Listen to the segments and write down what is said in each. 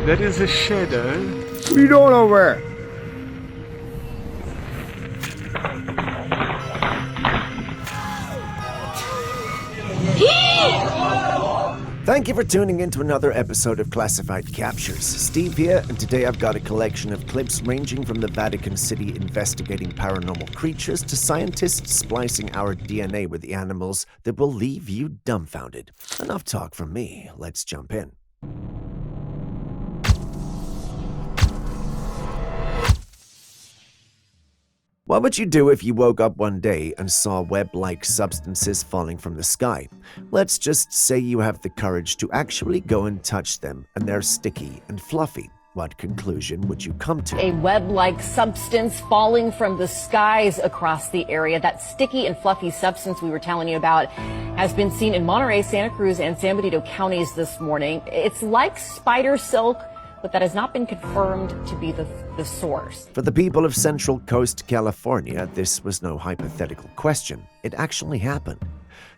That is a shadow. What are you doing over here? Thank you for tuning in to another episode of Classified Captures. Steve here, and today I've got a collection of clips ranging from the Vatican City investigating paranormal creatures to scientists splicing our DNA with the animals that will leave you dumbfounded. Enough talk from me, let's jump in. What would you do if you woke up one day and saw web-like substances falling from the sky? Let's just say you have the courage to actually go and touch them, and they're sticky and fluffy. What conclusion would you come to? A web-like substance falling from the skies across the area. That sticky and fluffy substance we were telling you about has been seen in Monterey, Santa Cruz, and San Benito counties this morning. It's like spider silk, but that has not been confirmed to be the source. For the people of Central Coast, California, this was no hypothetical question. It actually happened.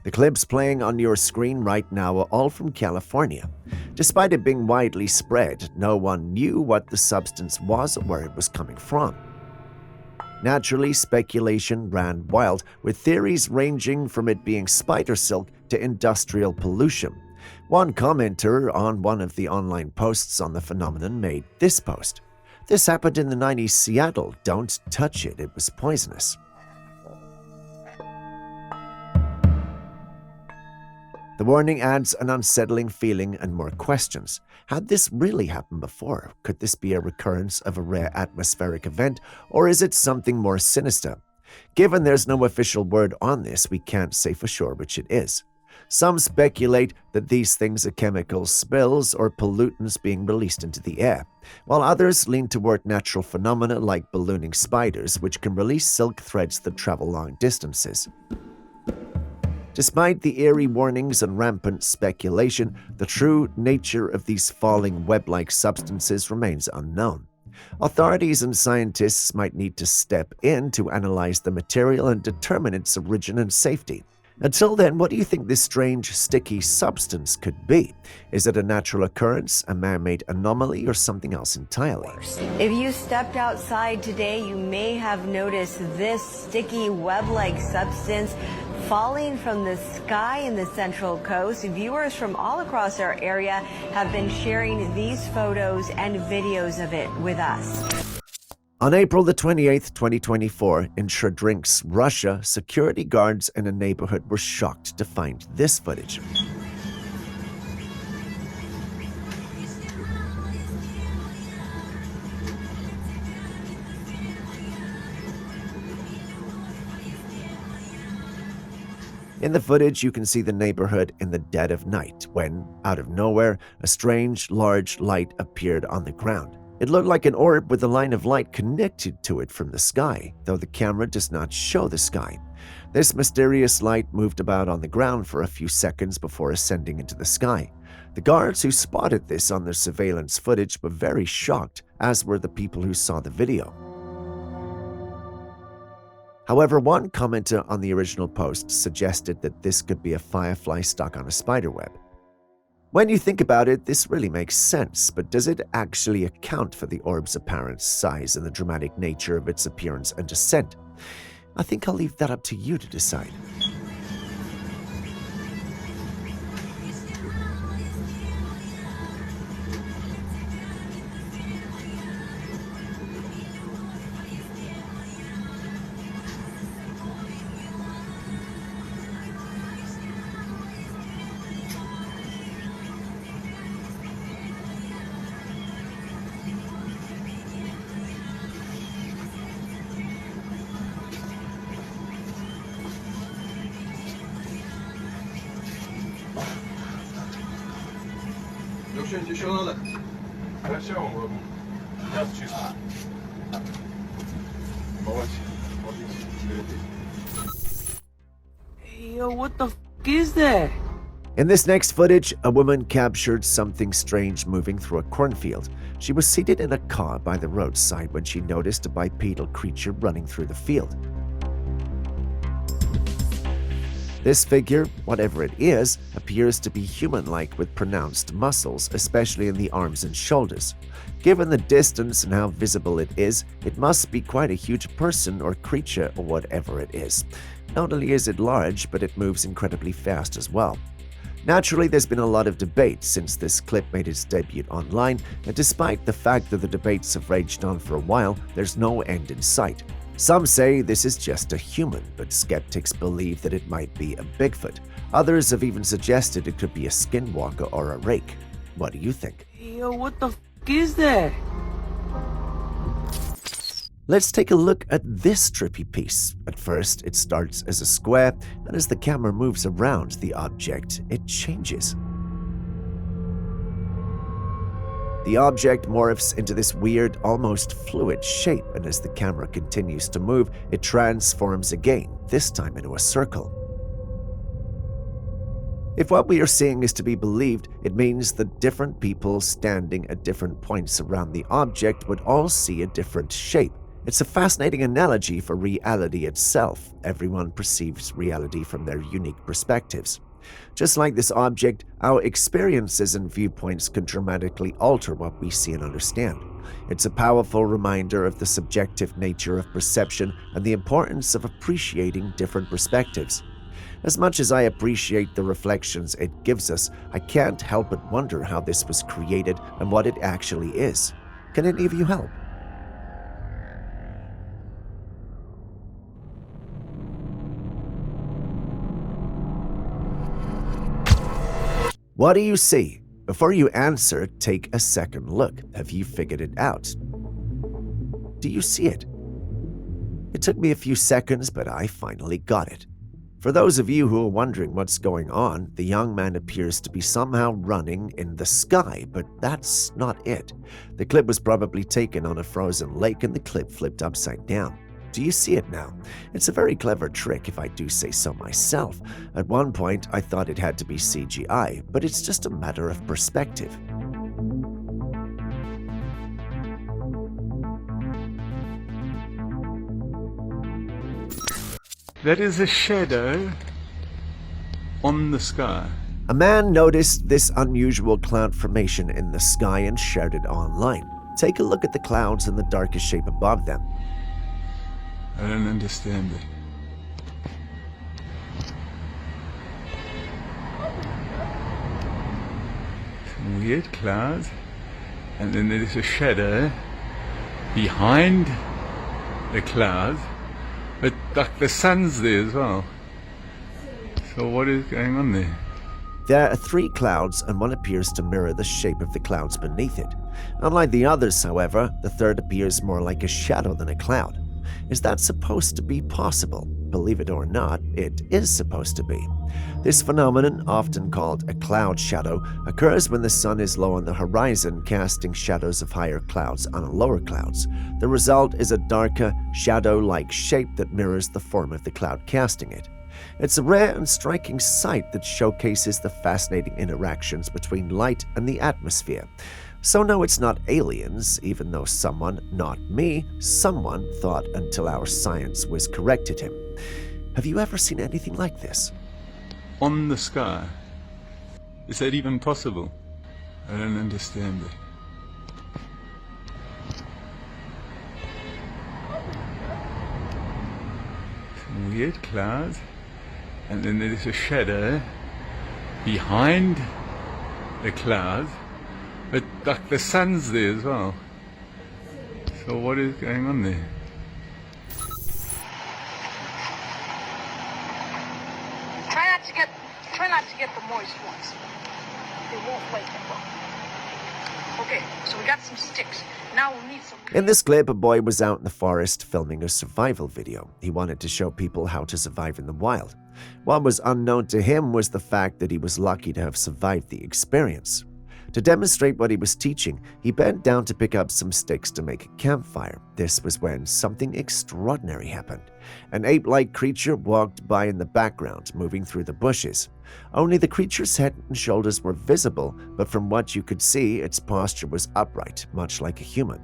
The clips playing on your screen right now are all from California. Despite it being widely spread, no one knew what the substance was or where it was coming from. Naturally, speculation ran wild, with theories ranging from it being spider silk to industrial pollution. One commenter on one of the online posts on the phenomenon made this post. "This happened in the 90s Seattle. Don't touch it. It was poisonous." The warning adds an unsettling feeling and more questions. Had this really happened before? Could this be a recurrence of a rare atmospheric event, or is it something more sinister? Given there's no official word on this, we can't say for sure which it is. Some speculate that these things are chemical spills or pollutants being released into the air, while others lean toward natural phenomena like ballooning spiders, which can release silk threads that travel long distances. Despite the eerie warnings and rampant speculation, the true nature of these falling web-like substances remains unknown. Authorities and scientists might need to step in to analyze the material and determine its origin and safety. Until then, what do you think this strange, sticky substance could be? Is it a natural occurrence, a man-made anomaly, or something else entirely? If you stepped outside today, you may have noticed this sticky web-like substance falling from the sky in the Central Coast. Viewers from all across our area have been sharing these photos and videos of it with us. On April the 28th, 2024, in Sherdrinsk, Russia, security guards in a neighborhood were shocked to find this footage. In the footage, you can see the neighborhood in the dead of night when, out of nowhere, a strange, large light appeared on the ground. It looked like an orb with a line of light connected to it from the sky, though the camera does not show the sky. This mysterious light moved about on the ground for a few seconds before ascending into the sky. The guards who spotted this on their surveillance footage were very shocked, as were the people who saw the video. However, one commenter on the original post suggested that this could be a firefly stuck on a spiderweb. When you think about it, this really makes sense, but does it actually account for the orb's apparent size and the dramatic nature of its appearance and descent? I think I'll leave that up to you to decide. Еще надо. Хорошо, сейчас чисто. Yo, what the f*** is that? In this next footage, a woman captured something strange moving through a cornfield. She was seated in a car by the roadside when she noticed a bipedal creature running through the field. This figure, whatever it is, appears to be human-like with pronounced muscles, especially in the arms and shoulders. Given the distance and how visible it is, it must be quite a huge person or creature or whatever it is. Not only is it large, but it moves incredibly fast as well. Naturally, there's been a lot of debate since this clip made its debut online, and despite the fact that the debates have raged on for a while, there's no end in sight. Some say this is just a human, but skeptics believe that it might be a Bigfoot. Others have even suggested it could be a skinwalker or a rake. What do you think? Yo, what the is that? Let's take a look at this trippy piece. At first, it starts as a square, and as the camera moves around the object, it changes. The object morphs into this weird, almost fluid shape, and as the camera continues to move, it transforms again, this time into a circle. If what we are seeing is to be believed, it means that different people standing at different points around the object would all see a different shape. It's a fascinating analogy for reality itself. Everyone perceives reality from their unique perspectives. Just like this object, our experiences and viewpoints can dramatically alter what we see and understand. It's a powerful reminder of the subjective nature of perception and the importance of appreciating different perspectives. As much as I appreciate the reflections it gives us, I can't help but wonder how this was created and what it actually is. Can any of you help? What do you see? Before you answer, take a second look. Have you figured it out? Do you see it? It took me a few seconds, but I finally got it. For those of you who are wondering what's going on, the young man appears to be somehow running in the sky, but that's not it. The clip was probably taken on a frozen lake and the clip flipped upside down. Do you see it now? It's a very clever trick if I do say so myself. At one point, I thought it had to be CGI, but it's just a matter of perspective. That is a shadow on the sky. A man noticed this unusual cloud formation in the sky and shared it online. Take a look at the clouds and the darkest shape above them. I don't understand it. Some weird clouds, and then there is a shadow behind the clouds, but like the sun's there as well. So what is going on there? There are 3 clouds, and one appears to mirror the shape of the clouds beneath it. Unlike the others, however, the third appears more like a shadow than a cloud. Is that supposed to be possible? Believe it or not, it is supposed to be. This phenomenon, often called a cloud shadow, occurs when the sun is low on the horizon, casting shadows of higher clouds on lower clouds. The result is a darker, shadow-like shape that mirrors the form of the cloud casting it. It's a rare and striking sight that showcases the fascinating interactions between light and the atmosphere. So no, it's not aliens, even though someone, not me, someone thought until our science was corrected him. Have you ever seen anything like this? On the sky. Is that even possible? I don't understand it. Some weird clouds, and then there is a shadow behind the clouds, but like the sun's there as well. So what is going on there? Try not to get the moist ones. They won't wake up. Okay, so we got some sticks. Now we'll need some. In this clip, a boy was out in the forest filming a survival video. He wanted to show people how to survive in the wild. What was unknown to him was the fact that he was lucky to have survived the experience. To demonstrate what he was teaching, he bent down to pick up some sticks to make a campfire. This was when something extraordinary happened. An ape-like creature walked by in the background, moving through the bushes. Only the creature's head and shoulders were visible, but from what you could see, its posture was upright, much like a human.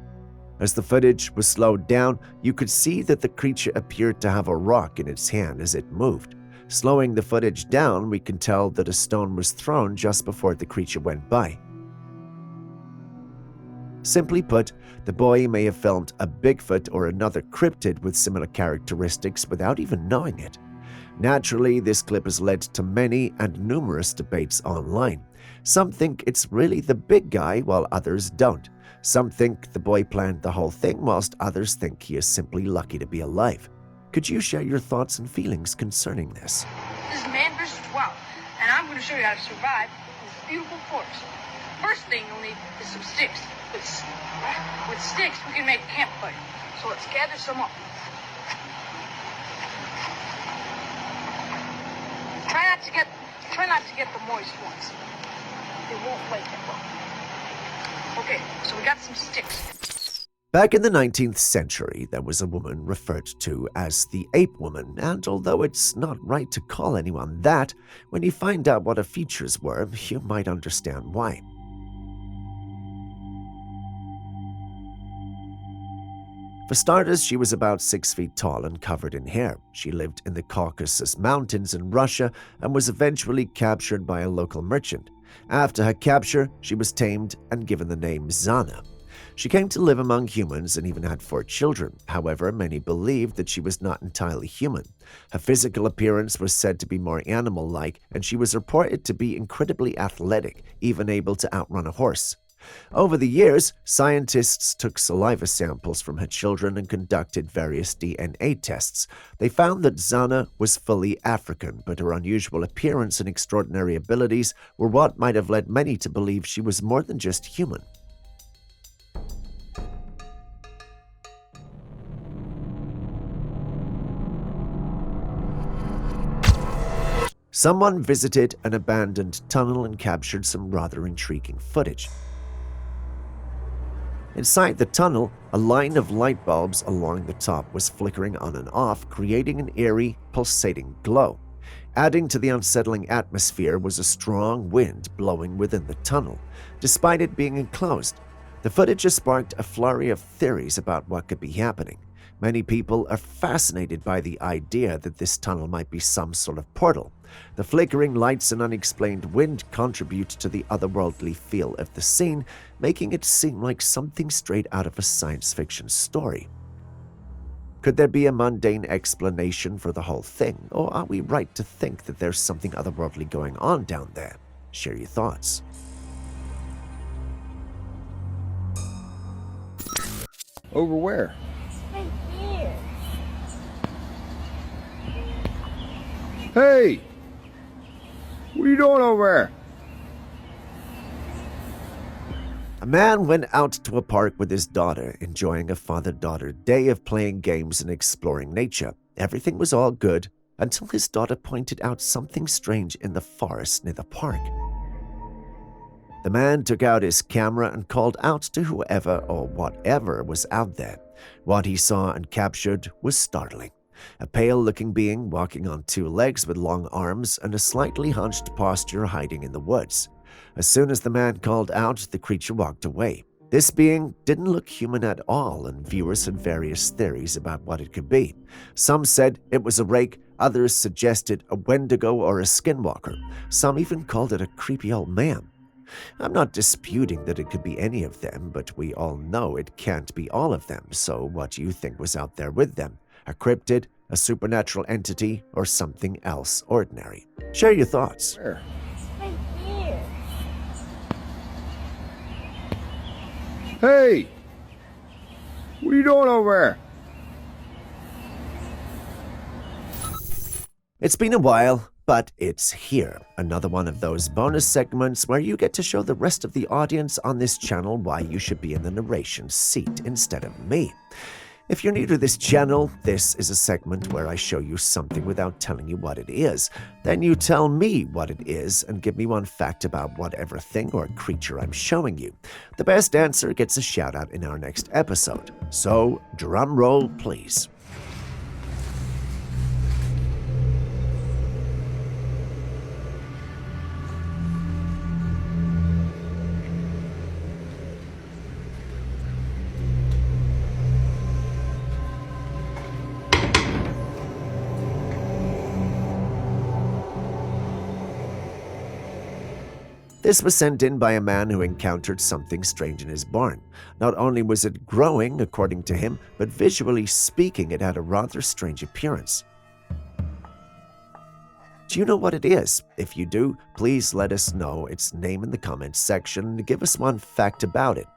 As the footage was slowed down, you could see that the creature appeared to have a rock in its hand as it moved. Slowing the footage down, we can tell that a stone was thrown just before the creature went by. Simply put, the boy may have filmed a Bigfoot or another cryptid with similar characteristics without even knowing it. Naturally, this clip has led to many and numerous debates online. Some think it's really the big guy, while others don't. Some think the boy planned the whole thing, whilst others think he is simply lucky to be alive. Could you share your thoughts and feelings concerning this? This is man versus wild, and I'm going to show you how to survive in this beautiful forest. First thing you'll need is some sticks. With sticks, we can make a campfire. So let's gather some up. Try not to get the moist ones. They won't flake it well. Okay, so we got some sticks. Back in the 19th century, there was a woman referred to as the Ape Woman, and although it's not right to call anyone that, when you find out what her features were, you might understand why. For starters, she was about 6 feet tall and covered in hair. She lived in the Caucasus Mountains in Russia and was eventually captured by a local merchant. After her capture, she was tamed and given the name Zana. She came to live among humans and even had 4 children. However, many believed that she was not entirely human. Her physical appearance was said to be more animal-like, and she was reported to be incredibly athletic, even able to outrun a horse. Over the years, scientists took saliva samples from her children and conducted various DNA tests. They found that Zana was fully African, but her unusual appearance and extraordinary abilities were what might have led many to believe she was more than just human. Someone visited an abandoned tunnel and captured some rather intriguing footage. Inside the tunnel, a line of light bulbs along the top was flickering on and off, creating an eerie, pulsating glow. Adding to the unsettling atmosphere was a strong wind blowing within the tunnel, despite it being enclosed. The footage has sparked a flurry of theories about what could be happening. Many people are fascinated by the idea that this tunnel might be some sort of portal. The flickering lights and unexplained wind contribute to the otherworldly feel of the scene, making it seem like something straight out of a science fiction story. Could there be a mundane explanation for the whole thing, or are we right to think that there's something otherworldly going on down there? Share your thoughts. Over where? Right here. Hey! What are you doing over there? A man went out to a park with his daughter, enjoying a father-daughter day of playing games and exploring nature. Everything was all good until his daughter pointed out something strange in the forest near the park. The man took out his camera and called out to whoever or whatever was out there. What he saw and captured was startling. A pale-looking being walking on 2 legs with long arms and a slightly hunched posture hiding in the woods. As soon as the man called out, the creature walked away. This being didn't look human at all, and viewers had various theories about what it could be. Some said it was a rake, others suggested a Wendigo or a skinwalker. Some even called it a creepy old man. I'm not disputing that it could be any of them, but we all know it can't be all of them, so what do you think was out there with them? A cryptid, a supernatural entity, or something else ordinary? Share your thoughts. Where? Right here. Hey! What are you doing over there? It's been a while, but it's here. Another one of those bonus segments where you get to show the rest of the audience on this channel why you should be in the narration seat instead of me. If you're new to this channel, this is a segment where I show you something without telling you what it is. Then you tell me what it is and give me one fact about whatever thing or creature I'm showing you. The best answer gets a shout out in our next episode. So, drum roll, please. This was sent in by a man who encountered something strange in his barn. Not only was it growing, according to him, but visually speaking, it had a rather strange appearance. Do you know what it is? If you do, please let us know its name in the comments section and give us one fact about it.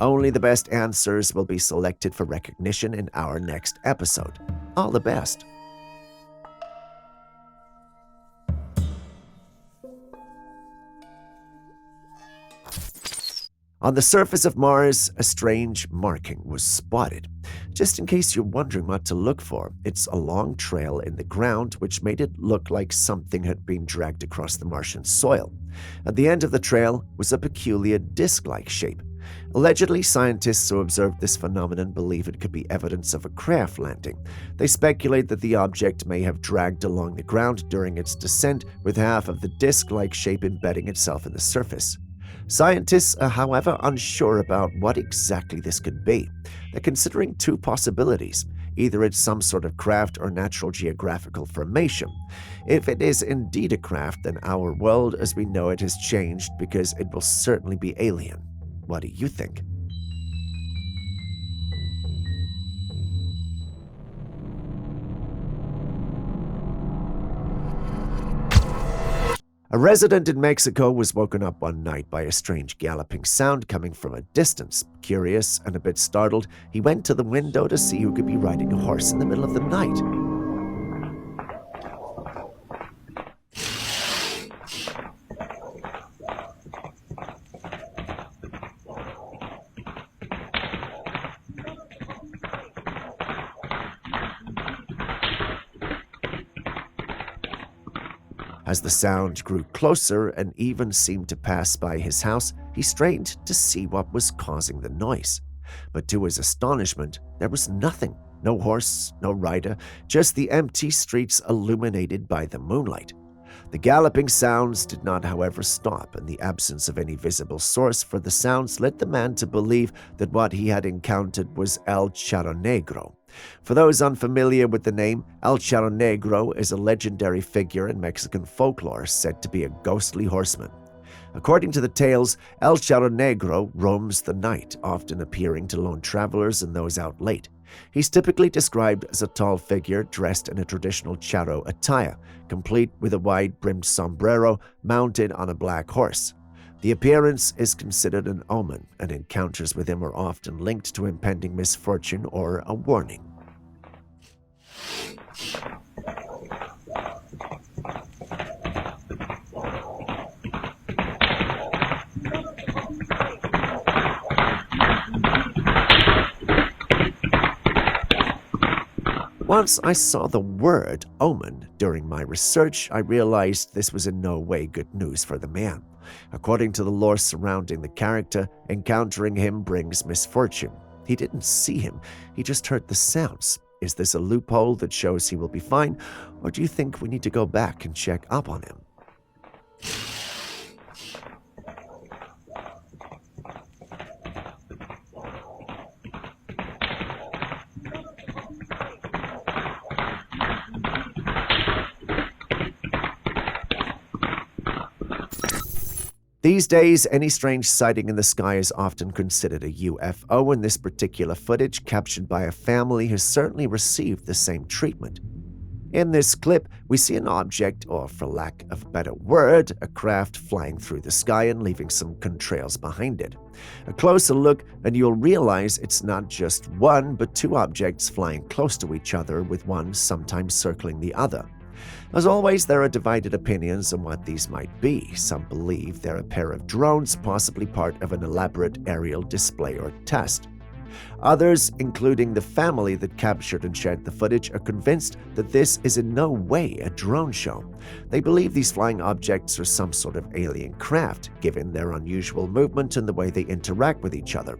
Only the best answers will be selected for recognition in our next episode. All the best. On the surface of Mars, a strange marking was spotted. Just in case you're wondering what to look for, it's a long trail in the ground which made it look like something had been dragged across the Martian soil. At the end of the trail was a peculiar disc-like shape. Allegedly, scientists who observed this phenomenon believe it could be evidence of a craft landing. They speculate that the object may have dragged along the ground during its descent, with half of the disc-like shape embedding itself in the surface. Scientists are, however, unsure about what exactly this could be. They're considering two possibilities. Either it's some sort of craft or natural geographical formation. If it is indeed a craft, then our world as we know it has changed because it will certainly be alien. What do you think? A resident in Mexico was woken up one night by a strange galloping sound coming from a distance. Curious and a bit startled, he went to the window to see who could be riding a horse in the middle of the night. As the sound grew closer and even seemed to pass by his house, he strained to see what was causing the noise. But to his astonishment, there was nothing. No horse, no rider, just the empty streets illuminated by the moonlight. The galloping sounds did not, however, stop, in the absence of any visible source, for the sounds led the man to believe that what he had encountered was El Charro Negro. For those unfamiliar with the name, El Charro Negro is a legendary figure in Mexican folklore said to be a ghostly horseman. According to the tales, El Charro Negro roams the night, often appearing to lone travelers and those out late. He's typically described as a tall figure dressed in a traditional charro attire, complete with a wide-brimmed sombrero mounted on a black horse. The appearance is considered an omen, and encounters with him are often linked to impending misfortune or a warning. Once I saw the word omen during my research, I realized this was in no way good news for the man. According to the lore surrounding the character, encountering him brings misfortune. He didn't see him, he just heard the sounds. Is this a loophole that shows he will be fine, or do you think we need to go back and check up on him? These days, any strange sighting in the sky is often considered a UFO, and this particular footage, captured by a family, has certainly received the same treatment. In this clip, we see an object, or for lack of a better word, a craft flying through the sky and leaving some contrails behind it. A closer look and you'll realize it's not just one, but two objects flying close to each other, with one sometimes circling the other. As always, there are divided opinions on what these might be. Some believe they're a pair of drones, possibly part of an elaborate aerial display or test. Others, including the family that captured and shared the footage, are convinced that this is in no way a drone show. They believe these flying objects are some sort of alien craft, given their unusual movement and the way they interact with each other.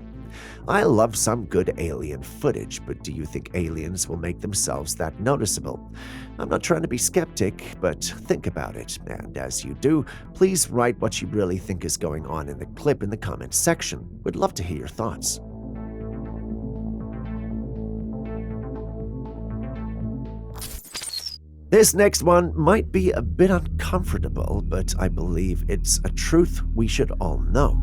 I love some good alien footage, but do you think aliens will make themselves that noticeable? I'm not trying to be skeptic, but think about it, and as you do, please write what you really think is going on in the clip in the comments section. We'd love to hear your thoughts. This next one might be a bit uncomfortable, but I believe it's a truth we should all know.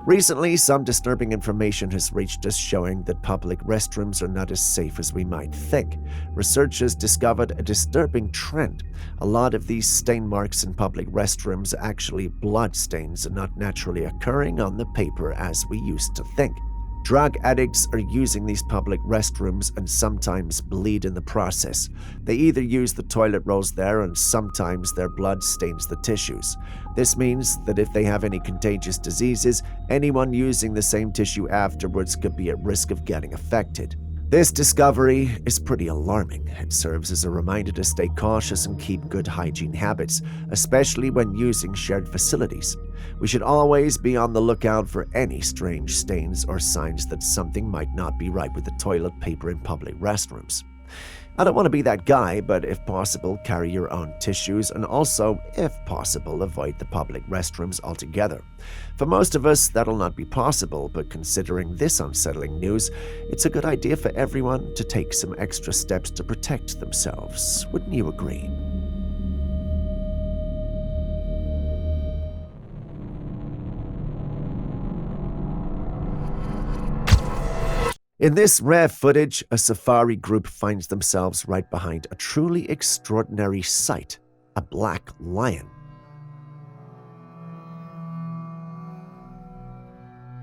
Recently, some disturbing information has reached us showing that public restrooms are not as safe as we might think. Researchers discovered a disturbing trend. A lot of these stain marks in public restrooms are actually blood stains and not naturally occurring on the paper as we used to think. Drug addicts are using these public restrooms and sometimes bleed in the process. They either use the toilet rolls there and sometimes their blood stains the tissues. This means that if they have any contagious diseases, anyone using the same tissue afterwards could be at risk of getting affected. This discovery is pretty alarming. It serves as a reminder to stay cautious and keep good hygiene habits, especially when using shared facilities. We should always be on the lookout for any strange stains or signs that something might not be right with the toilet paper in public restrooms. I don't want to be that guy, but if possible, carry your own tissues and also, if possible, avoid the public restrooms altogether. For most of us, that'll not be possible, but considering this unsettling news, it's a good idea for everyone to take some extra steps to protect themselves. Wouldn't you agree? In this rare footage, a safari group finds themselves right behind a truly extraordinary sight, a black lion.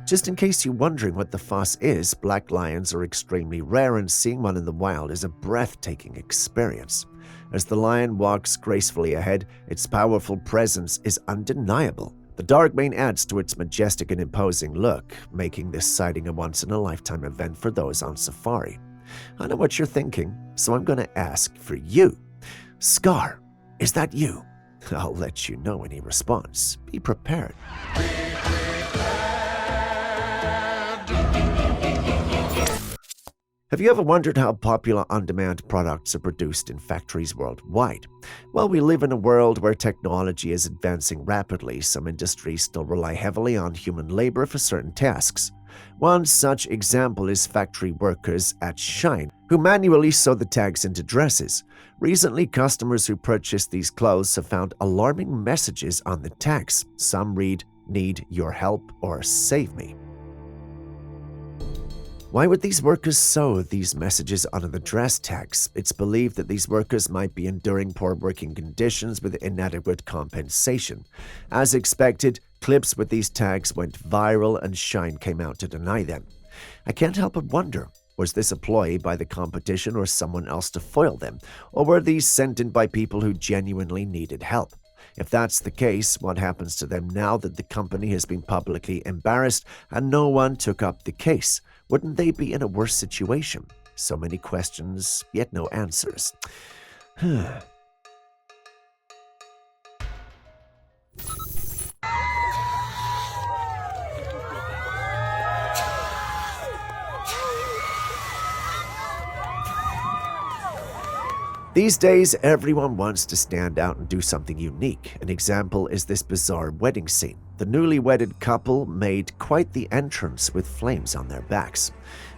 Just in case you're wondering what the fuss is, black lions are extremely rare and seeing one in the wild is a breathtaking experience. As the lion walks gracefully ahead, its powerful presence is undeniable. The dark mane adds to its majestic and imposing look, making this sighting a once-in-a-lifetime event for those on safari. I know what you're thinking, so I'm going to ask for you. Scar, is that you? I'll let you know when he responds. Be prepared. Have you ever wondered how popular on-demand products are produced in factories worldwide? Well, we live in a world where technology is advancing rapidly. Some industries still rely heavily on human labor for certain tasks. One such example is factory workers at Shine, who manually sew the tags into dresses. Recently, customers who purchased these clothes have found alarming messages on the tags. Some read, "Need your help" or "Save me." Why would these workers sew these messages onto the dress tags? It's believed that these workers might be enduring poor working conditions with inadequate compensation. As expected, clips with these tags went viral and Shine came out to deny them. I can't help but wonder, was this a ploy by the competition or someone else to foil them? Or were these sent in by people who genuinely needed help? If that's the case, what happens to them now that the company has been publicly embarrassed and no one took up the case? Wouldn't they be in a worse situation? So many questions, yet no answers. These days, everyone wants to stand out and do something unique. An example is this bizarre wedding scene. The newly wedded couple made quite the entrance with flames on their backs.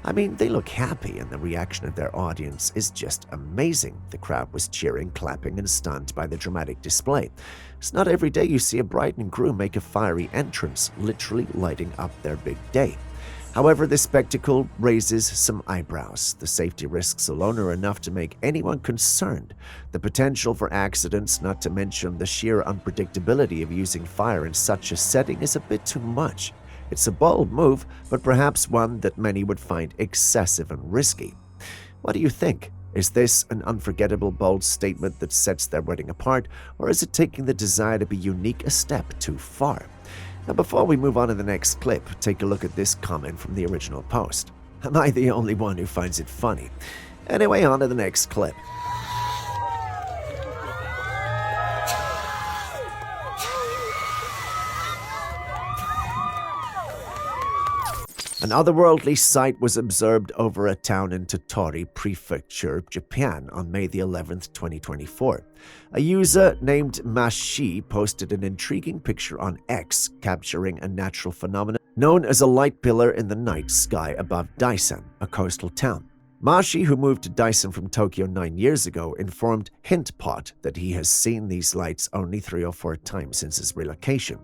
I mean, they look happy and the reaction of their audience is just amazing. The crowd was cheering, clapping, and stunned by the dramatic display. It's not every day you see a bride and groom make a fiery entrance, literally lighting up their big day. However, this spectacle raises some eyebrows. The safety risks alone are enough to make anyone concerned. The potential for accidents, not to mention the sheer unpredictability of using fire in such a setting, is a bit too much. It's a bold move, but perhaps one that many would find excessive and risky. What do you think? Is this an unforgettable, bold statement that sets their wedding apart, or is it taking the desire to be unique a step too far? Now, before we move on to the next clip, take a look at this comment from the original post. Am I the only one who finds it funny? Anyway, on to the next clip. An otherworldly sight was observed over a town in Tottori Prefecture, Japan on May the 11th, 2024. A user named Mashi posted an intriguing picture on X capturing a natural phenomenon known as a light pillar in the night sky above Daisen, a coastal town. Mashi, who moved to Dyson from Tokyo 9 years ago, informed Hintpot that he has seen these lights only 3 or 4 times since his relocation.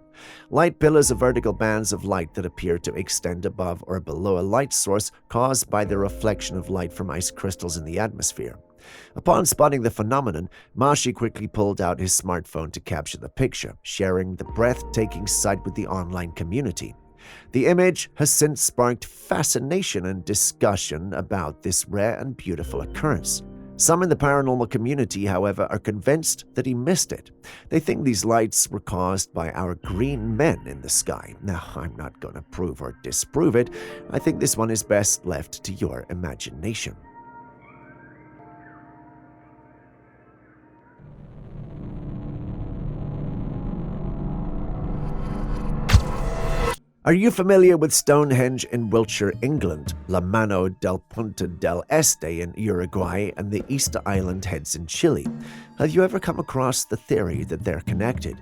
Light pillars are vertical bands of light that appear to extend above or below a light source caused by the reflection of light from ice crystals in the atmosphere. Upon spotting the phenomenon, Mashi quickly pulled out his smartphone to capture the picture, sharing the breathtaking sight with the online community. The image has since sparked fascination and discussion about this rare and beautiful occurrence. Some in the paranormal community, however, are convinced that he missed it. They think these lights were caused by our green men in the sky. Now, I'm not going to prove or disprove it. I think this one is best left to your imagination. Are you familiar with Stonehenge in Wiltshire, England, La Mano del Punta del Este in Uruguay, and the Easter Island Heads in Chile? Have you ever come across the theory that they're connected?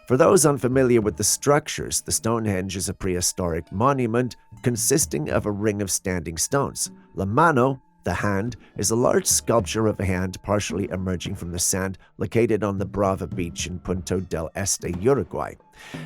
For those unfamiliar with the structures, the Stonehenge is a prehistoric monument consisting of a ring of standing stones. La Mano, the hand, is a large sculpture of a hand partially emerging from the sand located on the Brava beach in Punta del Este, Uruguay.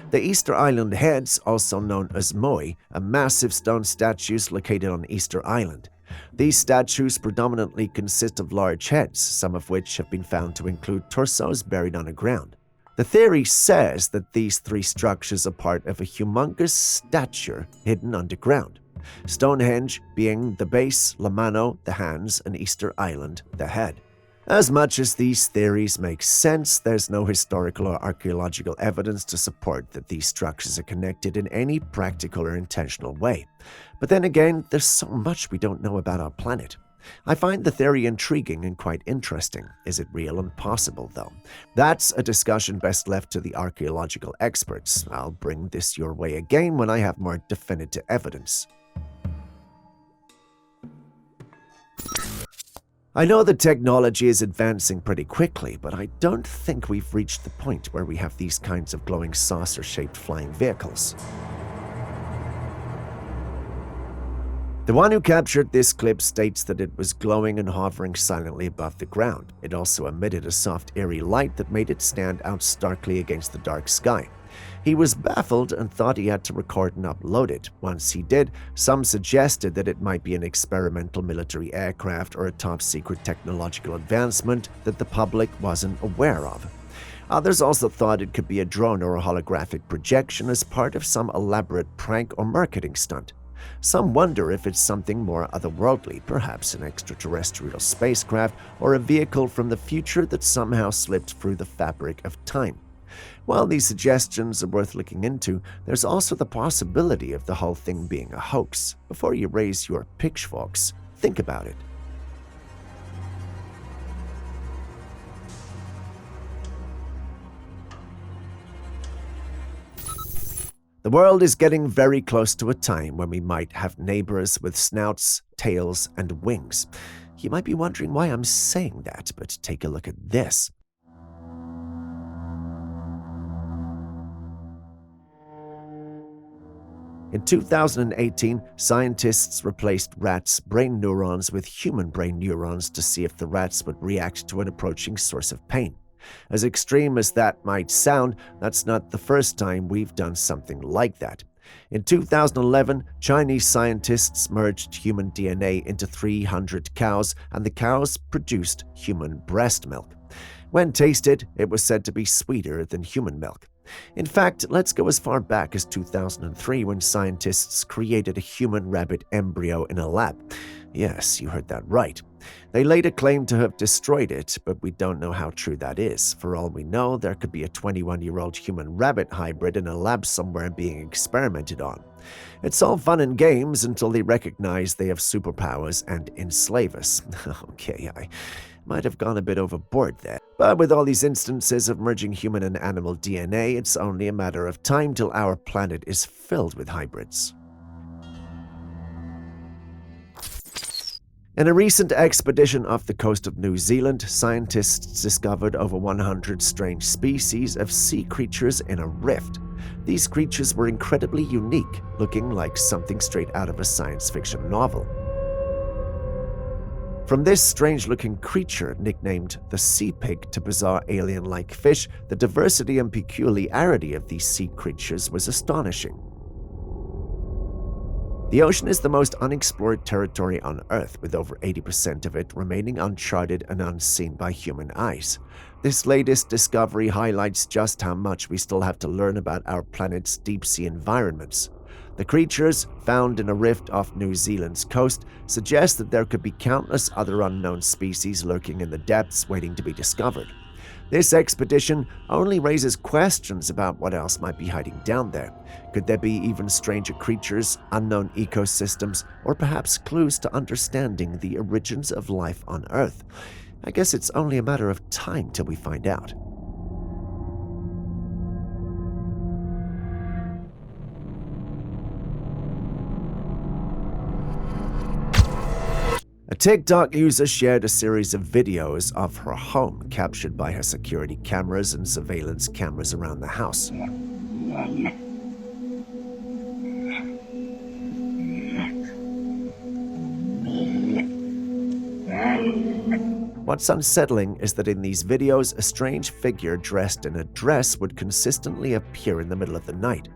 The Easter Island Heads, also known as Moi, are massive stone statues located on Easter Island. These statues predominantly consist of large heads, some of which have been found to include torsos buried underground. The theory says that these 3 structures are part of a humongous stature hidden underground. Stonehenge being the base, La Mano the hands, and Easter Island the head. As much as these theories make sense, there's no historical or archaeological evidence to support that these structures are connected in any practical or intentional way. But then again, there's so much we don't know about our planet. I find the theory intriguing and quite interesting. Is it real and possible, though? That's a discussion best left to the archaeological experts. I'll bring this your way again when I have more definitive evidence. I know that technology is advancing pretty quickly, but I don't think we've reached the point where we have these kinds of glowing saucer-shaped flying vehicles. The one who captured this clip states that it was glowing and hovering silently above the ground. It also emitted a soft, eerie light that made it stand out starkly against the dark sky. He was baffled and thought he had to record and upload it. Once he did, some suggested that it might be an experimental military aircraft or a top-secret technological advancement that the public wasn't aware of. Others also thought it could be a drone or a holographic projection as part of some elaborate prank or marketing stunt. Some wonder if it's something more otherworldly, perhaps an extraterrestrial spacecraft or a vehicle from the future that somehow slipped through the fabric of time. While these suggestions are worth looking into, there's also the possibility of the whole thing being a hoax. Before you raise your pitchforks, think about it. The world is getting very close to a time when we might have neighbors with snouts, tails, and wings. You might be wondering why I'm saying that, but take a look at this. In 2018, scientists replaced rats' brain neurons with human brain neurons to see if the rats would react to an approaching source of pain. As extreme as that might sound, that's not the first time we've done something like that. In 2011, Chinese scientists merged human DNA into 300 cows, and the cows produced human breast milk. When tasted, it was said to be sweeter than human milk. In fact, let's go as far back as 2003 when scientists created a human rabbit embryo in a lab. Yes, you heard that right. They later claimed to have destroyed it, but we don't know how true that is. For all we know, there could be a 21-year-old human-rabbit hybrid in a lab somewhere being experimented on. It's all fun and games until they recognize they have superpowers and enslave us. Okay, I might have gone a bit overboard there. But with all these instances of merging human and animal DNA, it's only a matter of time till our planet is filled with hybrids. In a recent expedition off the coast of New Zealand, scientists discovered over 100 strange species of sea creatures in a rift. These creatures were incredibly unique, looking like something straight out of a science fiction novel. From this strange-looking creature, nicknamed the sea pig, to bizarre alien-like fish, the diversity and peculiarity of these sea creatures was astonishing. The ocean is the most unexplored territory on Earth, with over 80% of it remaining uncharted and unseen by human eyes. This latest discovery highlights just how much we still have to learn about our planet's deep-sea environments. The creatures, found in a rift off New Zealand's coast, suggest that there could be countless other unknown species lurking in the depths waiting to be discovered. This expedition only raises questions about what else might be hiding down there. Could there be even stranger creatures, unknown ecosystems, or perhaps clues to understanding the origins of life on Earth? I guess it's only a matter of time till we find out. A TikTok user shared a series of videos of her home captured by her security cameras and surveillance cameras around the house. What's unsettling is that in these videos, a strange figure dressed in a dress would consistently appear in the middle of the night.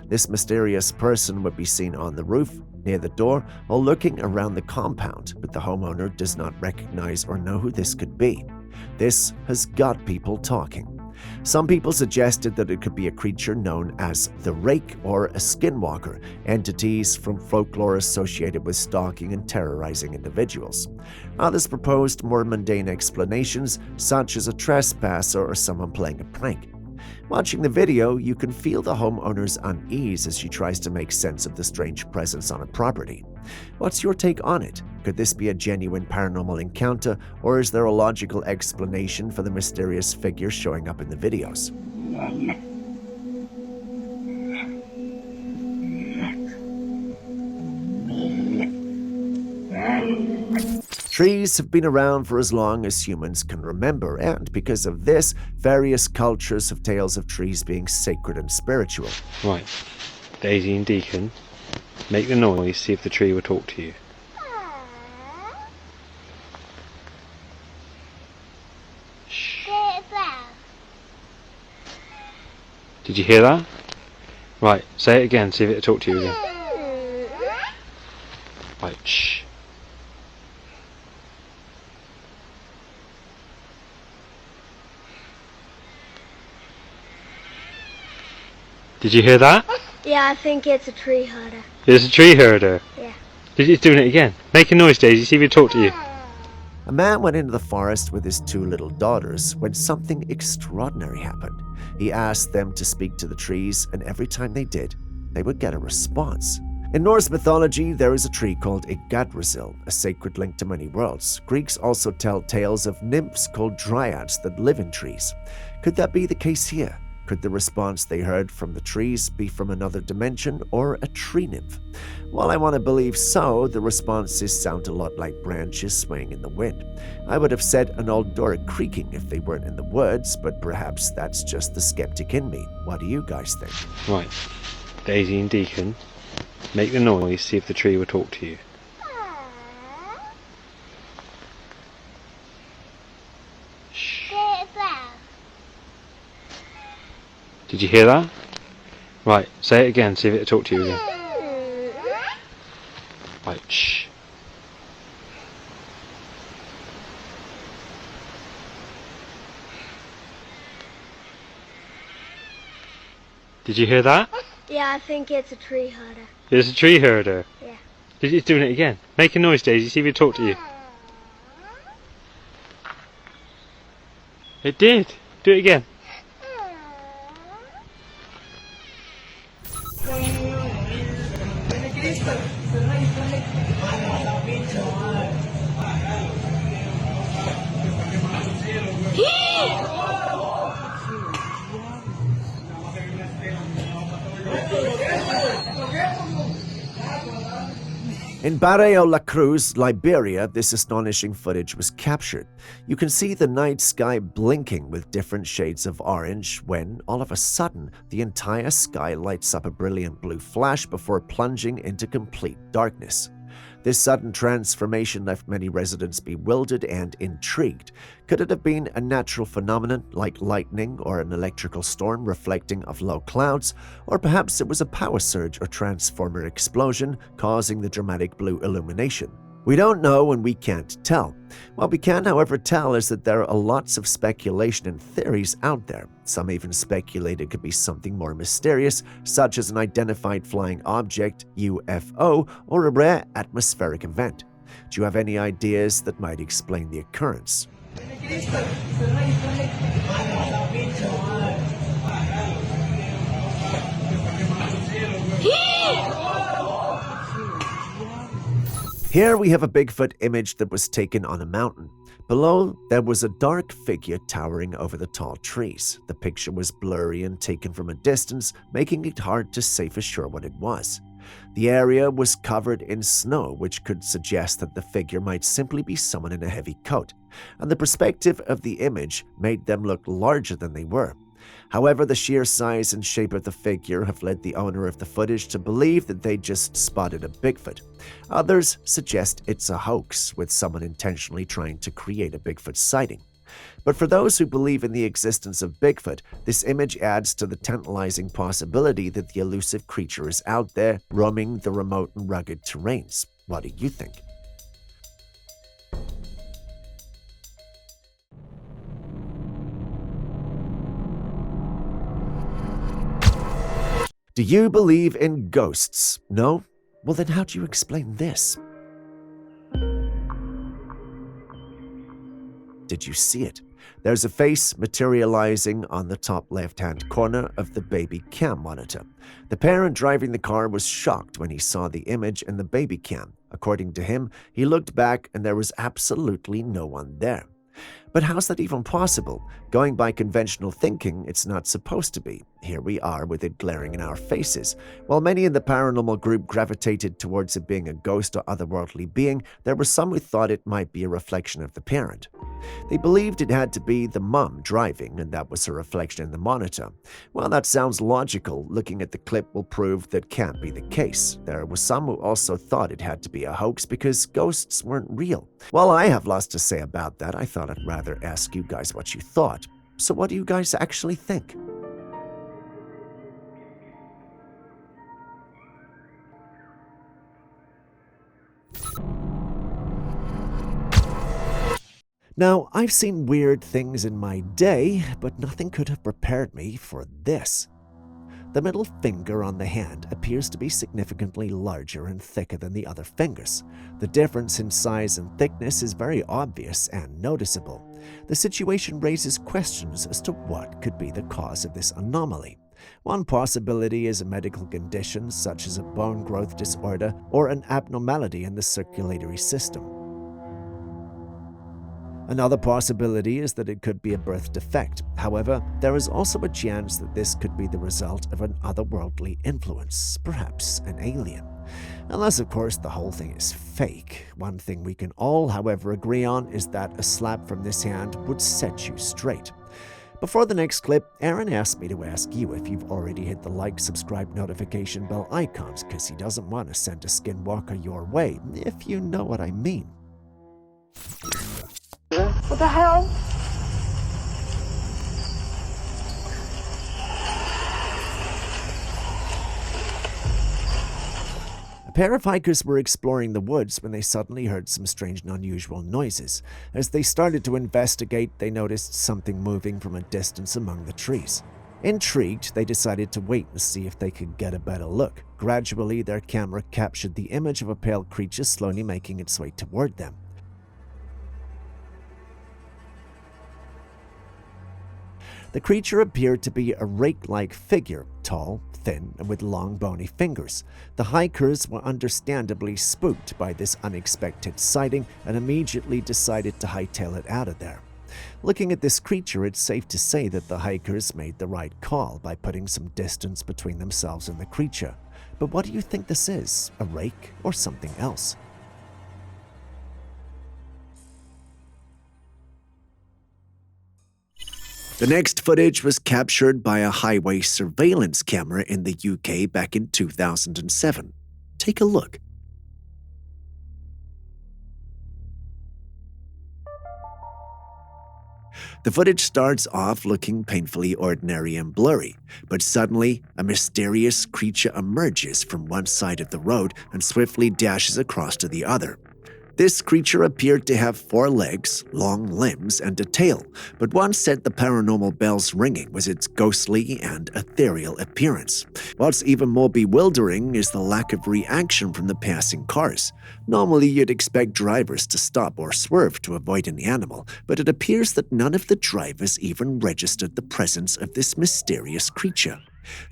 This mysterious person would be seen on the roof, near the door, or looking around the compound, but the homeowner does not recognize or know who this could be. This has got people talking. Some people suggested that it could be a creature known as the Rake or a skinwalker, entities from folklore associated with stalking and terrorizing individuals. Others proposed more mundane explanations, such as a trespasser or someone playing a prank. Watching the video, you can feel the homeowner's unease as she tries to make sense of the strange presence on a property. What's your take on it? Could this be a genuine paranormal encounter, or is there a logical explanation for the mysterious figure showing up in the videos? Trees have been around for as long as humans can remember, and because of this, various cultures have tales of trees being sacred and spiritual. Right, Daisy and Deacon, make the noise, see if the tree will talk to you. Shh. Did you hear that? Right, say it again, see if it'll talk to you again. Right, shh. Did you hear that? Yeah, I think it's a tree herder. It's a tree herder? Yeah. It's doing it again. Make a noise, Daisy, see if it'll talk to you. A man went into the forest with his two little daughters when something extraordinary happened. He asked them to speak to the trees, and every time they did, they would get a response. In Norse mythology, there is a tree called Yggdrasil, a sacred link to many worlds. Greeks also tell tales of nymphs called dryads that live in trees. Could that be the case here? Could the response they heard from the trees be from another dimension or a tree nymph? While I want to believe so, the responses sound a lot like branches swaying in the wind. I would have said an old door creaking if they weren't in the woods, but perhaps that's just the skeptic in me. What do you guys think? Right, Daisy and Deacon, make the noise, see if the tree will talk to you. Shh. Did you hear that? Right, say it again, see if it'll talk to you again. Right, shh. Did you hear that? Yeah, I think it's a tree herder. It's a tree herder? Yeah. It's doing it again. Make a noise, Daisy, see if it'll talk to you. It did. Do it again. In Barrio La Cruz, Liberia, this astonishing footage was captured. You can see the night sky blinking with different shades of orange when, all of a sudden, the entire sky lights up a brilliant blue flash before plunging into complete darkness. This sudden transformation left many residents bewildered and intrigued. Could it have been a natural phenomenon like lightning or an electrical storm reflecting off low clouds? Or perhaps it was a power surge or transformer explosion causing the dramatic blue illumination? We don't know and we can't tell. What we can, however, tell is that there are lots of speculation and theories out there. Some even speculate it could be something more mysterious, such as an identified flying object, UFO, or a rare atmospheric event. Do you have any ideas that might explain the occurrence? Here we have a Bigfoot image that was taken on a mountain. Below, there was a dark figure towering over the tall trees. The picture was blurry and taken from a distance, making it hard to say for sure what it was. The area was covered in snow, which could suggest that the figure might simply be someone in a heavy coat, and the perspective of the image made them look larger than they were. However, the sheer size and shape of the figure have led the owner of the footage to believe that they just spotted a Bigfoot. Others suggest it's a hoax, with someone intentionally trying to create a Bigfoot sighting. But for those who believe in the existence of Bigfoot, this image adds to the tantalizing possibility that the elusive creature is out there, roaming the remote and rugged terrains. What do you think? Do you believe in ghosts? No? Well, then how do you explain this? Did you see it? There's a face materializing on the top left-hand corner of the baby cam monitor. The parent driving the car was shocked when he saw the image in the baby cam. According to him, he looked back and there was absolutely no one there. But how's that even possible? Going by conventional thinking, it's not supposed to be. Here we are with it glaring in our faces. While many in the paranormal group gravitated towards it being a ghost or otherworldly being, there were some who thought it might be a reflection of the parent. They believed it had to be the mom driving, and that was her reflection in the monitor. While that sounds logical, looking at the clip will prove that can't be the case. There were some who also thought it had to be a hoax because ghosts weren't real. While I have lots to say about that, I thought I'd rather ask you guys what you thought. So what do you guys actually think? Now, I've seen weird things in my day, but nothing could have prepared me for this. The middle finger on the hand appears to be significantly larger and thicker than the other fingers. The difference in size and thickness is very obvious and noticeable. The situation raises questions as to what could be the cause of this anomaly. One possibility is a medical condition such as a bone growth disorder or an abnormality in the circulatory system. Another possibility is that it could be a birth defect. However, there is also a chance that this could be the result of an otherworldly influence, perhaps an alien. Unless, of course, the whole thing is fake. One thing we can all, however, agree on is that a slap from this hand would set you straight. Before the next clip, Aaron asked me to ask you if you've already hit the like, subscribe, notification bell icons, because he doesn't want to send a skinwalker your way, if you know what I mean. What the hell? A pair of hikers were exploring the woods when they suddenly heard some strange and unusual noises. As they started to investigate, they noticed something moving from a distance among the trees. Intrigued, they decided to wait and see if they could get a better look. Gradually, their camera captured the image of a pale creature slowly making its way toward them. The creature appeared to be a rake-like figure, tall, thin, and with long bony fingers. The hikers were understandably spooked by this unexpected sighting and immediately decided to hightail it out of there. Looking at this creature, it's safe to say that the hikers made the right call by putting some distance between themselves and the creature. But what do you think this is? A rake or something else? The next footage was captured by a highway surveillance camera in the UK back in 2007. Take a look. The footage starts off looking painfully ordinary and blurry, but suddenly a mysterious creature emerges from one side of the road and swiftly dashes across to the other. This creature appeared to have 4 legs, long limbs, and a tail, but what set the paranormal bells ringing was its ghostly and ethereal appearance. What's even more bewildering is the lack of reaction from the passing cars. Normally, you'd expect drivers to stop or swerve to avoid an animal, but it appears that none of the drivers even registered the presence of this mysterious creature.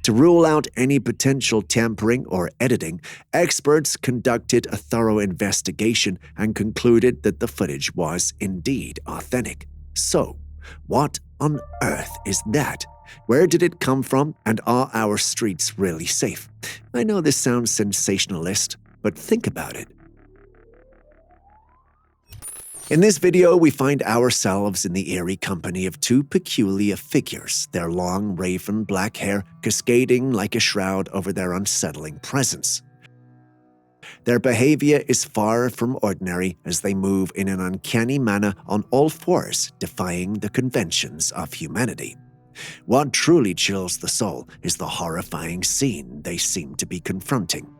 To rule out any potential tampering or editing, experts conducted a thorough investigation and concluded that the footage was indeed authentic. So, what on earth is that? Where did it come from, and are our streets really safe? I know this sounds sensationalist, but think about it. In this video, we find ourselves in the eerie company of 2 peculiar figures, their long raven black hair cascading like a shroud over their unsettling presence. Their behavior is far from ordinary as they move in an uncanny manner on all 4s, defying the conventions of humanity. What truly chills the soul is the horrifying scene they seem to be confronting.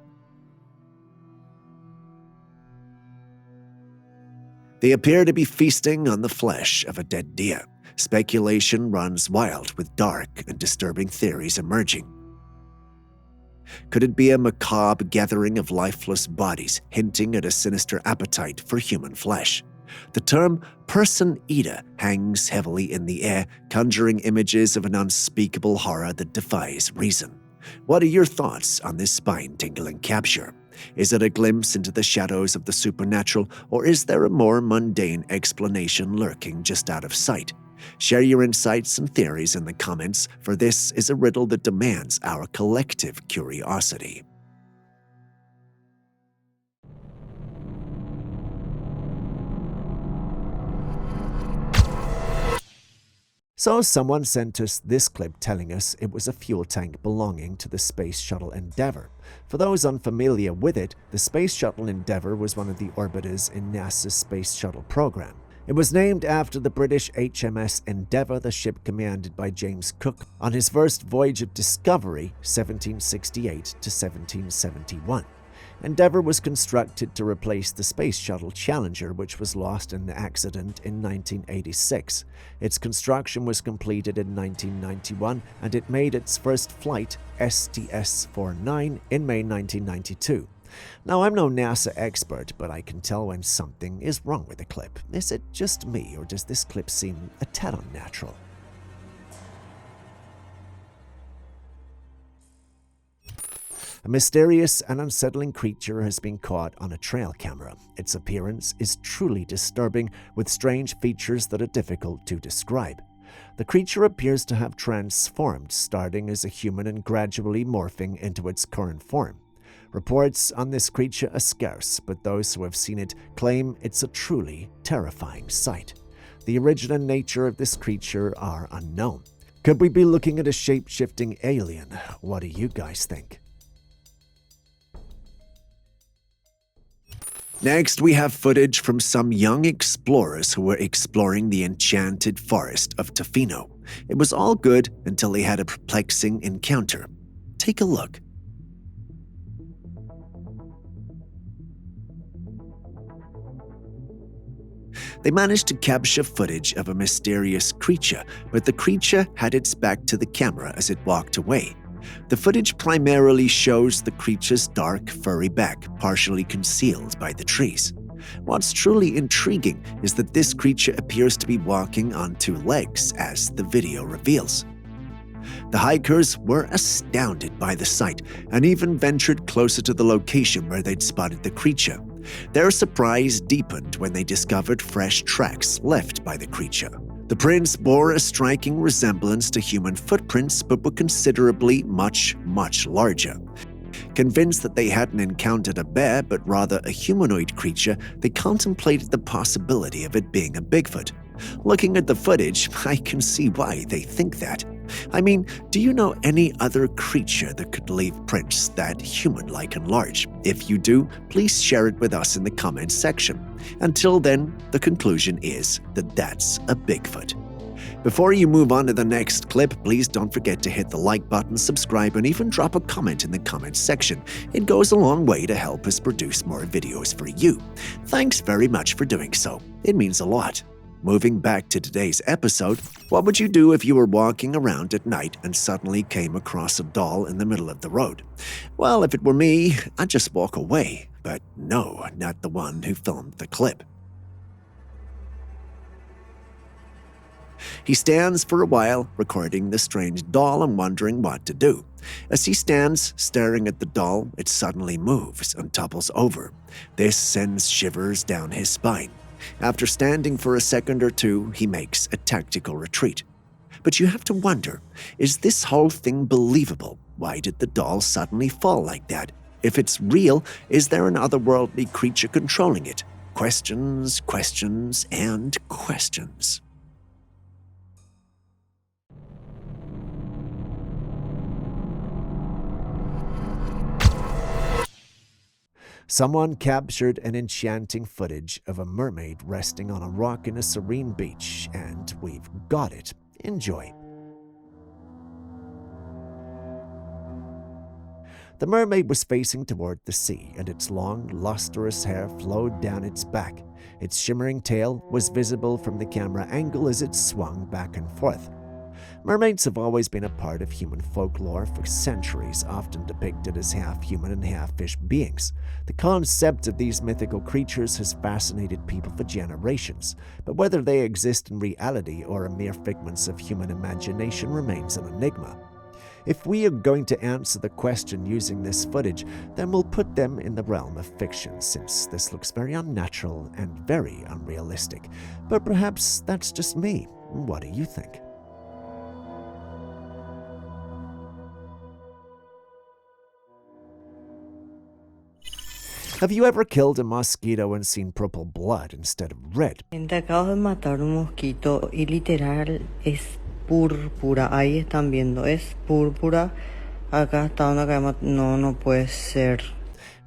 They appear to be feasting on the flesh of a dead deer. Speculation runs wild with dark and disturbing theories emerging. Could it be a macabre gathering of lifeless bodies, hinting at a sinister appetite for human flesh? The term person eater hangs heavily in the air, conjuring images of an unspeakable horror that defies reason. What are your thoughts on this spine-tingling capture? Is it a glimpse into the shadows of the supernatural, or is there a more mundane explanation lurking just out of sight? Share your insights and theories in the comments, for this is a riddle that demands our collective curiosity. So someone sent us this clip telling us it was a fuel tank belonging to the Space Shuttle Endeavour. For those unfamiliar with it, the Space Shuttle Endeavour was one of the orbiters in NASA's Space Shuttle program. It was named after the British HMS Endeavour, the ship commanded by James Cook on his first voyage of discovery, 1768 to 1771. Endeavour was constructed to replace the Space Shuttle Challenger, which was lost in the accident in 1986. Its construction was completed in 1991, and it made its first flight, STS-49, in May 1992. Now, I'm no NASA expert, but I can tell when something is wrong with the clip. Is it just me, or does this clip seem a tad unnatural? A mysterious and unsettling creature has been caught on a trail camera. Its appearance is truly disturbing, with strange features that are difficult to describe. The creature appears to have transformed, starting as a human and gradually morphing into its current form. Reports on this creature are scarce, but those who have seen it claim it's a truly terrifying sight. The origin and nature of this creature are unknown. Could we be looking at a shape-shifting alien? What do you guys think? Next, we have footage from some young explorers who were exploring the enchanted forest of Tofino. It was all good until they had a perplexing encounter. Take a look. They managed to capture footage of a mysterious creature, but the creature had its back to the camera as it walked away. The footage primarily shows the creature's dark, furry back, partially concealed by the trees. What's truly intriguing is that this creature appears to be walking on 2 legs, as the video reveals. The hikers were astounded by the sight and even ventured closer to the location where they'd spotted the creature. Their surprise deepened when they discovered fresh tracks left by the creature. The prints bore a striking resemblance to human footprints but were considerably much larger. Convinced that they hadn't encountered a bear but rather a humanoid creature, they contemplated the possibility of it being a Bigfoot. Looking at the footage, I can see why they think that. I mean, do you know any other creature that could leave prints that human-like and large? If you do, please share it with us in the comments section. Until then, the conclusion is that that's a Bigfoot. Before you move on to the next clip, please don't forget to hit the like button, subscribe, and even drop a comment in the comments section. It goes a long way to help us produce more videos for you. Thanks very much for doing so. It means a lot. Moving back to today's episode, what would you do if you were walking around at night and suddenly came across a doll in the middle of the road? Well, if it were me, I'd just walk away. But no, not the one who filmed the clip. He stands for a while, recording the strange doll and wondering what to do. As he stands staring at the doll, it suddenly moves and topples over. This sends shivers down his spine. After standing for a second or two, he makes a tactical retreat. But you have to wonder, is this whole thing believable? Why did the doll suddenly fall like that? If it's real, is there an otherworldly creature controlling it? Questions, questions, and questions. Someone captured an enchanting footage of a mermaid resting on a rock in a serene beach, and we've got it. Enjoy. The mermaid was facing toward the sea, and its long, lustrous hair flowed down its back. Its shimmering tail was visible from the camera angle as it swung back and forth. Mermaids have always been a part of human folklore for centuries, often depicted as half-human and half-fish beings. The concept of these mythical creatures has fascinated people for generations, but whether they exist in reality or are mere figments of human imagination remains an enigma. If we are going to answer the question using this footage, then we'll put them in the realm of fiction, since this looks very unnatural and very unrealistic. But perhaps that's just me. What do you think? Have you ever killed a mosquito and seen purple blood instead of red? Acabo de matar un mosquito y literal es púrpura. Ahí están viendo, es púrpura. Acá está una cama. No puede ser.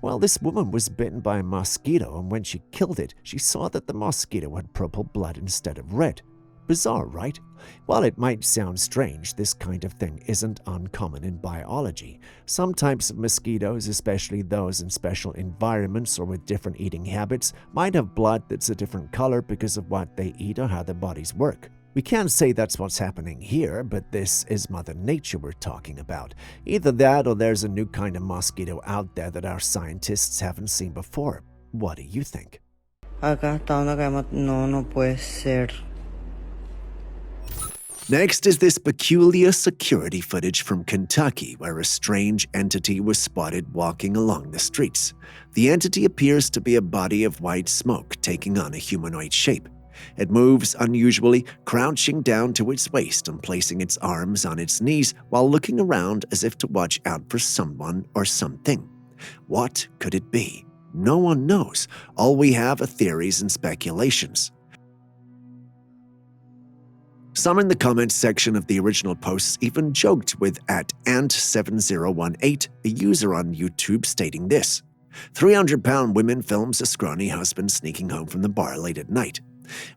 Well, this woman was bitten by a mosquito, and when she killed it, she saw that the mosquito had purple blood instead of red. Bizarre, right? While it might sound strange, this kind of thing isn't uncommon in biology. Some types of mosquitoes, especially those in special environments or with different eating habits, might have blood that's a different color because of what they eat or how their bodies work. We can't say that's what's happening here, but this is Mother Nature we're talking about. Either that or there's a new kind of mosquito out there that our scientists haven't seen before. What do you think? Acá está una cama. No puede ser. Next is this peculiar security footage from Kentucky where a strange entity was spotted walking along the streets. The entity appears to be a body of white smoke taking on a humanoid shape. It moves unusually, crouching down to its waist and placing its arms on its knees while looking around as if to watch out for someone or something. What could it be? No one knows. All we have are theories and speculations. Some in the comments section of the original posts even joked with @ant7018, a user on YouTube, stating this: 300-pound woman films a scrawny husband sneaking home from the bar late at night.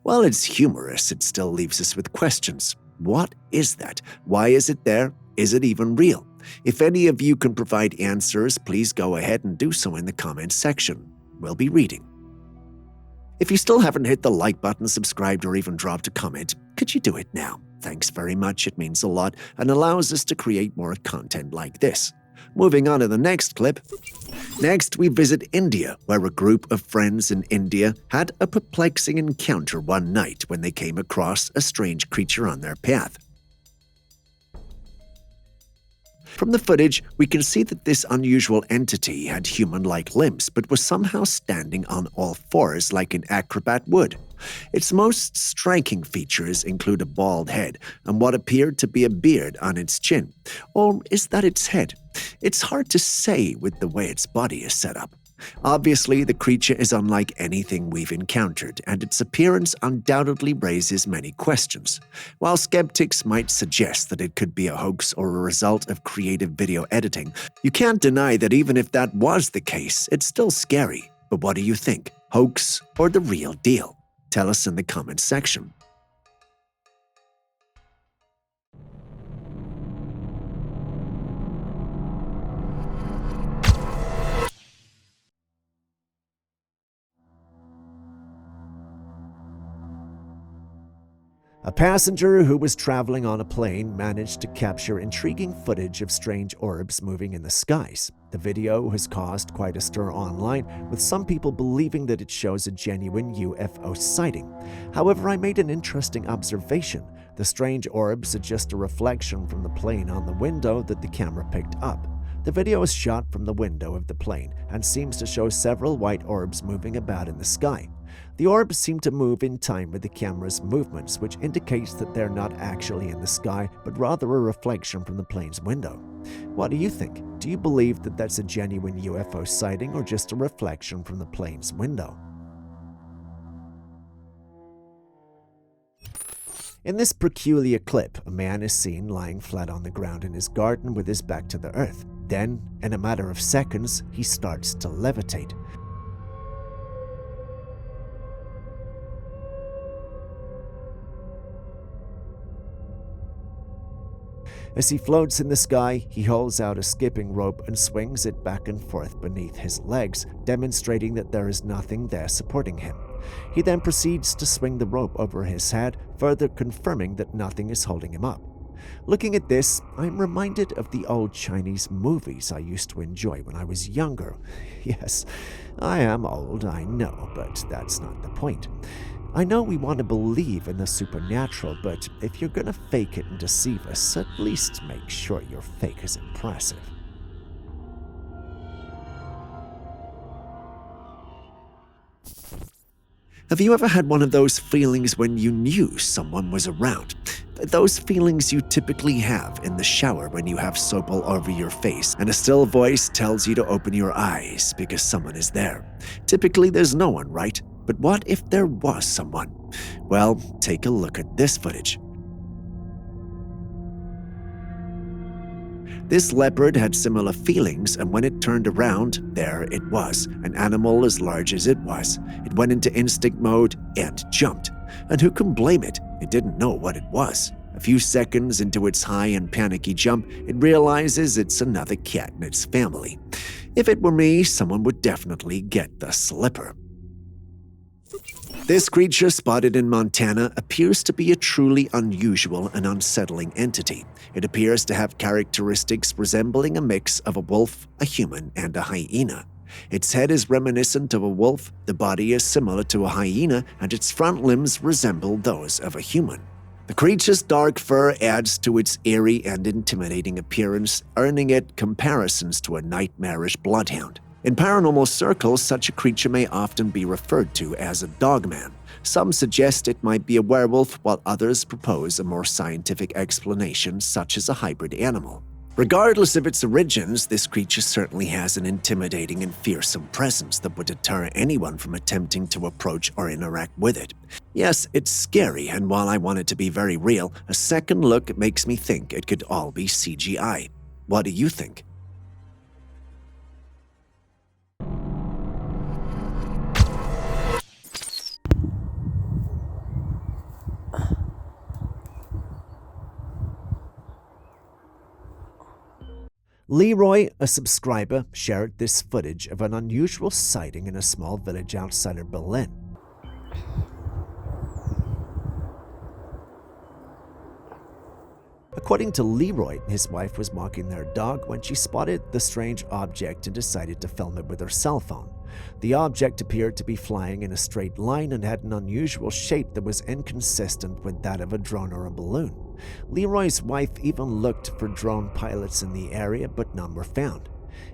While it's humorous, it still leaves us with questions. What is that? Why is it there? Is it even real? If any of you can provide answers, please go ahead and do so in the comments section. We'll be reading. If you still haven't hit the like button, subscribed, or even dropped a comment, could you do it now? Thanks very much. It means a lot and allows us to create more content like this. Moving on to the next clip. Next, we visit India, where a group of friends in India had a perplexing encounter one night when they came across a strange creature on their path. From the footage, we can see that this unusual entity had human-like limbs but was somehow standing on all fours like an acrobat would. Its most striking features include a bald head and what appeared to be a beard on its chin. Or is that its head? It's hard to say with the way its body is set up. Obviously, the creature is unlike anything we've encountered, and its appearance undoubtedly raises many questions. While skeptics might suggest that it could be a hoax or a result of creative video editing, you can't deny that even if that was the case, it's still scary. But what do you think? Hoax or the real deal? Tell us in the comments section. A passenger who was traveling on a plane managed to capture intriguing footage of strange orbs moving in the skies. The video has caused quite a stir online, with some people believing that it shows a genuine UFO sighting. However, I made an interesting observation. The strange orbs are just a reflection from the plane on the window that the camera picked up. The video is shot from the window of the plane and seems to show several white orbs moving about in the sky. The orbs seem to move in time with the camera's movements, which indicates that they're not actually in the sky, but rather a reflection from the plane's window. What do you think? Do you believe that that's a genuine UFO sighting or just a reflection from the plane's window? In this peculiar clip, a man is seen lying flat on the ground in his garden with his back to the earth. Then, in a matter of seconds, he starts to levitate. As he floats in the sky, he holds out a skipping rope and swings it back and forth beneath his legs, demonstrating that there is nothing there supporting him. He then proceeds to swing the rope over his head, further confirming that nothing is holding him up. Looking at this, I'm reminded of the old Chinese movies I used to enjoy when I was younger. Yes, I am old, I know, but that's not the point. I know we want to believe in the supernatural, but if you're gonna fake it and deceive us, at least make sure your fake is impressive. Have you ever had one of those feelings when you knew someone was around? Those feelings you typically have in the shower when you have soap all over your face and a still voice tells you to open your eyes because someone is there. Typically there's no one, right? But what if there was someone? Well, take a look at this footage. This leopard had similar feelings, and when it turned around, there it was, an animal as large as it was. It went into instinct mode and jumped. And who can blame it? It didn't know what it was. A few seconds into its high and panicky jump, it realizes it's another cat in its family. If it were me, someone would definitely get the slipper. This creature spotted in Montana appears to be a truly unusual and unsettling entity. It appears to have characteristics resembling a mix of a wolf, a human, and a hyena. Its head is reminiscent of a wolf, the body is similar to a hyena, and its front limbs resemble those of a human. The creature's dark fur adds to its eerie and intimidating appearance, earning it comparisons to a nightmarish bloodhound. In paranormal circles, such a creature may often be referred to as a dogman. Some suggest it might be a werewolf, while others propose a more scientific explanation, such as a hybrid animal. Regardless of its origins, this creature certainly has an intimidating and fearsome presence that would deter anyone from attempting to approach or interact with it. Yes, it's scary, and while I want it to be very real, a second look makes me think it could all be CGI. What do you think? Leroy, a subscriber, shared this footage of an unusual sighting in a small village outside of Berlin. According to Leroy, his wife was walking their dog when she spotted the strange object and decided to film it with her cell phone. The object appeared to be flying in a straight line and had an unusual shape that was inconsistent with that of a drone or a balloon. Leroy's wife even looked for drone pilots in the area, but none were found.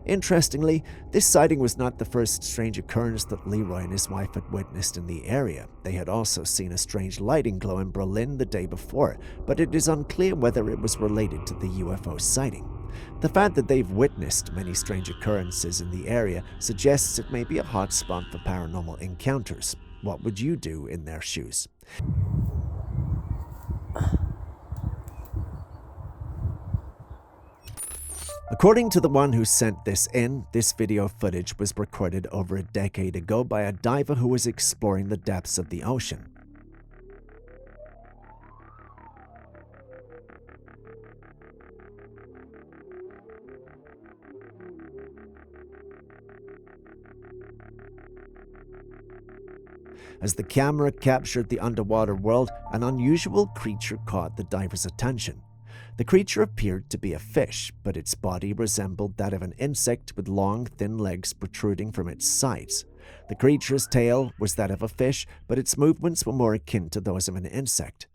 Interestingly, this sighting was not the first strange occurrence that Leroy and his wife had witnessed in the area. They had also seen a strange lighting glow in Berlin the day before, but it is unclear whether it was related to the UFO sighting. The fact that they've witnessed many strange occurrences in the area suggests it may be a hot spot for paranormal encounters. What would you do in their shoes? According to the one who sent this in, this video footage was recorded over a decade ago by a diver who was exploring the depths of the ocean. As the camera captured the underwater world, an unusual creature caught the diver's attention. The creature appeared to be a fish, but its body resembled that of an insect with long, thin legs protruding from its sides. The creature's tail was that of a fish, but its movements were more akin to those of an insect.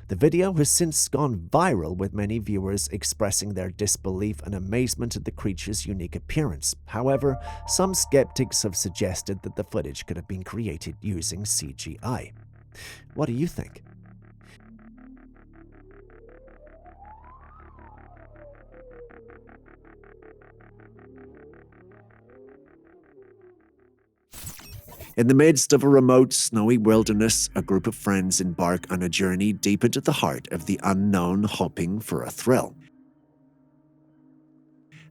The video has since gone viral, with many viewers expressing their disbelief and amazement at the creature's unique appearance. However, some skeptics have suggested that the footage could have been created using CGI. What do you think? In the midst of a remote, snowy wilderness, a group of friends embark on a journey deep into the heart of the unknown, hoping for a thrill.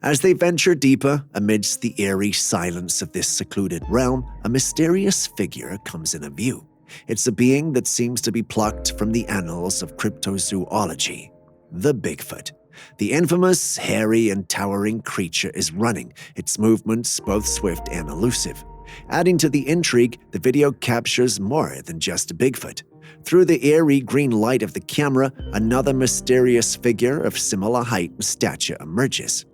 As they venture deeper, amidst the eerie silence of this secluded realm, a mysterious figure comes into view. It's a being that seems to be plucked from the annals of cryptozoology, the Bigfoot. The infamous, hairy, and towering creature is running, its movements both swift and elusive. Adding to the intrigue, the video captures more than just a Bigfoot. Through the eerie green light of the camera, another mysterious figure of similar height and stature emerges.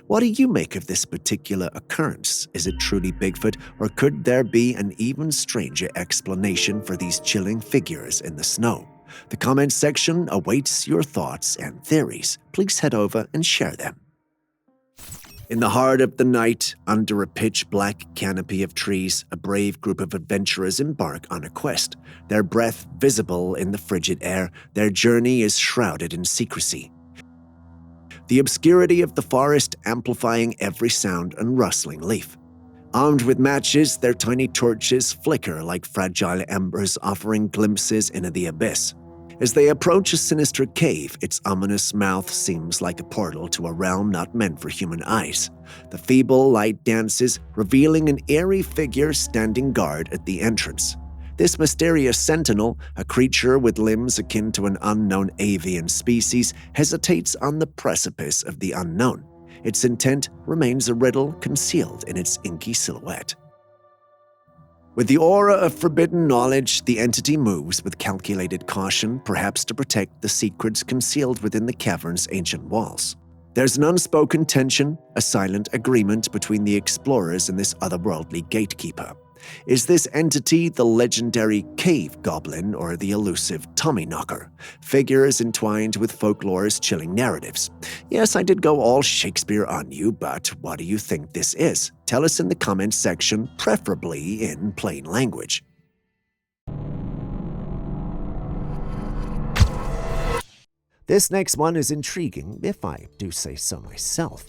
What do you make of this particular occurrence? Is it truly Bigfoot, or could there be an even stranger explanation for these chilling figures in the snow? The comment section awaits your thoughts and theories. Please head over and share them. In the heart of the night, under a pitch-black canopy of trees, a brave group of adventurers embark on a quest. Their breath visible in the frigid air, their journey is shrouded in secrecy. The obscurity of the forest amplifying every sound and rustling leaf. Armed with matches, their tiny torches flicker like fragile embers, offering glimpses into the abyss. As they approach a sinister cave, its ominous mouth seems like a portal to a realm not meant for human eyes. The feeble light dances, revealing an eerie figure standing guard at the entrance. This mysterious sentinel, a creature with limbs akin to an unknown avian species, hesitates on the precipice of the unknown. Its intent remains a riddle concealed in its inky silhouette. With the aura of forbidden knowledge, the entity moves with calculated caution, perhaps to protect the secrets concealed within the cavern's ancient walls. There's an unspoken tension, a silent agreement between the explorers and this otherworldly gatekeeper. Is this entity the legendary cave goblin or the elusive Tommyknocker? Figures entwined with folklore's chilling narratives. Yes, I did go all Shakespeare on you, but what do you think this is? Tell us in the comments section, preferably in plain language. This next one is intriguing, if I do say so myself.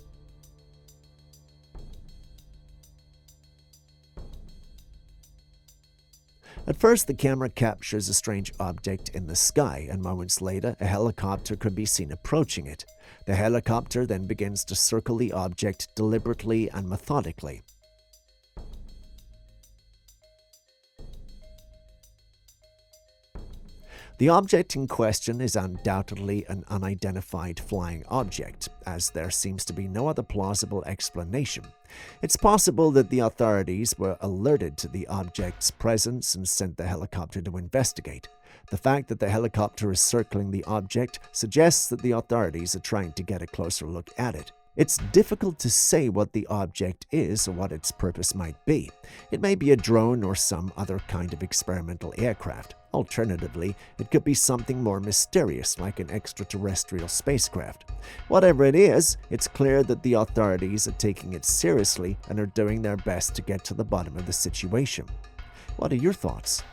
At first, the camera captures a strange object in the sky, and moments later, a helicopter could be seen approaching it. The helicopter then begins to circle the object deliberately and methodically. The object in question is undoubtedly an unidentified flying object, as there seems to be no other plausible explanation. It's possible that the authorities were alerted to the object's presence and sent the helicopter to investigate. The fact that the helicopter is circling the object suggests that the authorities are trying to get a closer look at it. It's difficult to say what the object is or what its purpose might be. It may be a drone or some other kind of experimental aircraft. Alternatively, it could be something more mysterious like an extraterrestrial spacecraft. Whatever it is, it's clear that the authorities are taking it seriously and are doing their best to get to the bottom of the situation. What are your thoughts?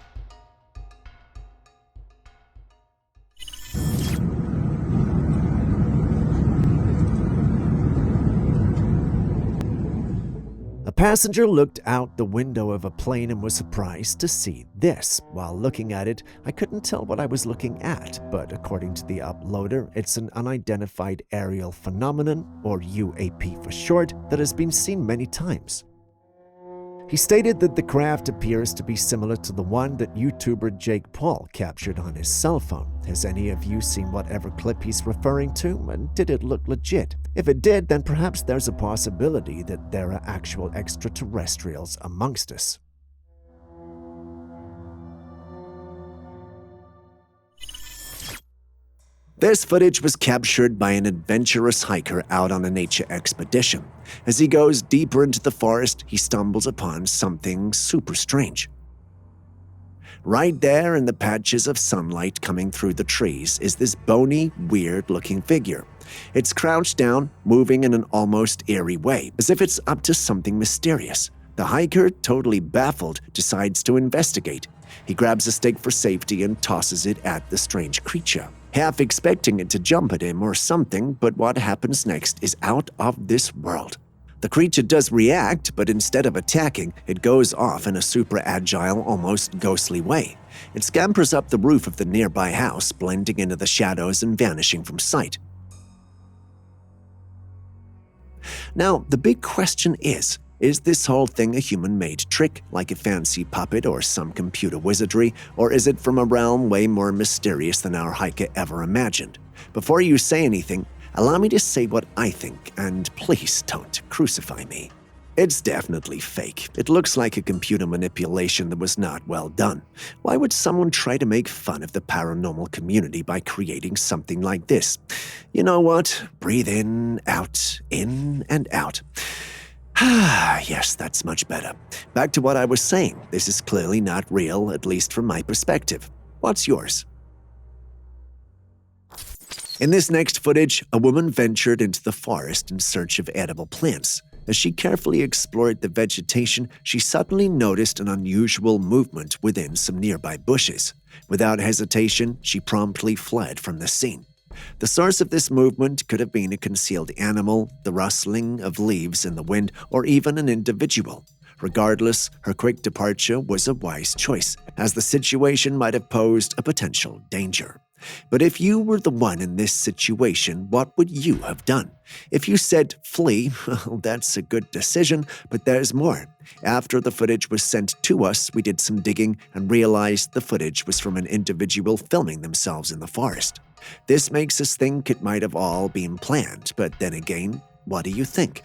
A passenger looked out the window of a plane and was surprised to see this. While looking at it, I couldn't tell what I was looking at, but according to the uploader, it's an unidentified aerial phenomenon, or UAP for short, that has been seen many times. He stated that the craft appears to be similar to the one that YouTuber Jake Paul captured on his cell phone. Has any of you seen whatever clip he's referring to, and did it look legit? If it did, then perhaps there's a possibility that there are actual extraterrestrials amongst us. This footage was captured by an adventurous hiker out on a nature expedition. As he goes deeper into the forest, he stumbles upon something super strange. Right there in the patches of sunlight coming through the trees is this bony, weird-looking figure. It's crouched down, moving in an almost eerie way, as if it's up to something mysterious. The hiker, totally baffled, decides to investigate. He grabs a stick for safety and tosses it at the strange creature, half expecting it to jump at him or something, but what happens next is out of this world. The creature does react, but instead of attacking, it goes off in a super agile, almost ghostly way. It scampers up the roof of the nearby house, blending into the shadows and vanishing from sight. Now, the big question is this whole thing a human-made trick, like a fancy puppet or some computer wizardry, or is it from a realm way more mysterious than our hiker ever imagined? Before you say anything, allow me to say what I think, and please don't crucify me. It's definitely fake. It looks like a computer manipulation that was not well done. Why would someone try to make fun of the paranormal community by creating something like this? You know what? Breathe in and out. Yes, that's much better. Back to what I was saying. This is clearly not real, at least from my perspective. What's yours? In this next footage, a woman ventured into the forest in search of edible plants. As she carefully explored the vegetation, she suddenly noticed an unusual movement within some nearby bushes. Without hesitation, she promptly fled from the scene. The source of this movement could have been a concealed animal, the rustling of leaves in the wind, or even an individual. Regardless, her quick departure was a wise choice, as the situation might have posed a potential danger. But if you were the one in this situation, what would you have done? If you said flee, well, that's a good decision, but there's more. After the footage was sent to us, we did some digging and realized the footage was from an individual filming themselves in the forest. This makes us think it might have all been planned, but then again, what do you think?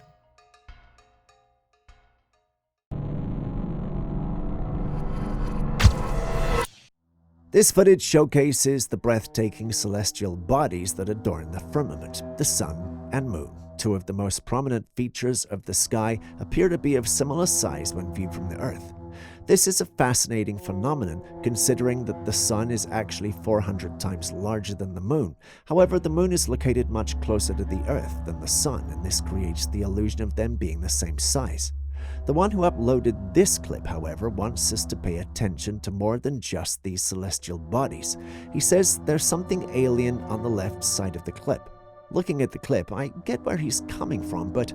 This footage showcases the breathtaking celestial bodies that adorn the firmament, the sun and moon. Two of the most prominent features of the sky appear to be of similar size when viewed from the Earth. This is a fascinating phenomenon, considering that the sun is actually 400 times larger than the moon. However, the moon is located much closer to the Earth than the sun, and this creates the illusion of them being the same size. The one who uploaded this clip, however, wants us to pay attention to more than just these celestial bodies. He says there's something alien on the left side of the clip. Looking at the clip, I get where he's coming from, but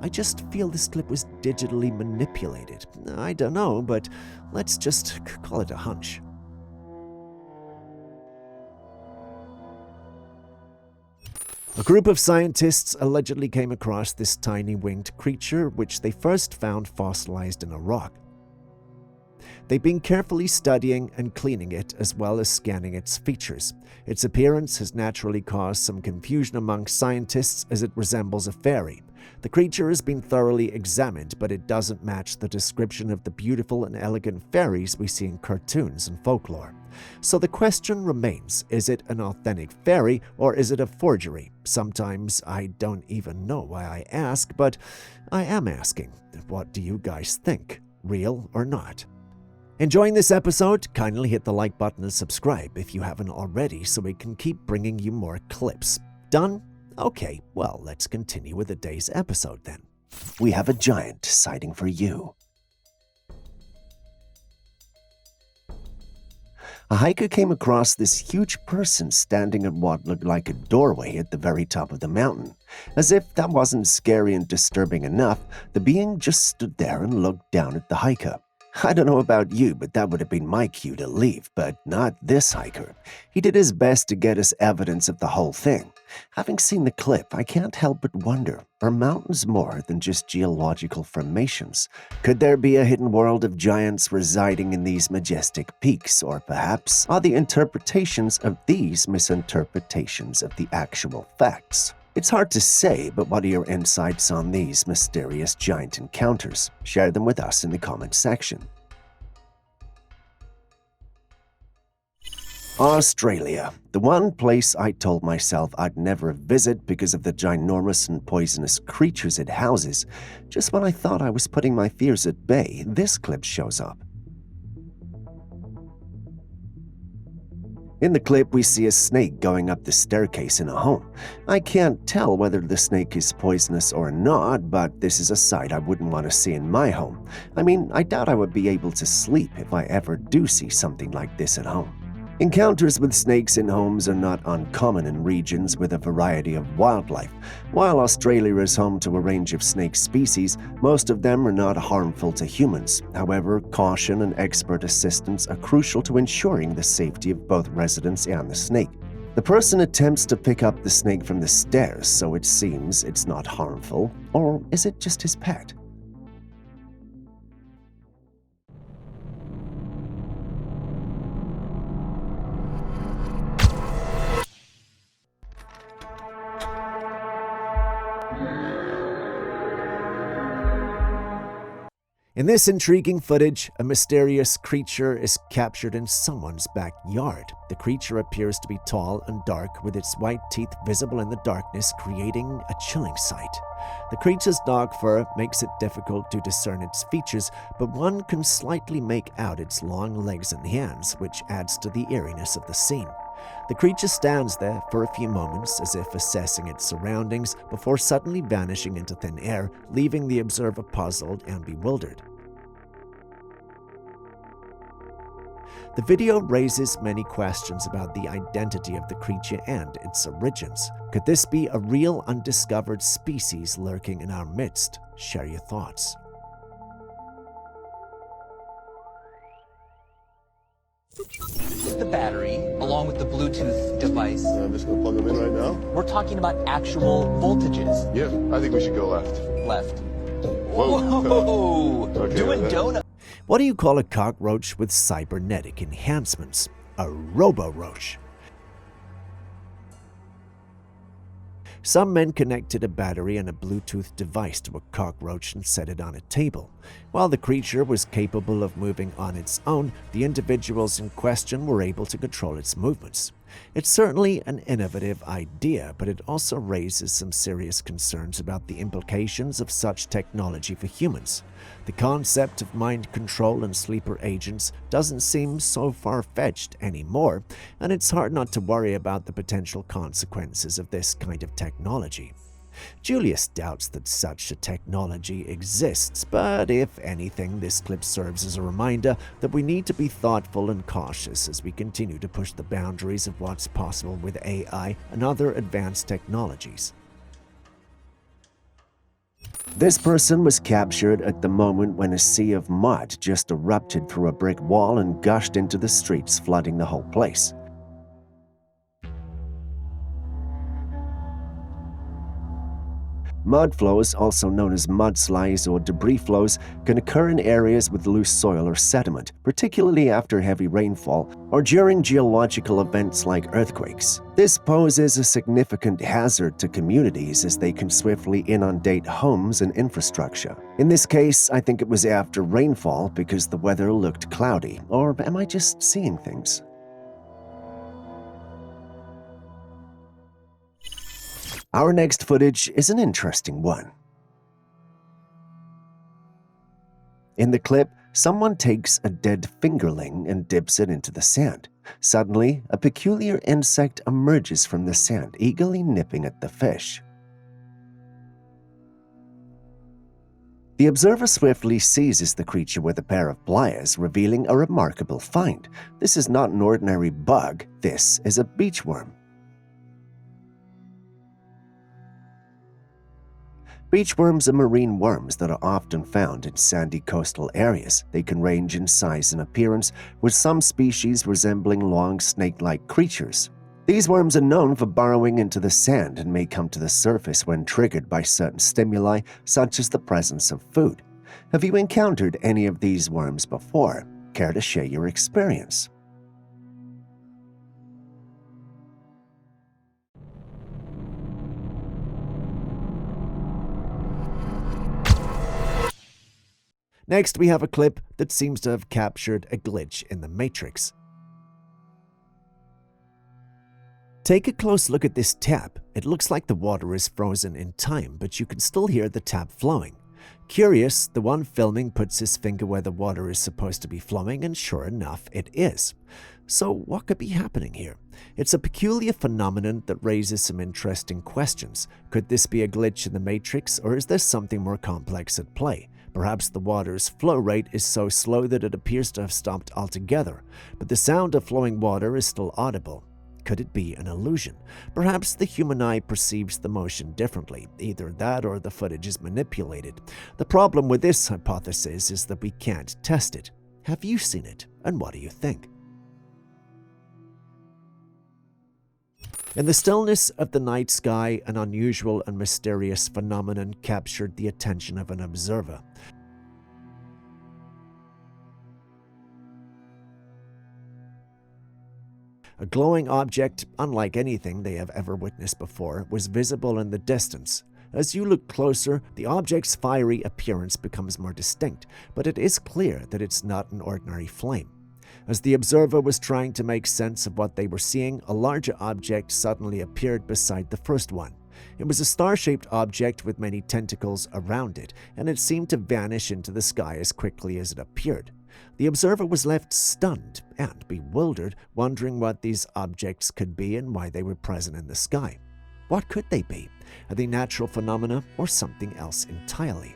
I just feel this clip was digitally manipulated. I don't know, but let's just call it a hunch. A group of scientists allegedly came across this tiny winged creature, which they first found fossilized in a rock. They've been carefully studying and cleaning it, as well as scanning its features. Its appearance has naturally caused some confusion among scientists, as it resembles a fairy. The creature has been thoroughly examined, but it doesn't match the description of the beautiful and elegant fairies we see in cartoons and folklore. So the question remains, is it an authentic fairy or is it a forgery? Sometimes I don't even know why I ask, but I am asking. What do you guys think? Real or not? Enjoying this episode? Kindly hit the like button and subscribe if you haven't already so we can keep bringing you more clips. Done? Okay, well, let's continue with the day's episode then. We have a giant sighting for you. A hiker came across this huge person standing at what looked like a doorway at the very top of the mountain. As if that wasn't scary and disturbing enough, the being just stood there and looked down at the hiker. I don't know about you, but that would have been my cue to leave, but not this hiker. He did his best to get us evidence of the whole thing. Having seen the clip, I can't help but wonder, are mountains more than just geological formations? Could there be a hidden world of giants residing in these majestic peaks, or perhaps are the interpretations of these misinterpretations of the actual facts? It's hard to say, but what are your insights on these mysterious giant encounters? Share them with us in the comments section. Australia, the one place I told myself I'd never visit because of the ginormous and poisonous creatures it houses. Just when I thought I was putting my fears at bay, this clip shows up. In the clip, we see a snake going up the staircase in a home. I can't tell whether the snake is poisonous or not, but this is a sight I wouldn't want to see in my home. I mean, I doubt I would be able to sleep if I ever do see something like this at home. Encounters with snakes in homes are not uncommon in regions with a variety of wildlife. While Australia is home to a range of snake species, most of them are not harmful to humans. However, caution and expert assistance are crucial to ensuring the safety of both residents and the snake. The person attempts to pick up the snake from the stairs, so it seems it's not harmful. Or is it just his pet? In this intriguing footage, a mysterious creature is captured in someone's backyard. The creature appears to be tall and dark, with its white teeth visible in the darkness, creating a chilling sight. The creature's dark fur makes it difficult to discern its features, but one can slightly make out its long legs and hands, which adds to the eeriness of the scene. The creature stands there for a few moments as if assessing its surroundings before suddenly vanishing into thin air, leaving the observer puzzled and bewildered. The video raises many questions about the identity of the creature and its origins. Could this be a real undiscovered species lurking in our midst? Share your thoughts. The battery, along with the Bluetooth device. I'm just gonna plug them in right now. We're talking about actual voltages. Yeah, I think we should go left. Left. Whoa. Whoa. Okay, Doing then. donut. What do you call a cockroach with cybernetic enhancements? A robo-roach. Some men connected a battery and a Bluetooth device to a cockroach and set it on a table. While the creature was capable of moving on its own, the individuals in question were able to control its movements. It's certainly an innovative idea, but it also raises some serious concerns about the implications of such technology for humans. The concept of mind control and sleeper agents doesn't seem so far-fetched anymore, and it's hard not to worry about the potential consequences of this kind of technology. Julius doubts that such a technology exists, but if anything, this clip serves as a reminder that we need to be thoughtful and cautious as we continue to push the boundaries of what's possible with AI and other advanced technologies. This person was captured at the moment when a sea of mud just erupted through a brick wall and gushed into the streets, flooding the whole place. Mud flows, also known as mudslides or debris flows, can occur in areas with loose soil or sediment, particularly after heavy rainfall or during geological events like earthquakes. This poses a significant hazard to communities as they can swiftly inundate homes and infrastructure. In this case, I think it was after rainfall because the weather looked cloudy, or am I just seeing things? Our next footage is an interesting one. In the clip, someone takes a dead fingerling and dips it into the sand. Suddenly, a peculiar insect emerges from the sand, eagerly nipping at the fish. The observer swiftly seizes the creature with a pair of pliers, revealing a remarkable find. This is not an ordinary bug, this is a beachworm. Beachworms are marine worms that are often found in sandy coastal areas. They can range in size and appearance, with some species resembling long snake-like creatures. These worms are known for burrowing into the sand and may come to the surface when triggered by certain stimuli, such as the presence of food. Have you encountered any of these worms before? Care to share your experience? Next, we have a clip that seems to have captured a glitch in the Matrix. Take a close look at this tap. It looks like the water is frozen in time, but you can still hear the tap flowing. Curious, the one filming puts his finger where the water is supposed to be flowing, and sure enough, it is. So what could be happening here? It's a peculiar phenomenon that raises some interesting questions. Could this be a glitch in the Matrix, or is there something more complex at play? Perhaps the water's flow rate is so slow that it appears to have stopped altogether, but the sound of flowing water is still audible. Could it be an illusion? Perhaps the human eye perceives the motion differently. Either that or the footage is manipulated. The problem with this hypothesis is that we can't test it. Have you seen it, and what do you think? In the stillness of the night sky, an unusual and mysterious phenomenon captured the attention of an observer. A glowing object, unlike anything they have ever witnessed before, was visible in the distance. As you look closer, the object's fiery appearance becomes more distinct, but it is clear that it's not an ordinary flame. As the observer was trying to make sense of what they were seeing, a larger object suddenly appeared beside the first one. It was a star-shaped object with many tentacles around it, and it seemed to vanish into the sky as quickly as it appeared. The observer was left stunned and bewildered, wondering what these objects could be and why they were present in the sky. What could they be? Are they natural phenomena or something else entirely?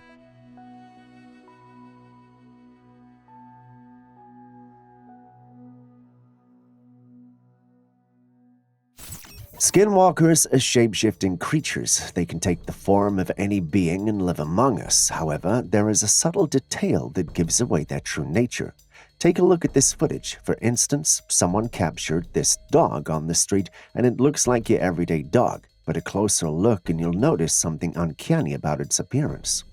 Skinwalkers are shape-shifting creatures. They can take the form of any being and live among us. However, there is a subtle detail that gives away their true nature. Take a look at this footage. For instance, someone captured this dog on the street, and it looks like your everyday dog. But a closer look and you'll notice something uncanny about its appearance.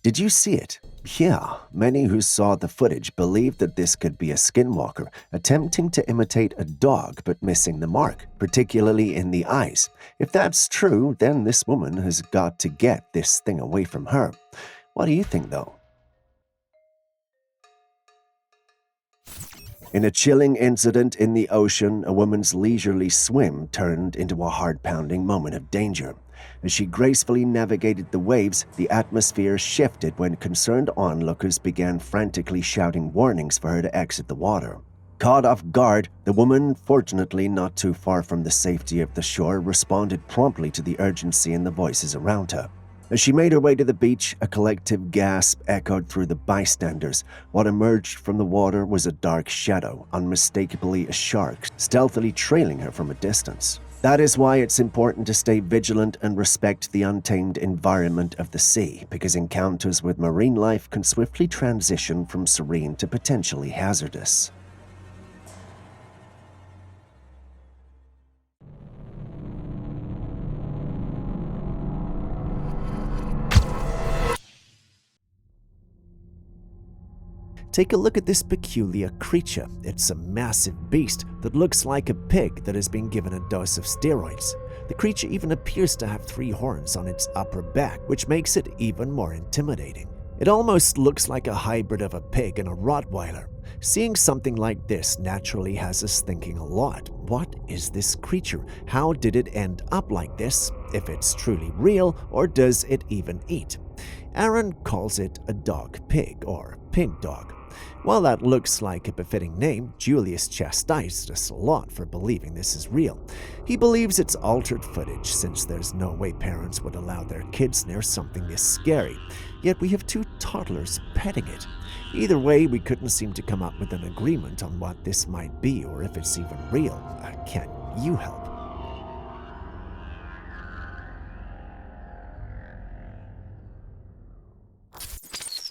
Did you see it? Yeah, many who saw the footage believed that this could be a skinwalker, attempting to imitate a dog but missing the mark, particularly in the eyes. If that's true, then this woman has got to get this thing away from her. What do you think, though? In a chilling incident in the ocean, a woman's leisurely swim turned into a heart-pounding moment of danger. As she gracefully navigated the waves, the atmosphere shifted when concerned onlookers began frantically shouting warnings for her to exit the water. Caught off guard, the woman, fortunately not too far from the safety of the shore, responded promptly to the urgency in the voices around her. As she made her way to the beach, a collective gasp echoed through the bystanders. What emerged from the water was a dark shadow, unmistakably a shark, stealthily trailing her from a distance. That is why it's important to stay vigilant and respect the untamed environment of the sea, because encounters with marine life can swiftly transition from serene to potentially hazardous. Take a look at this peculiar creature. It's a massive beast that looks like a pig that has been given a dose of steroids. The creature even appears to have 3 horns on its upper back, which makes it even more intimidating. It almost looks like a hybrid of a pig and a Rottweiler. Seeing something like this naturally has us thinking a lot. What is this creature? How did it end up like this? If it's truly real, or does it even eat? Aaron calls it a dog pig or pig dog. While that looks like a befitting name, Julius chastised us a lot for believing this is real. He believes it's altered footage since there's no way parents would allow their kids near something this scary. Yet we have 2 toddlers petting it. Either way, we couldn't seem to come up with an agreement on what this might be or if it's even real. Can you help?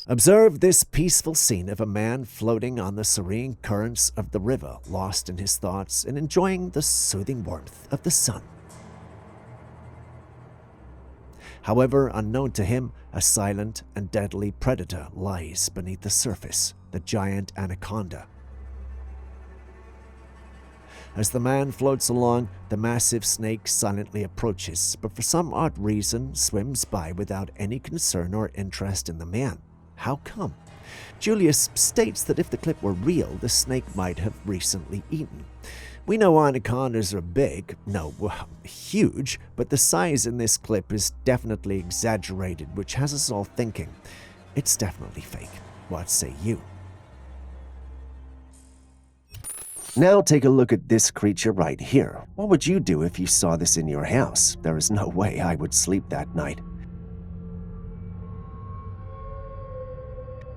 Observe this peaceful scene of a man floating on the serene currents of the river, lost in his thoughts and enjoying the soothing warmth of the sun. However, unknown to him, a silent and deadly predator lies beneath the surface, the giant anaconda. As the man floats along, the massive snake silently approaches, but for some odd reason swims by without any concern or interest in the man. How come? Julius states that if the clip were real, the snake might have recently eaten. We know anacondas are big, huge, but the size in this clip is definitely exaggerated, which has us all thinking, it's definitely fake. What say you? Now take a look at this creature right here. What would you do if you saw this in your house? There is no way I would sleep that night.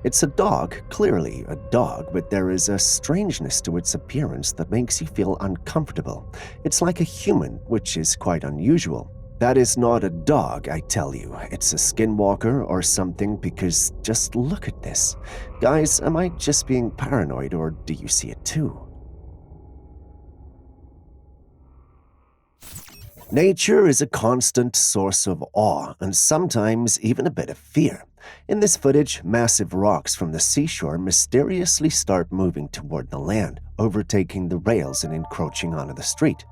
It's a dog, clearly a dog, but there is a strangeness to its appearance that makes you feel uncomfortable. It's like a human, which is quite unusual. That is not a dog, I tell you. It's a skinwalker or something, because just look at this. Guys, am I just being paranoid, or do you see it too? Nature is a constant source of awe and sometimes even a bit of fear. In this footage, massive rocks from the seashore mysteriously start moving toward the land, overtaking the rails and encroaching onto the street.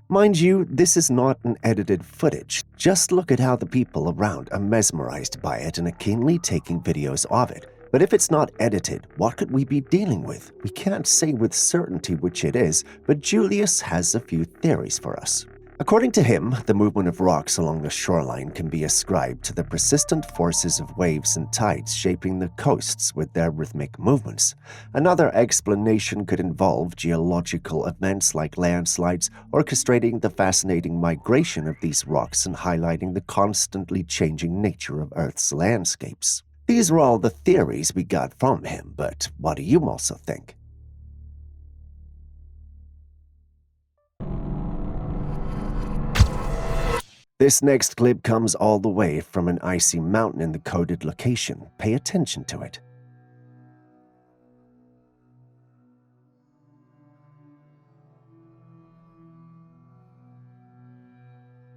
Mind you, this is not an edited footage. Just look at how the people around are mesmerized by it and are keenly taking videos of it. But if it's not edited, what could we be dealing with? We can't say with certainty which it is, but Julius has a few theories for us. According to him, the movement of rocks along the shoreline can be ascribed to the persistent forces of waves and tides shaping the coasts with their rhythmic movements. Another explanation could involve geological events like landslides, orchestrating the fascinating migration of these rocks and highlighting the constantly changing nature of Earth's landscapes. These are all the theories we got from him, but what do you also think? This next clip comes all the way from an icy mountain in the coded location. Pay attention to it.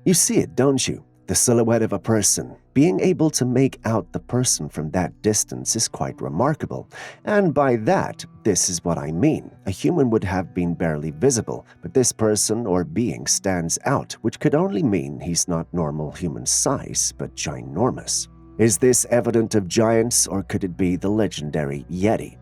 You see it, don't you? The silhouette of a person. Being able to make out the person from that distance is quite remarkable. And by that, this is what I mean. A human would have been barely visible, but this person or being stands out, which could only mean he's not normal human size, but ginormous. Is this evident of giants, or could it be the legendary Yeti?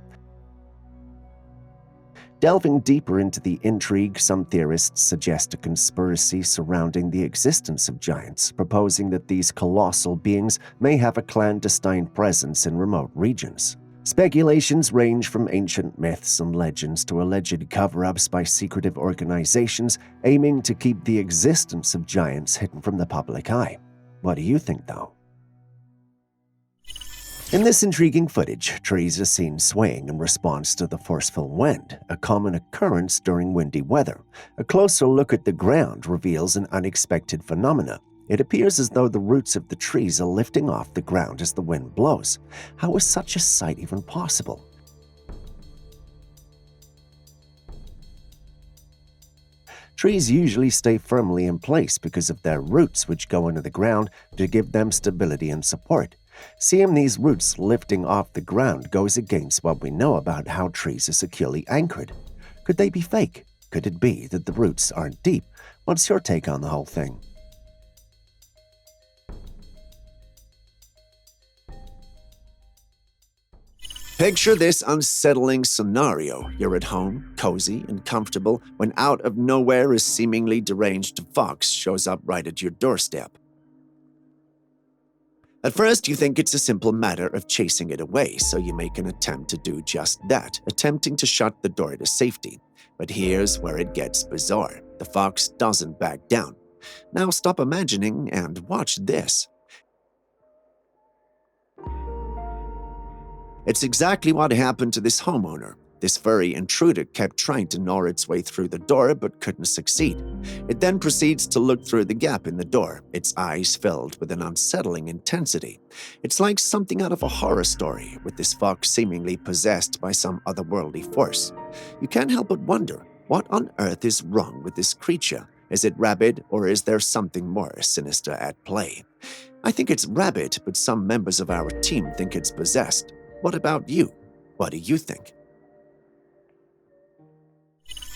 Delving deeper into the intrigue, some theorists suggest a conspiracy surrounding the existence of giants, proposing that these colossal beings may have a clandestine presence in remote regions. Speculations range from ancient myths and legends to alleged cover-ups by secretive organizations aiming to keep the existence of giants hidden from the public eye. What do you think, though? In this intriguing footage, trees are seen swaying in response to the forceful wind, a common occurrence during windy weather. A closer look at the ground reveals an unexpected phenomena. It appears as though the roots of the trees are lifting off the ground as the wind blows. How is such a sight even possible? Trees usually stay firmly in place because of their roots, which go into the ground to give them stability and support. Seeing these roots lifting off the ground goes against what we know about how trees are securely anchored. Could they be fake? Could it be that the roots aren't deep? What's your take on the whole thing? Picture this unsettling scenario. You're at home, cozy and comfortable, when out of nowhere a seemingly deranged fox shows up right at your doorstep. At first, you think it's a simple matter of chasing it away, so you make an attempt to do just that, attempting to shut the door to safety. But here's where it gets bizarre. The fox doesn't back down. Now stop imagining and watch this. It's exactly what happened to this homeowner. This furry intruder kept trying to gnaw its way through the door but couldn't succeed. It then proceeds to look through the gap in the door, its eyes filled with an unsettling intensity. It's like something out of a horror story, with this fox seemingly possessed by some otherworldly force. You can't help but wonder, what on earth is wrong with this creature? Is it rabid, or is there something more sinister at play? I think it's rabid, but some members of our team think it's possessed. What about you? What do you think?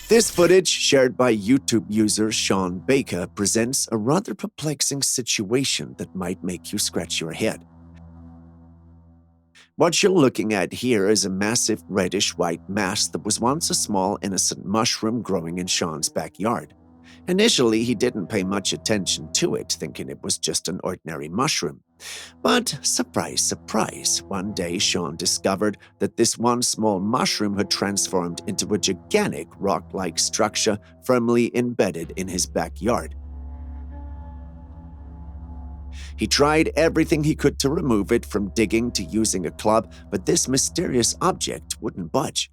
This footage, shared by YouTube user Sean Baker, presents a rather perplexing situation that might make you scratch your head. What you're looking at here is a massive reddish-white mass that was once a small innocent mushroom growing in Sean's backyard. Initially, he didn't pay much attention to it, thinking it was just an ordinary mushroom. But surprise, surprise, one day Sean discovered that this one small mushroom had transformed into a gigantic rock-like structure firmly embedded in his backyard. He tried everything he could to remove it, from digging to using a club, but this mysterious object wouldn't budge.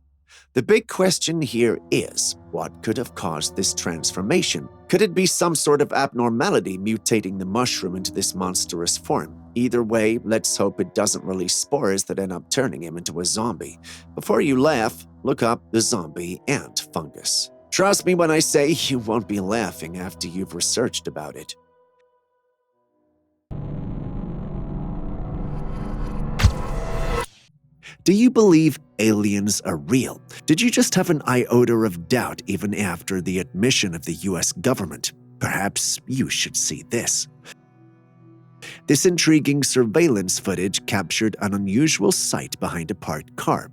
The big question here is, what could have caused this transformation? Could it be some sort of abnormality mutating the mushroom into this monstrous form? Either way, let's hope it doesn't release spores that end up turning him into a zombie. Before you laugh, look up the zombie ant fungus. Trust me when I say you won't be laughing after you've researched about it. Do you believe aliens are real? Did you just have an iota of doubt even after the admission of the US government? Perhaps you should see this. This intriguing surveillance footage captured an unusual sight behind a parked car.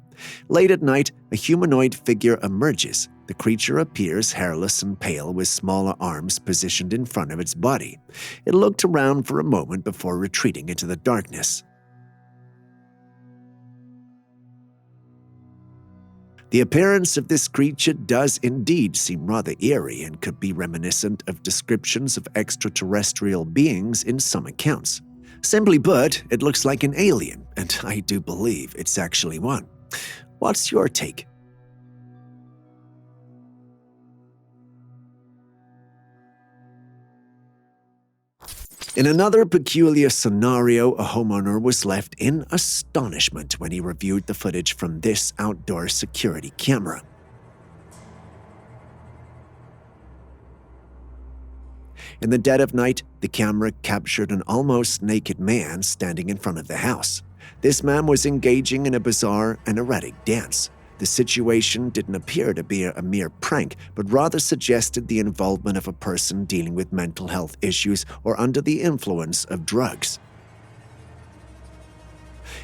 Late at night, a humanoid figure emerges. The creature appears hairless and pale, with smaller arms positioned in front of its body. It looked around for a moment before retreating into the darkness. The appearance of this creature does indeed seem rather eerie and could be reminiscent of descriptions of extraterrestrial beings in some accounts. Simply put, it looks like an alien, and I do believe it's actually one. What's your take? In another peculiar scenario, a homeowner was left in astonishment when he reviewed the footage from this outdoor security camera. In the dead of night, the camera captured an almost naked man standing in front of the house. This man was engaging in a bizarre and erratic dance. The situation didn't appear to be a mere prank, but rather suggested the involvement of a person dealing with mental health issues or under the influence of drugs.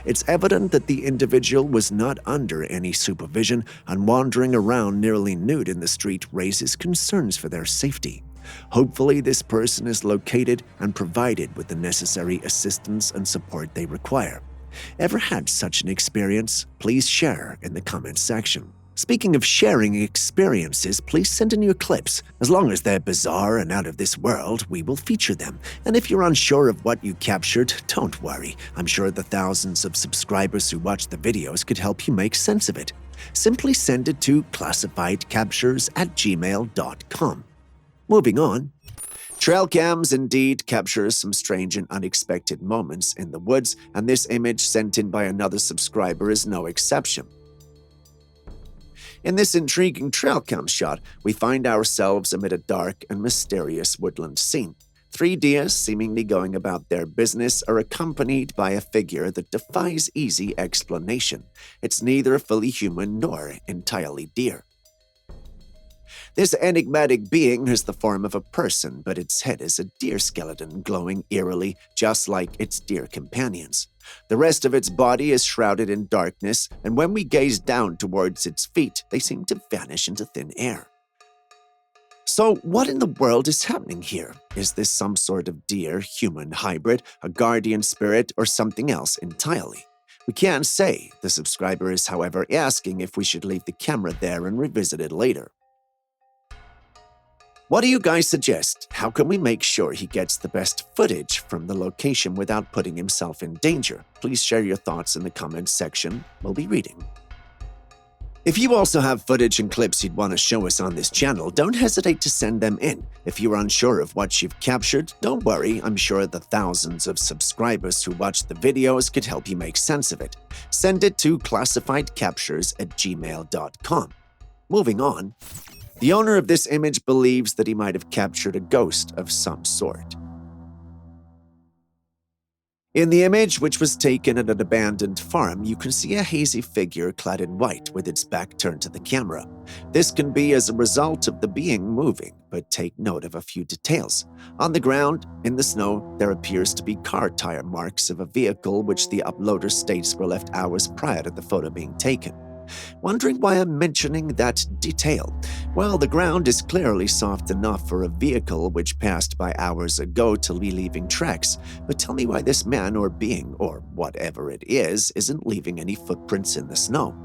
It's evident that the individual was not under any supervision, and wandering around nearly nude in the street raises concerns for their safety. Hopefully, this person is located and provided with the necessary assistance and support they require. Ever had such an experience? Please share in the comments section. Speaking of sharing experiences, please send in your clips. As long as they're bizarre and out of this world, we will feature them. And if you're unsure of what you captured, don't worry. I'm sure the thousands of subscribers who watch the videos could help you make sense of it. Simply send it to classifiedcaptures@gmail.com. Moving on. Trailcams indeed capture some strange and unexpected moments in the woods, and this image sent in by another subscriber is no exception. In this intriguing trailcam shot, we find ourselves amid a dark and mysterious woodland scene. Three deer, seemingly going about their business, are accompanied by a figure that defies easy explanation. It's neither fully human nor entirely deer. This enigmatic being has the form of a person, but its head is a deer skeleton glowing eerily, just like its deer companions. The rest of its body is shrouded in darkness, and when we gaze down towards its feet, they seem to vanish into thin air. So, what in the world is happening here? Is this some sort of deer-human hybrid, a guardian spirit, or something else entirely? We can't say. The subscriber is, however, asking if we should leave the camera there and revisit it later. What do you guys suggest? How can we make sure he gets the best footage from the location without putting himself in danger? Please share your thoughts in the comments section. We'll be reading. If you also have footage and clips you'd want to show us on this channel, don't hesitate to send them in. If you're unsure of what you've captured, don't worry, I'm sure the thousands of subscribers who watch the videos could help you make sense of it. Send it to classifiedcaptures@gmail.com. Moving on, the owner of this image believes that he might have captured a ghost of some sort. In the image, which was taken at an abandoned farm, you can see a hazy figure clad in white with its back turned to the camera. This can be as a result of the being moving, but take note of a few details. On the ground, in the snow, there appears to be car tire marks of a vehicle which the uploader states were left hours prior to the photo being taken. Wondering why I'm mentioning that detail? Well, the ground is clearly soft enough for a vehicle which passed by hours ago to be leaving tracks, but tell me why this man or being, or whatever it is, isn't leaving any footprints in the snow.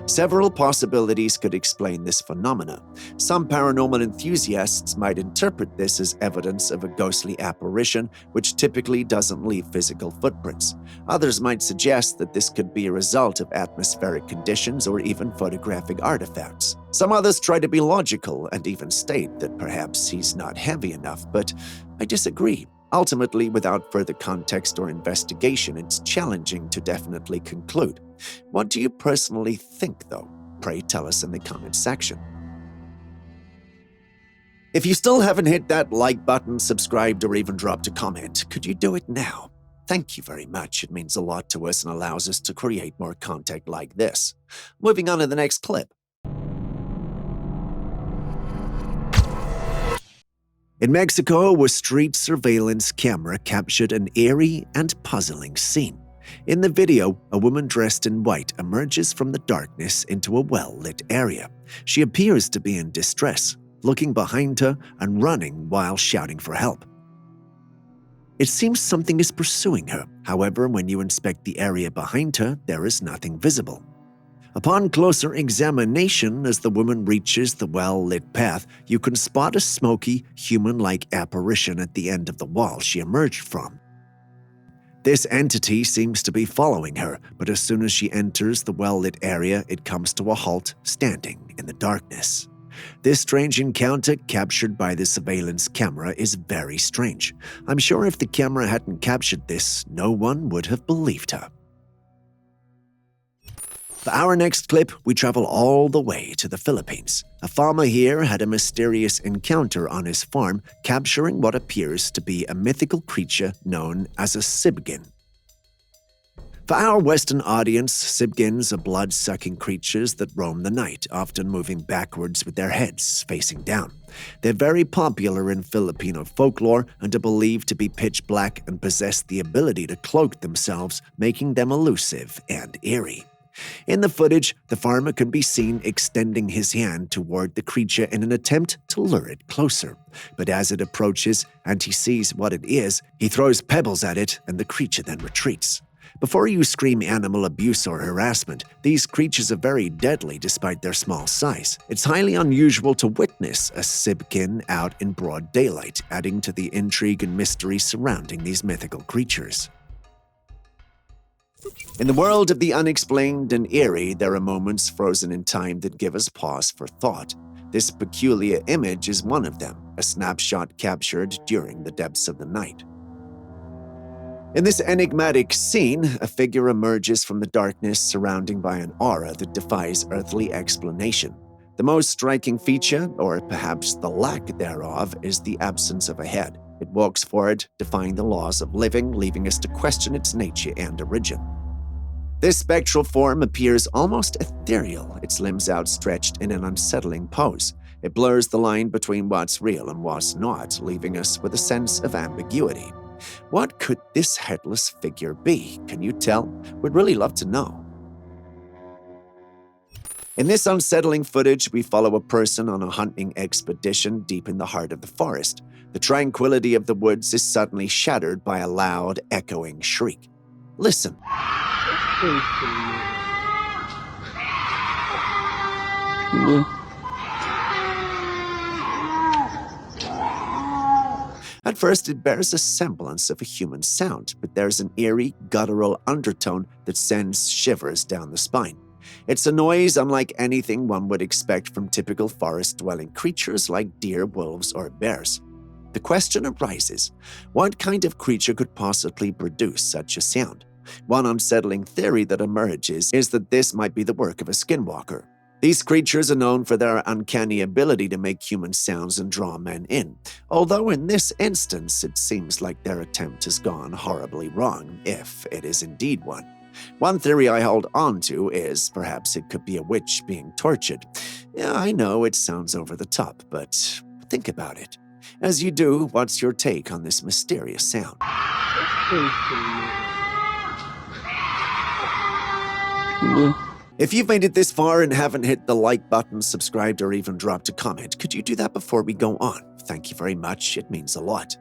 Several possibilities could explain this phenomena. Some paranormal enthusiasts might interpret this as evidence of a ghostly apparition, which typically doesn't leave physical footprints. Others might suggest that this could be a result of atmospheric conditions or even photographic artifacts. Some others try to be logical and even state that perhaps he's not heavy enough, but I disagree. Ultimately, without further context or investigation, it's challenging to definitely conclude. What do you personally think, though? Pray tell us in the comments section. If you still haven't hit that like button, subscribed, or even dropped a comment, could you do it now? Thank you very much. It means a lot to us and allows us to create more content like this. Moving on to the next clip. In Mexico, a street surveillance camera captured an eerie and puzzling scene. In the video, a woman dressed in white emerges from the darkness into a well-lit area. She appears to be in distress, looking behind her and running while shouting for help. It seems something is pursuing her. However, when you inspect the area behind her, there is nothing visible. Upon closer examination, as the woman reaches the well-lit path, you can spot a smoky, human-like apparition at the end of the wall she emerged from. This entity seems to be following her, but as soon as she enters the well-lit area, it comes to a halt, standing in the darkness. This strange encounter captured by the surveillance camera is very strange. I'm sure if the camera hadn't captured this, no one would have believed her. For our next clip, we travel all the way to the Philippines. A farmer here had a mysterious encounter on his farm, capturing what appears to be a mythical creature known as a sibgin. For our Western audience, sibgins are blood-sucking creatures that roam the night, often moving backwards with their heads facing down. They're very popular in Filipino folklore and are believed to be pitch black and possess the ability to cloak themselves, making them elusive and eerie. In the footage, the farmer can be seen extending his hand toward the creature in an attempt to lure it closer. But as it approaches and he sees what it is, he throws pebbles at it and the creature then retreats. Before you scream animal abuse or harassment, these creatures are very deadly despite their small size. It's highly unusual to witness a sibgin out in broad daylight, adding to the intrigue and mystery surrounding these mythical creatures. In the world of the unexplained and eerie, there are moments frozen in time that give us pause for thought. This peculiar image is one of them, a snapshot captured during the depths of the night. In this enigmatic scene, a figure emerges from the darkness surrounding by an aura that defies earthly explanation. The most striking feature, or perhaps the lack thereof, is the absence of a head. It walks forward, defying the laws of living, leaving us to question its nature and origin. This spectral form appears almost ethereal, its limbs outstretched in an unsettling pose. It blurs the line between what's real and what's not, leaving us with a sense of ambiguity. What could this headless figure be? Can you tell? We'd really love to know. In this unsettling footage, we follow a person on a hunting expedition deep in the heart of the forest. The tranquility of the woods is suddenly shattered by a loud, echoing shriek. Listen. At first, it bears a semblance of a human sound, but there's an eerie, guttural undertone that sends shivers down the spine. It's a noise unlike anything one would expect from typical forest-dwelling creatures like deer, wolves, or bears. The question arises, what kind of creature could possibly produce such a sound? One unsettling theory that emerges is that this might be the work of a skinwalker. These creatures are known for their uncanny ability to make human sounds and draw men in, although in this instance it seems like their attempt has gone horribly wrong, if it is indeed one. One theory I hold on to is perhaps it could be a witch being tortured. Yeah, I know it sounds over the top, but think about it. As you do, what's your take on this mysterious sound? If you've made it this far and haven't hit the like button, subscribed, or even dropped a comment, could you do that before we go on? Thank you very much, it means a lot.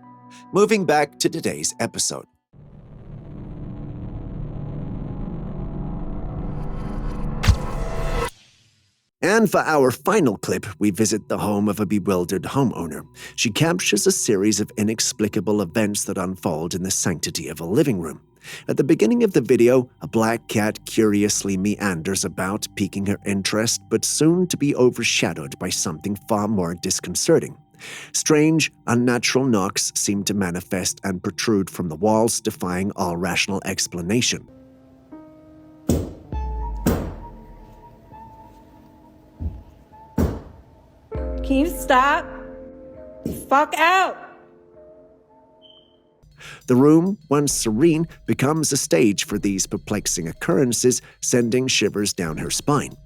Moving back to today's episode. And for our final clip, we visit the home of a bewildered homeowner. She captures a series of inexplicable events that unfold in the sanctity of a living room. At the beginning of the video, a black cat curiously meanders about, piquing her interest, but soon to be overshadowed by something far more disconcerting. Strange, unnatural knocks seem to manifest and protrude from the walls, defying all rational explanation. Can you stop? Fuck out! The room, once serene, becomes a stage for these perplexing occurrences, sending shivers down her spine.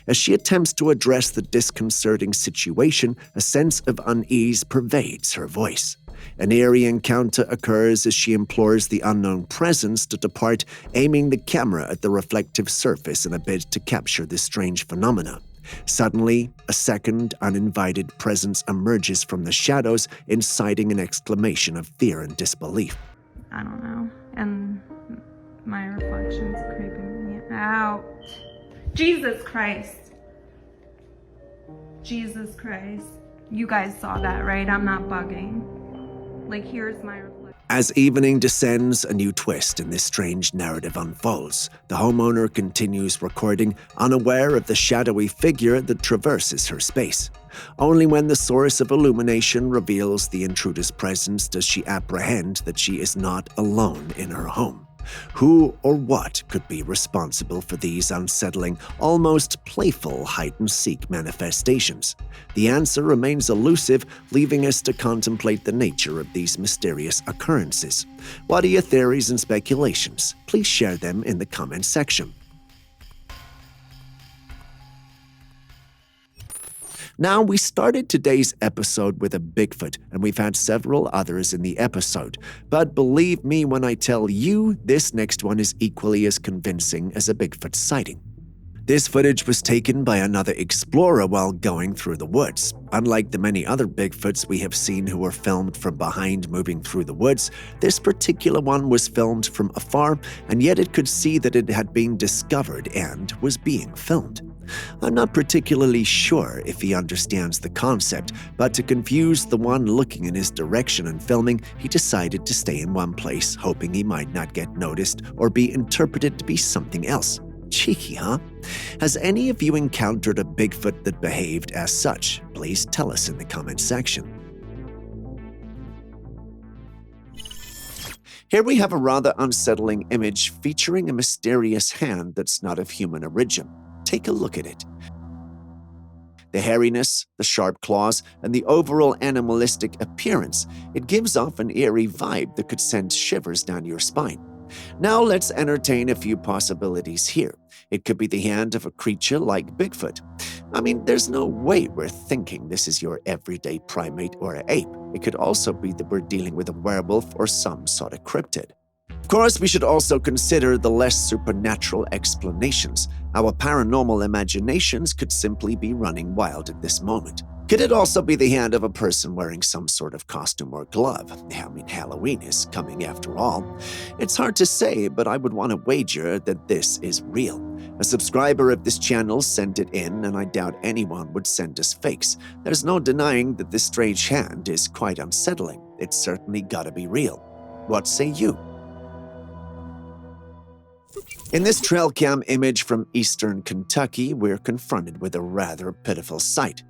As she attempts to address the disconcerting situation, a sense of unease pervades her voice. An eerie encounter occurs as she implores the unknown presence to depart, aiming the camera at the reflective surface in a bid to capture this strange phenomena. Suddenly, a second, uninvited presence emerges from the shadows, inciting an exclamation of fear and disbelief. I don't know. And my reflection's creeping me out. Jesus Christ. Jesus Christ. You guys saw that, right? I'm not bugging. Like, here's my reflection. As evening descends, a new twist in this strange narrative unfolds. The homeowner continues recording, unaware of the shadowy figure that traverses her space. Only when the source of illumination reveals the intruder's presence does she apprehend that she is not alone in her home. Who or what could be responsible for these unsettling, almost playful hide-and-seek manifestations? The answer remains elusive, leaving us to contemplate the nature of these mysterious occurrences. What are your theories and speculations? Please share them in the comment section. Now, we started today's episode with a Bigfoot, and we've had several others in the episode. But believe me when I tell you, this next one is equally as convincing as a Bigfoot sighting. This footage was taken by another explorer while going through the woods. Unlike the many other Bigfoots we have seen who were filmed from behind moving through the woods, this particular one was filmed from afar, and yet it could see that it had been discovered and was being filmed. I'm not particularly sure if he understands the concept, but to confuse the one looking in his direction and filming, he decided to stay in one place, hoping he might not get noticed or be interpreted to be something else. Cheeky, huh? Has any of you encountered a Bigfoot that behaved as such? Please tell us in the comment section. Here we have a rather unsettling image featuring a mysterious hand that's not of human origin. Take a look at it. The hairiness, the sharp claws, and the overall animalistic appearance, it gives off an eerie vibe that could send shivers down your spine. Now let's entertain a few possibilities here. It could be the hand of a creature like Bigfoot. I mean, there's no way we're thinking this is your everyday primate or an ape. It could also be that we're dealing with a werewolf or some sort of cryptid. Of course, we should also consider the less supernatural explanations. Our paranormal imaginations could simply be running wild at this moment. Could it also be the hand of a person wearing some sort of costume or glove? I mean, Halloween is coming after all. It's hard to say, but I would want to wager that this is real. A subscriber of this channel sent it in, and I doubt anyone would send us fakes. There's no denying that this strange hand is quite unsettling. It's certainly gotta be real. What say you? In this Trailcam image from eastern Kentucky, we're confronted with a rather pitiful sight.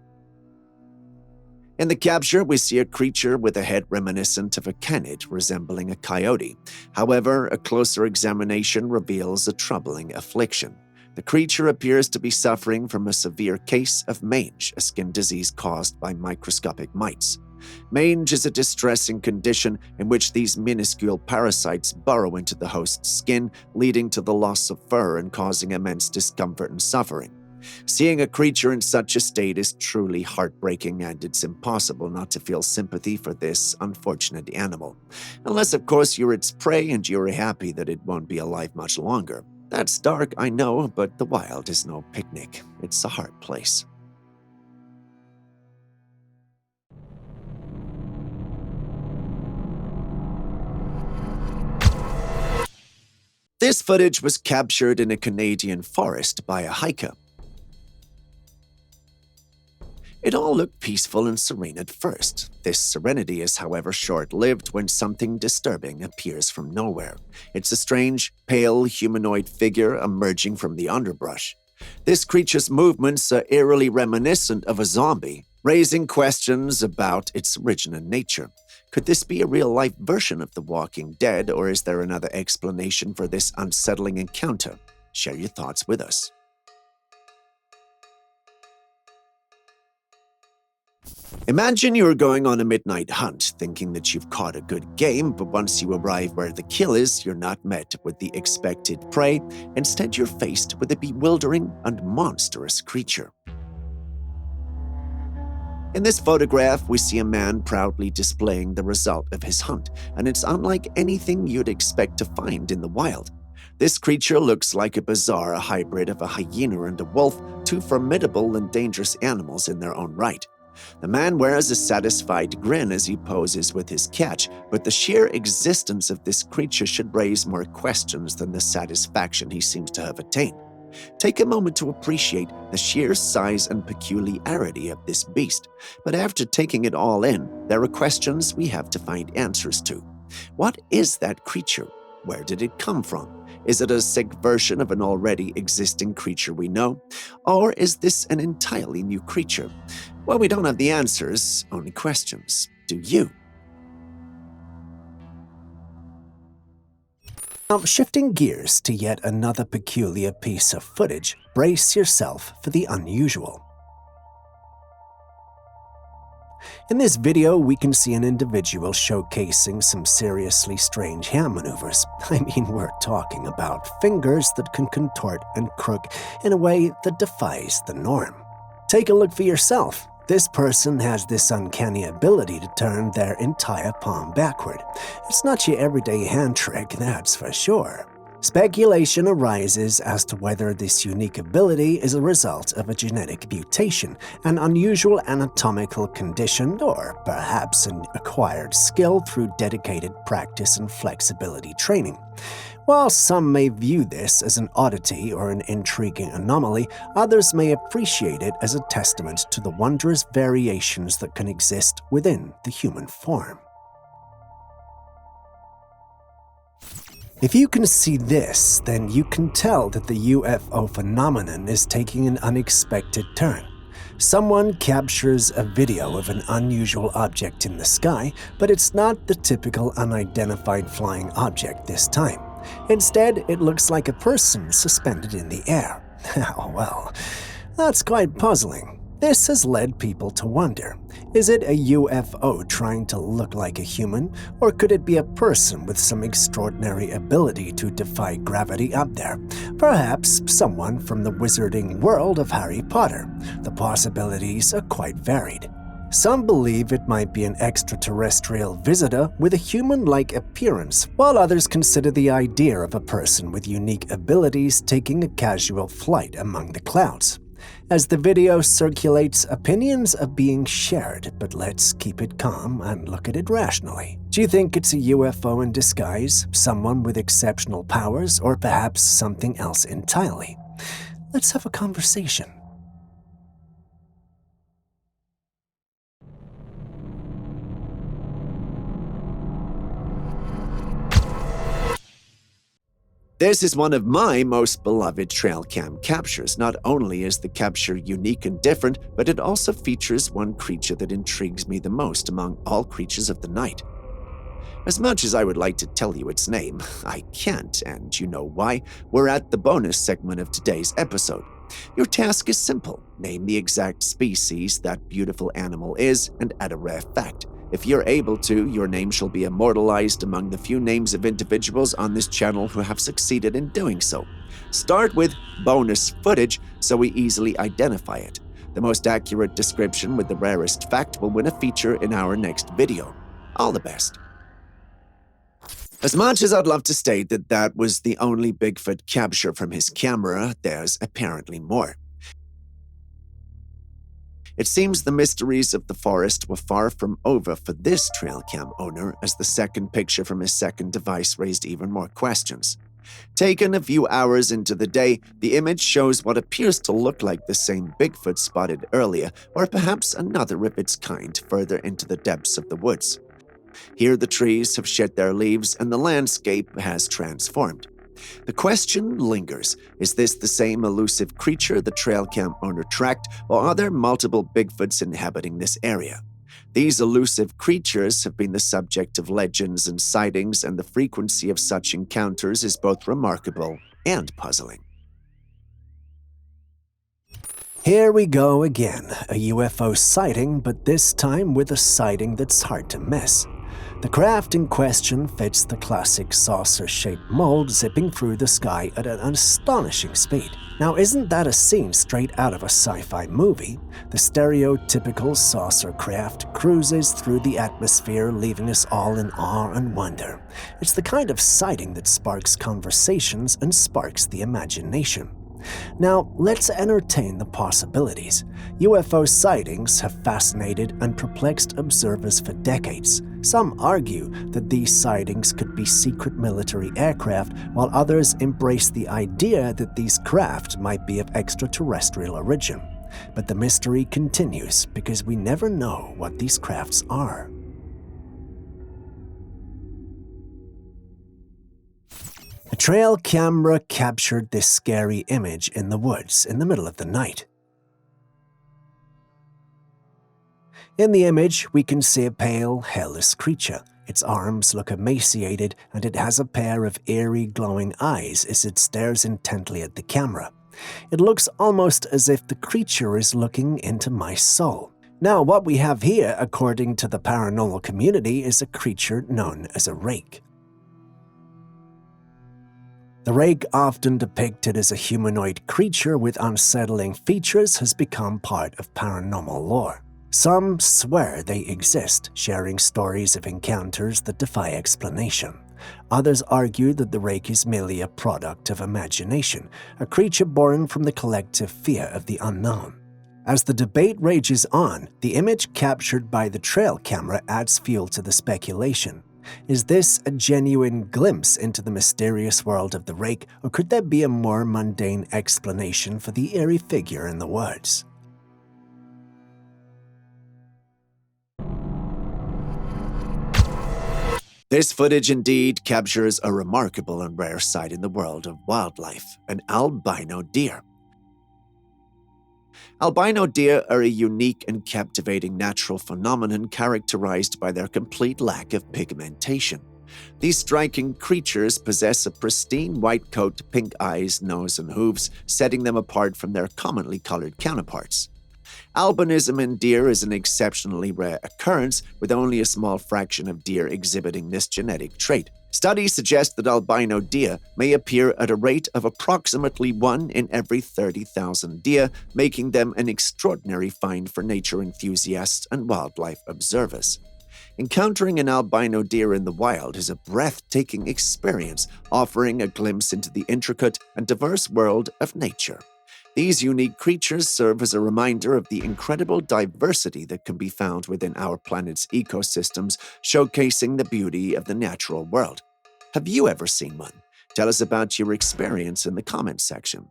In the capture, we see a creature with a head reminiscent of a canid resembling a coyote. However, a closer examination reveals a troubling affliction. The creature appears to be suffering from a severe case of mange, a skin disease caused by microscopic mites. Mange is a distressing condition in which these minuscule parasites burrow into the host's skin, leading to the loss of fur and causing immense discomfort and suffering. Seeing a creature in such a state is truly heartbreaking, and it's impossible not to feel sympathy for this unfortunate animal. Unless, of course, you're its prey and you're happy that it won't be alive much longer. That's dark, I know, but the wild is no picnic. It's a hard place. This footage was captured in a Canadian forest by a hiker. It all looked peaceful and serene at first. This serenity is, however, short-lived when something disturbing appears from nowhere. It's a strange, pale, humanoid figure emerging from the underbrush. This creature's movements are eerily reminiscent of a zombie, raising questions about its original nature. Could this be a real-life version of The Walking Dead, or is there another explanation for this unsettling encounter? Share your thoughts with us. Imagine you're going on a midnight hunt, thinking that you've caught a good game, but once you arrive where the kill is, you're not met with the expected prey. Instead, you're faced with a bewildering and monstrous creature. In this photograph, we see a man proudly displaying the result of his hunt, and it's unlike anything you'd expect to find in the wild. This creature looks like a bizarre hybrid of a hyena and a wolf, two formidable and dangerous animals in their own right. The man wears a satisfied grin as he poses with his catch, but the sheer existence of this creature should raise more questions than the satisfaction he seems to have attained. Take a moment to appreciate the sheer size and peculiarity of this beast, but after taking it all in, there are questions we have to find answers to. What is that creature? Where did it come from? Is it a sick version of an already existing creature we know? Or is this an entirely new creature? Well, we don't have the answers, only questions. Do you? Now, shifting gears to yet another peculiar piece of footage, brace yourself for the unusual. In this video, we can see an individual showcasing some seriously strange hand maneuvers. I mean, we're talking about fingers that can contort and crook in a way that defies the norm. Take a look for yourself. This person has this uncanny ability to turn their entire palm backward. It's not your everyday hand trick, that's for sure. Speculation arises as to whether this unique ability is a result of a genetic mutation, an unusual anatomical condition, or perhaps an acquired skill through dedicated practice and flexibility training. While some may view this as an oddity or an intriguing anomaly, others may appreciate it as a testament to the wondrous variations that can exist within the human form. If you can see this, then you can tell that the UFO phenomenon is taking an unexpected turn. Someone captures a video of an unusual object in the sky, but it's not the typical unidentified flying object this time. Instead, it looks like a person suspended in the air. Oh, well, that's quite puzzling. This has led people to wonder, is it a UFO trying to look like a human, or could it be a person with some extraordinary ability to defy gravity up there? Perhaps someone from the wizarding world of Harry Potter. The possibilities are quite varied. Some believe it might be an extraterrestrial visitor with a human-like appearance, while others consider the idea of a person with unique abilities taking a casual flight among the clouds. As the video circulates, opinions are being shared, but let's keep it calm and look at it rationally. Do you think it's a UFO in disguise, someone with exceptional powers, or perhaps something else entirely? Let's have a conversation. This is one of my most beloved Trailcam captures. Not only is the capture unique and different, but it also features one creature that intrigues me the most among all creatures of the night. As much as I would like to tell you its name, I can't, and you know why. We're at the bonus segment of today's episode. Your task is simple. Name the exact species that beautiful animal is and add a rare fact. If you're able to, your name shall be immortalized among the few names of individuals on this channel who have succeeded in doing so. Start with bonus footage so we easily identify it. The most accurate description with the rarest fact will win a feature in our next video. All the best. As much as I'd love to state that that was the only Bigfoot capture from his camera, there's apparently more. It seems the mysteries of the forest were far from over for this Trailcam owner, as the second picture from his second device raised even more questions. Taken a few hours into the day, the image shows what appears to look like the same Bigfoot spotted earlier, or perhaps another of its kind further into the depths of the woods. Here the trees have shed their leaves and the landscape has transformed. The question lingers, is this the same elusive creature the Trailcam owner tracked, or are there multiple Bigfoots inhabiting this area? These elusive creatures have been the subject of legends and sightings, and the frequency of such encounters is both remarkable and puzzling. Here we go again, a UFO sighting, but this time with a sighting that's hard to miss. The craft in question fits the classic saucer-shaped mold, zipping through the sky at an astonishing speed. Now, isn't that a scene straight out of a sci-fi movie? The stereotypical saucer craft cruises through the atmosphere, leaving us all in awe and wonder. It's the kind of sighting that sparks conversations and sparks the imagination. Now, let's entertain the possibilities. UFO sightings have fascinated and perplexed observers for decades. Some argue that these sightings could be secret military aircraft, while others embrace the idea that these craft might be of extraterrestrial origin. But the mystery continues because we never know what these crafts are. A trail camera captured this scary image in the woods in the middle of the night. In the image, we can see a pale, hairless creature. Its arms look emaciated, and it has a pair of eerie, glowing eyes as it stares intently at the camera. It looks almost as if the creature is looking into my soul. Now, what we have here, according to the paranormal community, is a creature known as a rake. The rake, often depicted as a humanoid creature with unsettling features, has become part of paranormal lore. Some swear they exist, sharing stories of encounters that defy explanation. Others argue that the rake is merely a product of imagination, a creature born from the collective fear of the unknown. As the debate rages on, the image captured by the trail camera adds fuel to the speculation. Is this a genuine glimpse into the mysterious world of the rake, or could there be a more mundane explanation for the eerie figure in the woods? This footage indeed captures a remarkable and rare sight in the world of wildlife, an albino deer. Albino deer are a unique and captivating natural phenomenon characterized by their complete lack of pigmentation. These striking creatures possess a pristine white coat, pink eyes, nose, and hooves, setting them apart from their commonly colored counterparts. Albinism in deer is an exceptionally rare occurrence, with only a small fraction of deer exhibiting this genetic trait. Studies suggest that albino deer may appear at a rate of approximately 1 in every 30,000 deer, making them an extraordinary find for nature enthusiasts and wildlife observers. Encountering an albino deer in the wild is a breathtaking experience, offering a glimpse into the intricate and diverse world of nature. These unique creatures serve as a reminder of the incredible diversity that can be found within our planet's ecosystems, showcasing the beauty of the natural world. Have you ever seen one? Tell us about your experience in the comments section.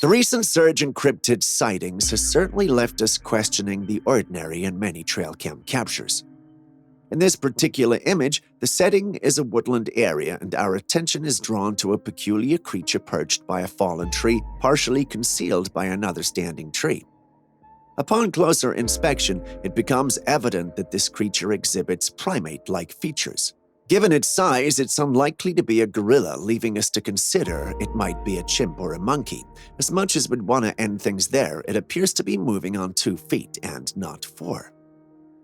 The recent surge in cryptid sightings has certainly left us questioning the ordinary in many Trailcam captures. In this particular image, the setting is a woodland area and our attention is drawn to a peculiar creature perched by a fallen tree, partially concealed by another standing tree. Upon closer inspection, it becomes evident that this creature exhibits primate-like features. Given its size, it's unlikely to be a gorilla, leaving us to consider it might be a chimp or a monkey. As much as we'd want to end things there, it appears to be moving on 2 feet and not 4.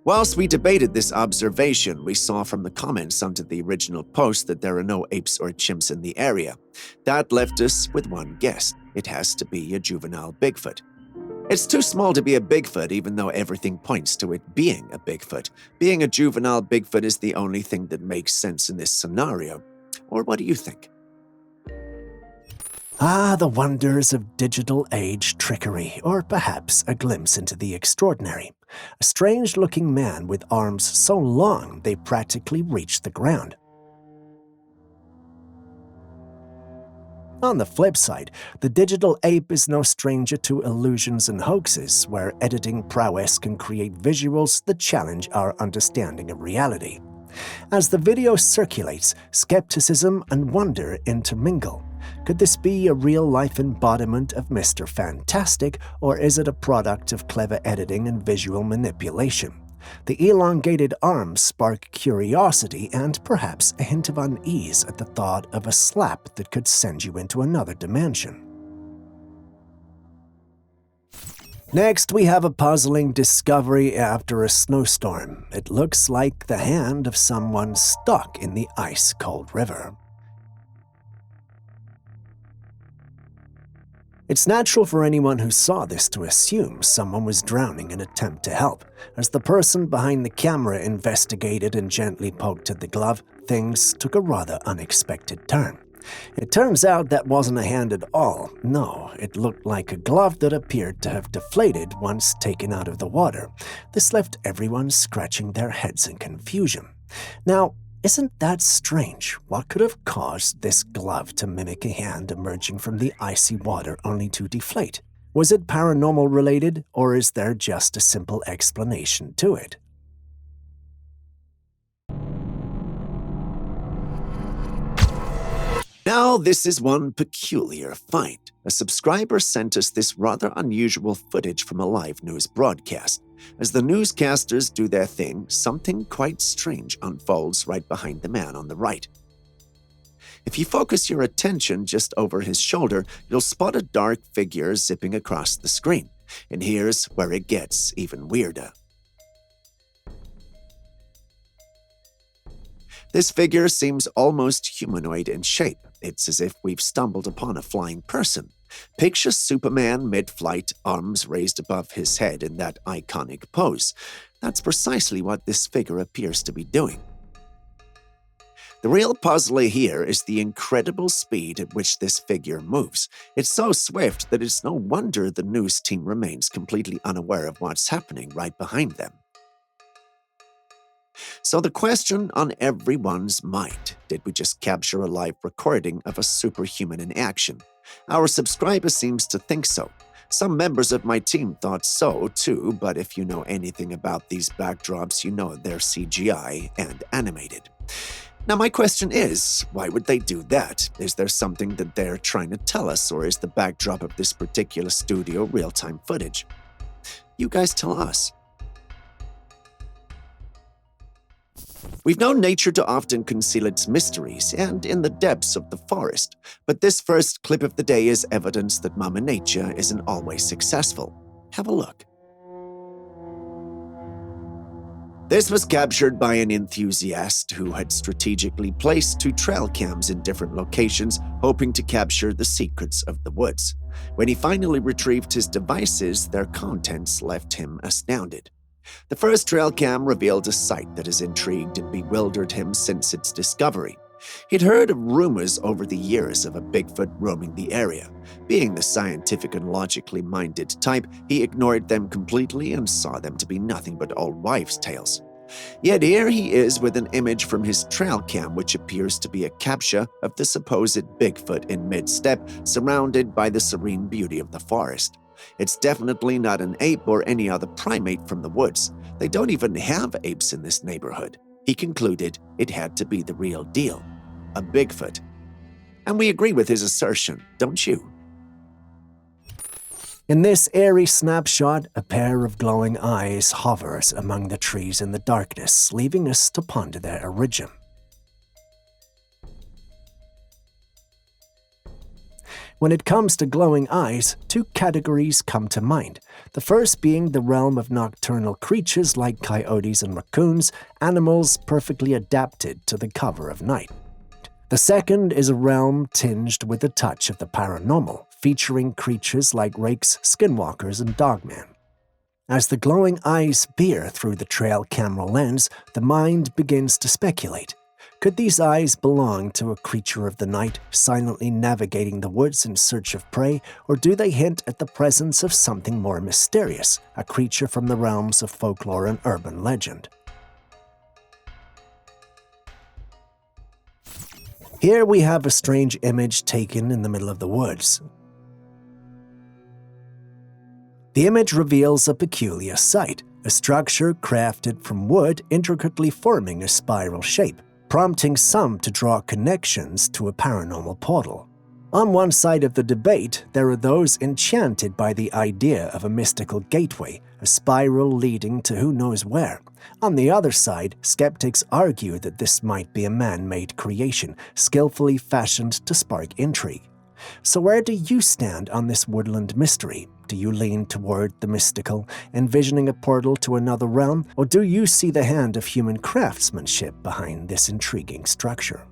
Whilst we debated this observation, we saw from the comments under the original post that there are no apes or chimps in the area. That left us with one guess. It has to be a juvenile Bigfoot. It's too small to be a Bigfoot, even though everything points to it being a Bigfoot. Being a juvenile Bigfoot is the only thing that makes sense in this scenario. Or what do you think? Ah, the wonders of digital age trickery, or perhaps a glimpse into the extraordinary. A strange-looking man with arms so long they practically reach the ground. On the flip side, the digital ape is no stranger to illusions and hoaxes, where editing prowess can create visuals that challenge our understanding of reality. As the video circulates, skepticism and wonder intermingle. Could this be a real-life embodiment of Mr. Fantastic, or is it a product of clever editing and visual manipulation? The elongated arms spark curiosity and perhaps a hint of unease at the thought of a slap that could send you into another dimension. Next, we have a puzzling discovery after a snowstorm. It looks like the hand of someone stuck in the ice-cold river. It's natural for anyone who saw this to assume someone was drowning and attempt to help. As the person behind the camera investigated and gently poked at the glove, things took a rather unexpected turn. It turns out that wasn't a hand at all. No, it looked like a glove that appeared to have deflated once taken out of the water. This left everyone scratching their heads in confusion. Now, isn't that strange? What could have caused this glove to mimic a hand emerging from the icy water only to deflate? Was it paranormal related, or is there just a simple explanation to it? Now, this is one peculiar find. A subscriber sent us this rather unusual footage from a live news broadcast. As the newscasters do their thing, something quite strange unfolds right behind the man on the right. If you focus your attention just over his shoulder, you'll spot a dark figure zipping across the screen. And here's where it gets even weirder. This figure seems almost humanoid in shape. It's as if we've stumbled upon a flying person. Picture Superman mid-flight, arms raised above his head in that iconic pose. That's precisely what this figure appears to be doing. The real puzzler here is the incredible speed at which this figure moves. It's so swift that it's no wonder the news team remains completely unaware of what's happening right behind them. So the question on everyone's mind, did we just capture a live recording of a superhuman in action? Our subscriber seems to think so. Some members of my team thought so too, but if you know anything about these backdrops, you know they're CGI and animated. Now my question is, why would they do that? Is there something that they're trying to tell us, or is the backdrop of this particular studio real-time footage? You guys tell us. We've known nature to often conceal its mysteries and in the depths of the forest, but this first clip of the day is evidence that Mama Nature isn't always successful. Have a look. This was captured by an enthusiast who had strategically placed 2 trail cams in different locations, hoping to capture the secrets of the woods. When he finally retrieved his devices, their contents left him astounded. The first trail cam revealed a sight that has intrigued and bewildered him since its discovery. He'd heard of rumors over the years of a Bigfoot roaming the area. Being the scientific and logically minded type, he ignored them completely and saw them to be nothing but old wives' tales. Yet here he is with an image from his trail cam which appears to be a capture of the supposed Bigfoot in mid-step, surrounded by the serene beauty of the forest. It's definitely not an ape or any other primate from the woods. They don't even have apes in this neighborhood. He concluded it had to be the real deal, a Bigfoot. And we agree with his assertion, don't you? In this eerie snapshot, a pair of glowing eyes hovers among the trees in the darkness, leaving us to ponder their origin. When it comes to glowing eyes, 2 categories come to mind. The first being the realm of nocturnal creatures like coyotes and raccoons, animals perfectly adapted to the cover of night. The second is a realm tinged with a touch of the paranormal, featuring creatures like rakes, skinwalkers, and dogmen. As the glowing eyes peer through the trail camera lens, the mind begins to speculate. Could these eyes belong to a creature of the night, silently navigating the woods in search of prey, or do they hint at the presence of something more mysterious, a creature from the realms of folklore and urban legend? Here we have a strange image taken in the middle of the woods. The image reveals a peculiar sight, a structure crafted from wood intricately forming a spiral shape, prompting some to draw connections to a paranormal portal. On one side of the debate, there are those enchanted by the idea of a mystical gateway, a spiral leading to who knows where. On the other side, skeptics argue that this might be a man-made creation, skillfully fashioned to spark intrigue. So where do you stand on this woodland mystery? Do you lean toward the mystical, envisioning a portal to another realm, or do you see the hand of human craftsmanship behind this intriguing structure?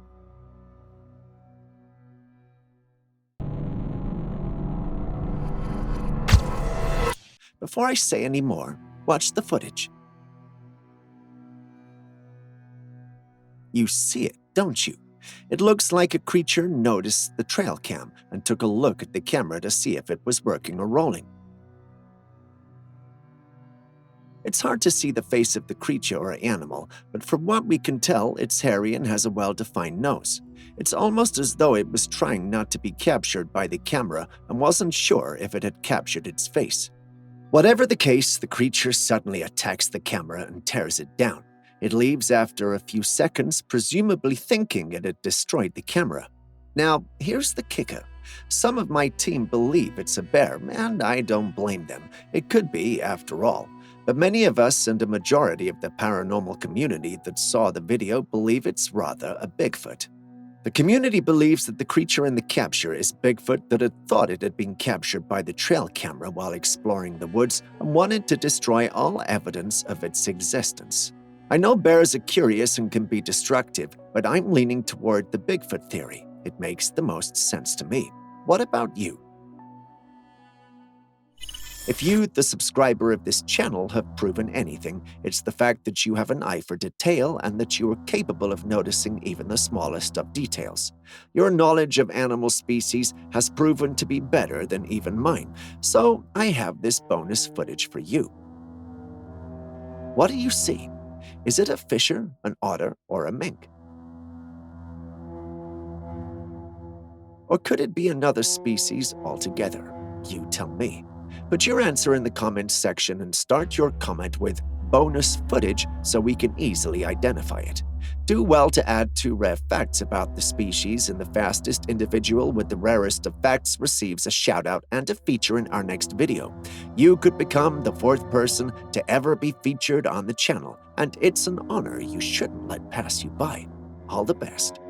Before I say any more, watch the footage. You see it, don't you? It looks like a creature noticed the trail cam and took a look at the camera to see if it was working or rolling. It's hard to see the face of the creature or animal, but from what we can tell, it's hairy and has a well-defined nose. It's almost as though it was trying not to be captured by the camera and wasn't sure if it had captured its face. Whatever the case, the creature suddenly attacks the camera and tears it down. It leaves after a few seconds, presumably thinking it had destroyed the camera. Now, here's the kicker. Some of my team believe it's a bear, and I don't blame them. It could be, after all. But many of us and a majority of the paranormal community that saw the video believe it's rather a Bigfoot. The community believes that the creature in the capture is Bigfoot that had thought it had been captured by the trail camera while exploring the woods and wanted to destroy all evidence of its existence. I know bears are curious and can be destructive, but I'm leaning toward the Bigfoot theory. It makes the most sense to me. What about you? If you, the subscriber of this channel, have proven anything, it's the fact that you have an eye for detail and that you are capable of noticing even the smallest of details. Your knowledge of animal species has proven to be better than even mine, so I have this bonus footage for you. What do you see? Is it a fisher, an otter, or a mink? Or could it be another species altogether? You tell me. Put your answer in the comments section and start your comment with bonus footage so we can easily identify it. Do well to add 2 rare facts about the species, and the fastest individual with the rarest of facts receives a shout-out and a feature in our next video. You could become the 4th person to ever be featured on the channel, and it's an honor you shouldn't let pass you by. All the best.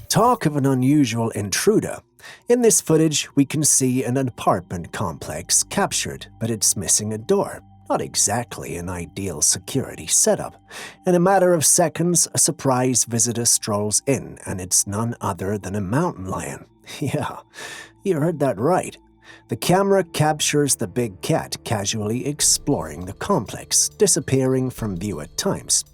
Talk of an unusual intruder. In this footage, we can see an apartment complex captured, but it's missing a door. Not exactly an ideal security setup. In a matter of seconds, a surprise visitor strolls in, and it's none other than a mountain lion. Yeah, you heard that right. The camera captures the big cat casually exploring the complex, disappearing from view at times.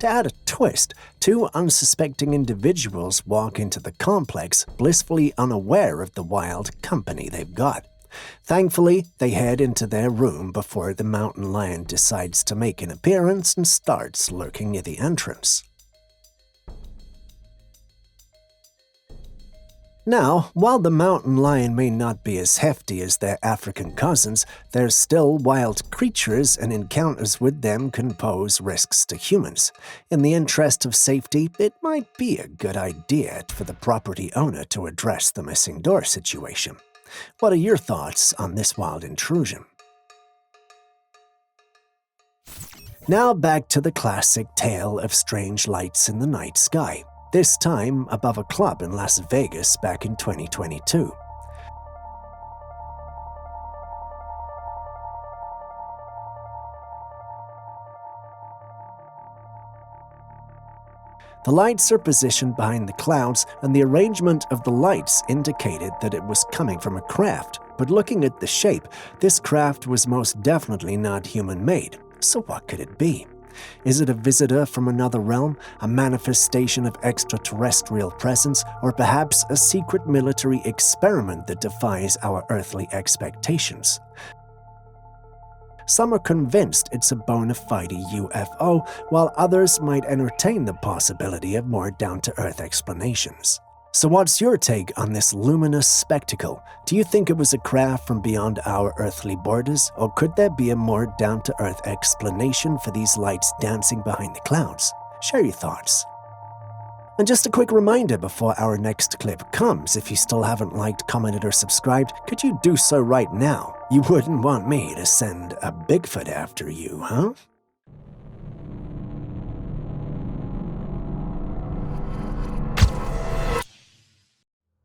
To add a twist, 2 unsuspecting individuals walk into the complex, blissfully unaware of the wild company they've got. Thankfully, they head into their room before the mountain lion decides to make an appearance and starts lurking near the entrance. Now, while the mountain lion may not be as hefty as their African cousins, they're still wild creatures, and encounters with them can pose risks to humans. In the interest of safety, it might be a good idea for the property owner to address the missing door situation. What are your thoughts on this wild intrusion? Now back to the classic tale of strange lights in the night sky. This time above a club in Las Vegas back in 2022. The lights are positioned behind the clouds, and the arrangement of the lights indicated that it was coming from a craft. But looking at the shape, this craft was most definitely not human-made. So what could it be? Is it a visitor from another realm, a manifestation of extraterrestrial presence, or perhaps a secret military experiment that defies our earthly expectations? Some are convinced it's a bona fide UFO, while others might entertain the possibility of more down-to-earth explanations. So what's your take on this luminous spectacle? Do you think it was a craft from beyond our earthly borders, or could there be a more down-to-earth explanation for these lights dancing behind the clouds? Share your thoughts. And just a quick reminder before our next clip comes, if you still haven't liked, commented, or subscribed, could you do so right now? You wouldn't want me to send a Bigfoot after you, huh?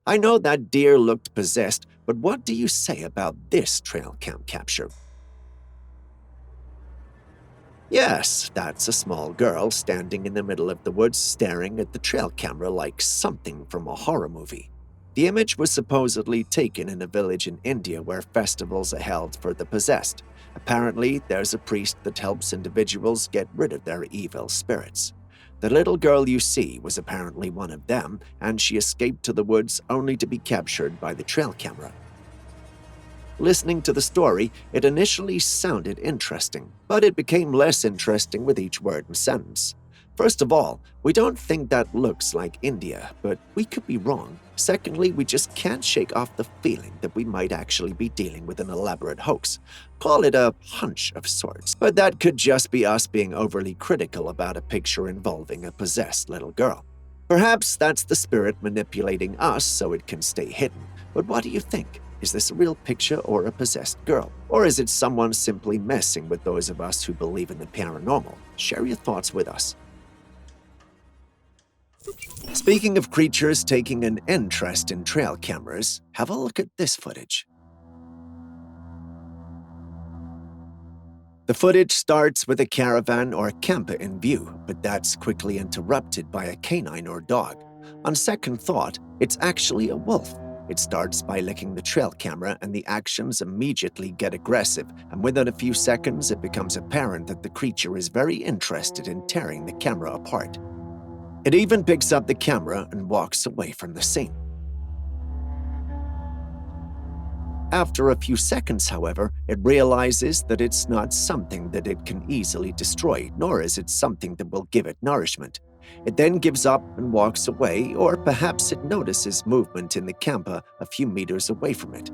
I know that deer looked possessed, but what do you say about this trail cam capture? Yes, that's a small girl standing in the middle of the woods staring at the trail camera like something from a horror movie. The image was supposedly taken in a village in India where festivals are held for the possessed. Apparently, there's a priest that helps individuals get rid of their evil spirits. The little girl you see was apparently one of them, and she escaped to the woods only to be captured by the trail camera. Listening to the story, it initially sounded interesting, but it became less interesting with each word and sentence. First of all, we don't think that looks like India, but we could be wrong. Secondly, we just can't shake off the feeling that we might actually be dealing with an elaborate hoax. Call it a hunch of sorts, but that could just be us being overly critical about a picture involving a possessed little girl. Perhaps that's the spirit manipulating us so it can stay hidden. But what do you think? Is this a real picture or a possessed girl? Or is it someone simply messing with those of us who believe in the paranormal? Share your thoughts with us. Speaking of creatures taking an interest in trail cameras, have a look at this footage. The footage starts with a caravan or camper in view, but that's quickly interrupted by a canine or dog. On second thought, it's actually a wolf. It starts by licking the trail camera, and the actions immediately get aggressive, and within a few seconds it becomes apparent that the creature is very interested in tearing the camera apart. It even picks up the camera and walks away from the scene. After a few seconds, however, it realizes that it's not something that it can easily destroy, nor is it something that will give it nourishment. It then gives up and walks away, or perhaps it notices movement in the camper a few meters away from it.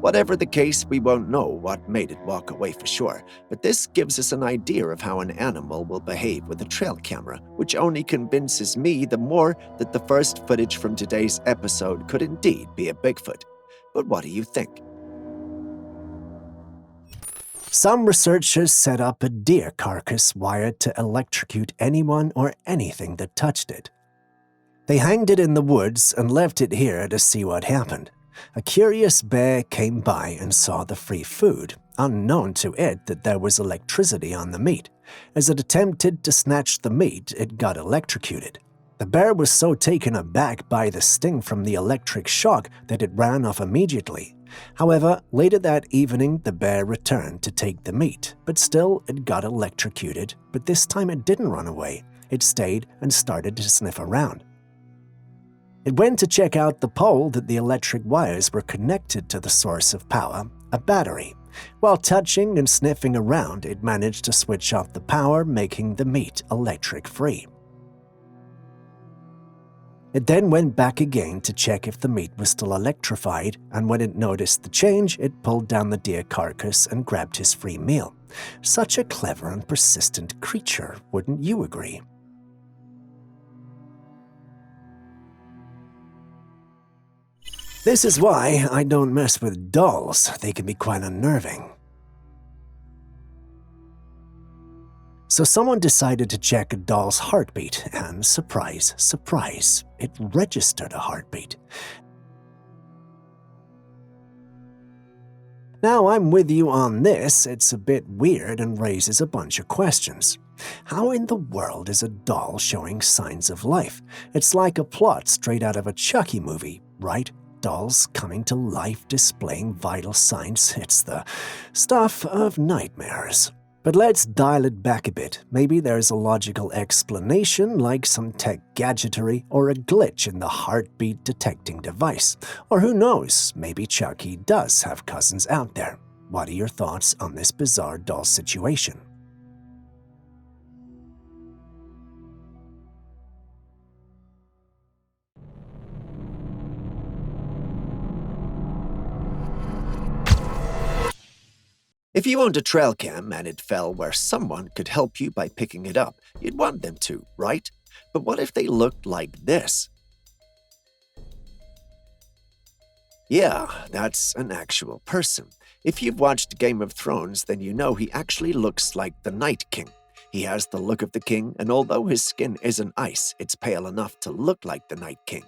Whatever the case, we won't know what made it walk away for sure, but this gives us an idea of how an animal will behave with a trail camera, which only convinces me the more that the first footage from today's episode could indeed be a Bigfoot. But what do you think? Some researchers set up a deer carcass wired to electrocute anyone or anything that touched it. They hanged it in the woods and left it here to see what happened. A curious bear came by and saw the free food, unknown to it that there was electricity on the meat. As it attempted to snatch the meat, it got electrocuted. The bear was so taken aback by the sting from the electric shock that it ran off immediately. However, later that evening, the bear returned to take the meat, but still it got electrocuted, but this time it didn't run away. It stayed and started to sniff around. It went to check out the pole that the electric wires were connected to the source of power, a battery. While touching and sniffing around, it managed to switch off the power, making the meat electric-free. It then went back again to check if the meat was still electrified, and when it noticed the change, it pulled down the deer carcass and grabbed his free meal. Such a clever and persistent creature, wouldn't you agree? This is why I don't mess with dolls. They can be quite unnerving. So someone decided to check a doll's heartbeat, and surprise, surprise, it registered a heartbeat. Now I'm with you on this, it's a bit weird and raises a bunch of questions. How in the world is a doll showing signs of life? It's like a plot straight out of a Chucky movie, right? Dolls coming to life, displaying vital signs. It's the stuff of nightmares. But let's dial it back a bit. Maybe there's a logical explanation, like some tech gadgetry or a glitch in the heartbeat detecting device. Or who knows, maybe Chucky does have cousins out there. What are your thoughts on this bizarre doll situation? If you owned a Trailcam and it fell where someone could help you by picking it up, you'd want them to, right? But what if they looked like this? Yeah, that's an actual person. If you've watched Game of Thrones, then you know he actually looks like the Night King. He has the look of the king, and although his skin isn't ice, it's pale enough to look like the Night King.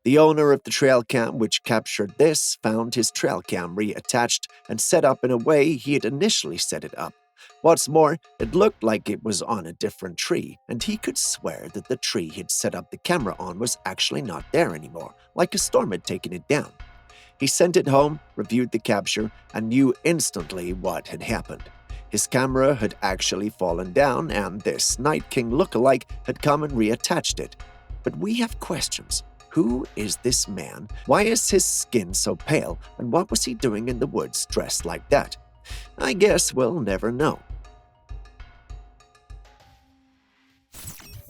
The owner of the Trailcam which captured this found his Trailcam reattached and set up in a way he had initially set it up. What's more, it looked like it was on a different tree, and he could swear that the tree he'd set up the camera on was actually not there anymore, like a storm had taken it down. He sent it home, reviewed the capture, and knew instantly what had happened. His camera had actually fallen down, and this Night King lookalike had come and reattached it. But we have questions. Who is this man? Why is his skin so pale? And what was he doing in the woods dressed like that? I guess we'll never know.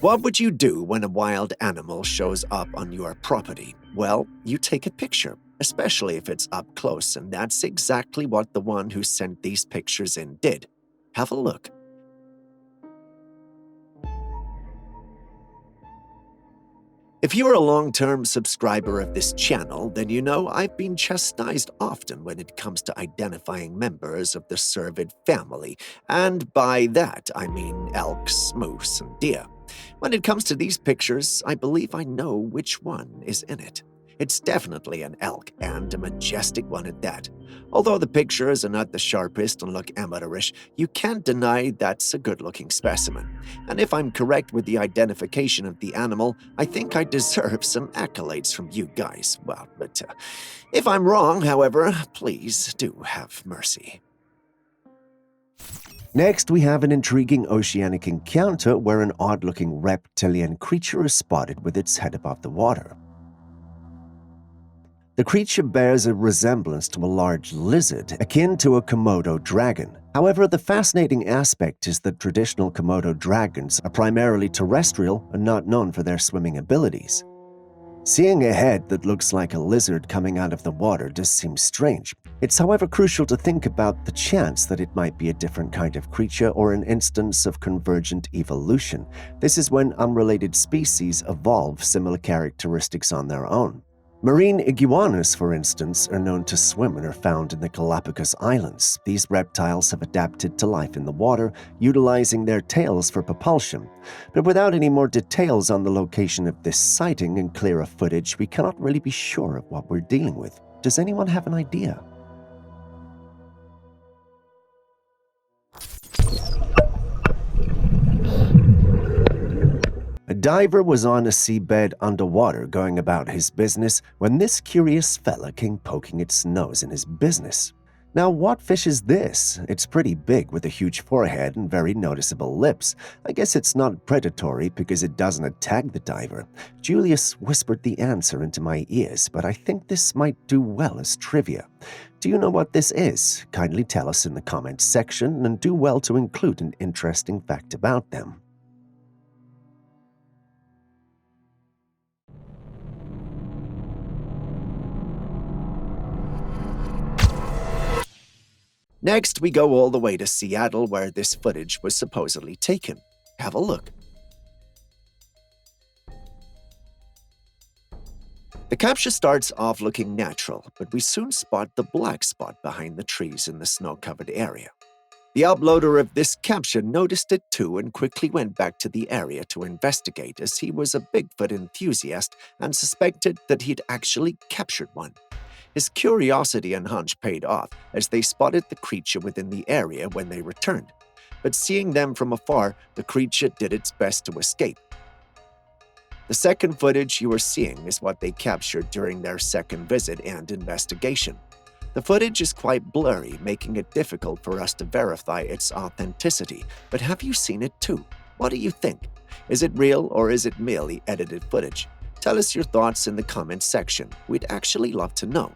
What would you do when a wild animal shows up on your property? Well, you take a picture, especially if it's up close, and that's exactly what the one who sent these pictures in did. Have a look. If you're a long-term subscriber of this channel, then you know I've been chastised often when it comes to identifying members of the cervid family, and by that I mean elks, moose, and deer. When it comes to these pictures, I believe I know which one is in it. It's definitely an elk, and a majestic one at that. Although the pictures are not the sharpest and look amateurish, you can't deny that's a good-looking specimen. And if I'm correct with the identification of the animal, I think I deserve some accolades from you guys. Well, but if I'm wrong, however, please do have mercy. Next, we have an intriguing oceanic encounter where an odd-looking reptilian creature is spotted with its head above the water. The creature bears a resemblance to a large lizard, akin to a Komodo dragon. However, the fascinating aspect is that traditional Komodo dragons are primarily terrestrial and not known for their swimming abilities. Seeing a head that looks like a lizard coming out of the water does seem strange. It's however crucial to think about the chance that it might be a different kind of creature or an instance of convergent evolution. This is when unrelated species evolve similar characteristics on their own. Marine iguanas, for instance, are known to swim and are found in the Galapagos Islands. These reptiles have adapted to life in the water, utilizing their tails for propulsion. But without any more details on the location of this sighting and clearer footage, we cannot really be sure of what we're dealing with. Does anyone have an idea? A diver was on a seabed underwater going about his business when this curious fella came poking its nose in his business. Now, what fish is this? It's pretty big with a huge forehead and very noticeable lips. I guess it's not predatory because it doesn't attack the diver. Julius whispered the answer into my ears, but I think this might do well as trivia. Do you know what this is? Kindly tell us in the comments section and do well to include an interesting fact about them. Next, we go all the way to Seattle where this footage was supposedly taken. Have a look. The capture starts off looking natural, but we soon spot the black spot behind the trees in the snow-covered area. The uploader of this capture noticed it too and quickly went back to the area to investigate as he was a Bigfoot enthusiast and suspected that he'd actually captured one. His curiosity and hunch paid off as they spotted the creature within the area when they returned. But seeing them from afar, the creature did its best to escape. The second footage you are seeing is what they captured during their second visit and investigation. The footage is quite blurry, making it difficult for us to verify its authenticity. But have you seen it too? What do you think? Is it real or is it merely edited footage? Tell us your thoughts in the comments section. We'd actually love to know.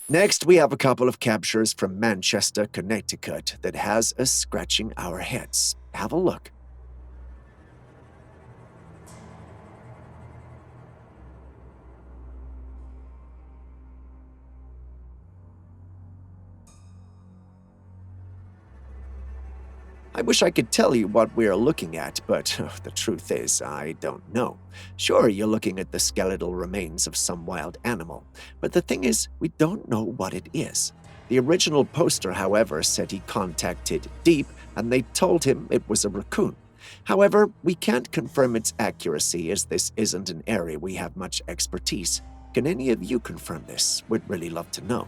Next, we have a couple of captures from Manchester, Connecticut that has us scratching our heads. Have a look. I wish I could tell you what we are looking at, but the truth is, I don't know. Sure, you're looking at the skeletal remains of some wild animal, but the thing is, we don't know what it is. The original poster, however, said he contacted Deep, and they told him it was a raccoon. However, we can't confirm its accuracy as this isn't an area we have much expertise. Can any of you confirm this? We'd really love to know.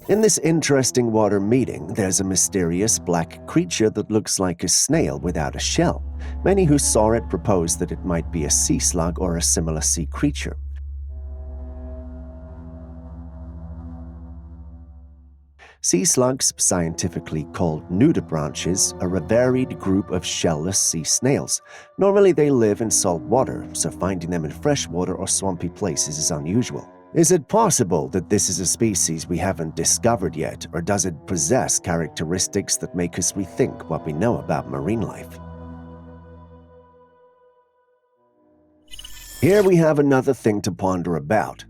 In this interesting water meeting, there's a mysterious black creature that looks like a snail without a shell. Many who saw it proposed that it might be a sea slug or a similar sea creature. Sea slugs, scientifically called nudibranchs, are a varied group of shellless sea snails. Normally they live in salt water, so finding them in freshwater or swampy places is unusual. Is it possible that this is a species we haven't discovered yet, or does it possess characteristics that make us rethink what we know about marine life? Here we have another thing to ponder about.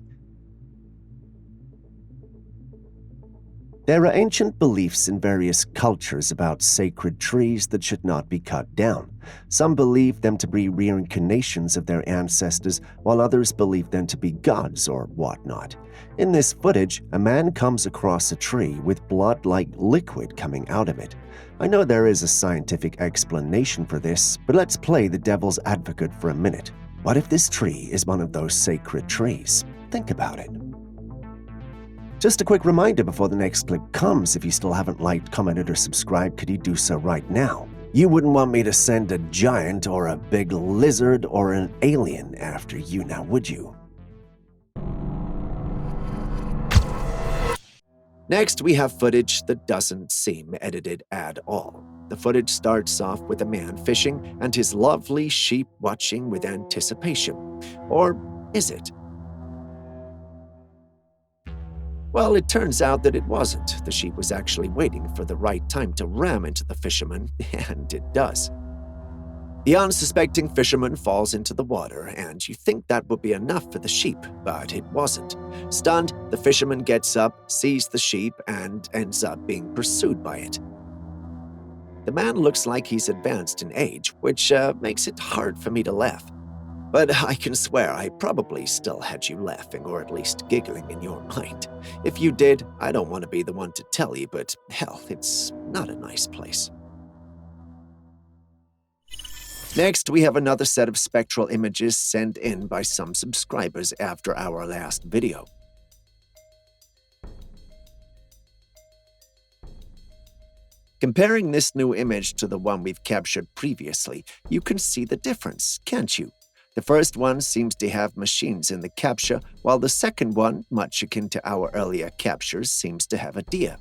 There are ancient beliefs in various cultures about sacred trees that should not be cut down. Some believe them to be reincarnations of their ancestors, while others believe them to be gods or whatnot. In this footage, a man comes across a tree with blood-like liquid coming out of it. I know there is a scientific explanation for this, but let's play the devil's advocate for a minute. What if this tree is one of those sacred trees? Think about it. Just a quick reminder before the next clip comes, if you still haven't liked, commented, or subscribed, could you do so right now? You wouldn't want me to send a giant or a big lizard or an alien after you now, would you? Next, we have footage that doesn't seem edited at all. The footage starts off with a man fishing and his lovely sheep watching with anticipation. Or is it? Well, it turns out that it wasn't. The sheep was actually waiting for the right time to ram into the fisherman, and it does. The unsuspecting fisherman falls into the water, and you think that would be enough for the sheep, but it wasn't. Stunned, the fisherman gets up, sees the sheep, and ends up being pursued by it. The man looks like he's advanced in age, which makes it hard for me to laugh. But I can swear I probably still had you laughing, or at least giggling in your mind. If you did, I don't want to be the one to tell you, but hell, it's not a nice place. Next, we have another set of spectral images sent in by some subscribers after our last video. Comparing this new image to the one we've captured previously, you can see the difference, can't you? The first one seems to have machines in the capture, while the second one, much akin to our earlier captures, seems to have a deer.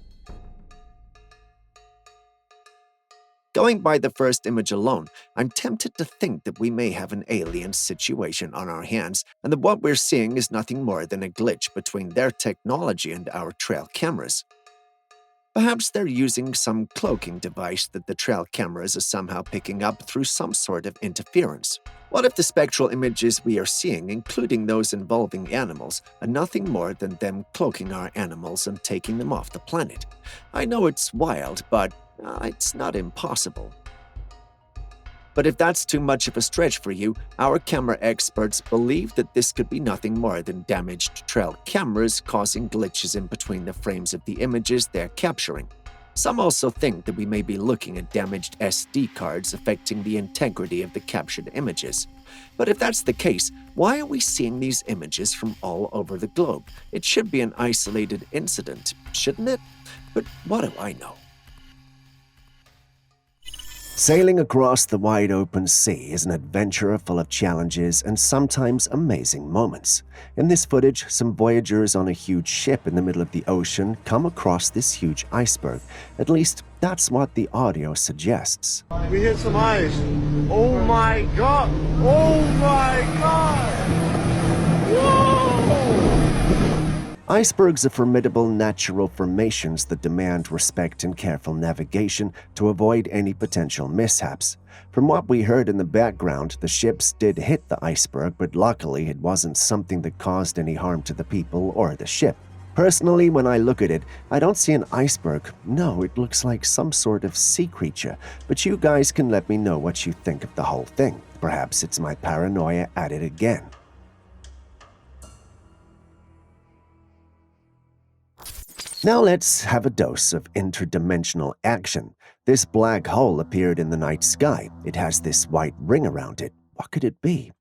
Going by the first image alone, I'm tempted to think that we may have an alien situation on our hands, and that what we're seeing is nothing more than a glitch between their technology and our trail cameras. Perhaps they're using some cloaking device that the trail cameras are somehow picking up through some sort of interference. What if the spectral images we are seeing, including those involving animals, are nothing more than them cloaking our animals and taking them off the planet? I know it's wild, but it's not impossible. But if that's too much of a stretch for you, our camera experts believe that this could be nothing more than damaged trail cameras causing glitches in between the frames of the images they're capturing. Some also think that we may be looking at damaged SD cards affecting the integrity of the captured images. But if that's the case, why are we seeing these images from all over the globe? It should be an isolated incident, shouldn't it? But what do I know? Sailing across the wide open sea is an adventure full of challenges and sometimes amazing moments. In this footage, some voyagers on a huge ship in the middle of the ocean come across this huge iceberg. At least, that's what the audio suggests. We hit some ice. Oh my god! Oh my god! Whoa! Icebergs are formidable natural formations that demand respect and careful navigation to avoid any potential mishaps. From what we heard in the background, the ships did hit the iceberg, but luckily it wasn't something that caused any harm to the people or the ship. Personally, when I look at it, I don't see an iceberg. No, it looks like some sort of sea creature. But you guys can let me know what you think of the whole thing. Perhaps it's my paranoia at it again. Now let's have a dose of interdimensional action. This black hole appeared in the night sky. It has this white ring around it. What could it be?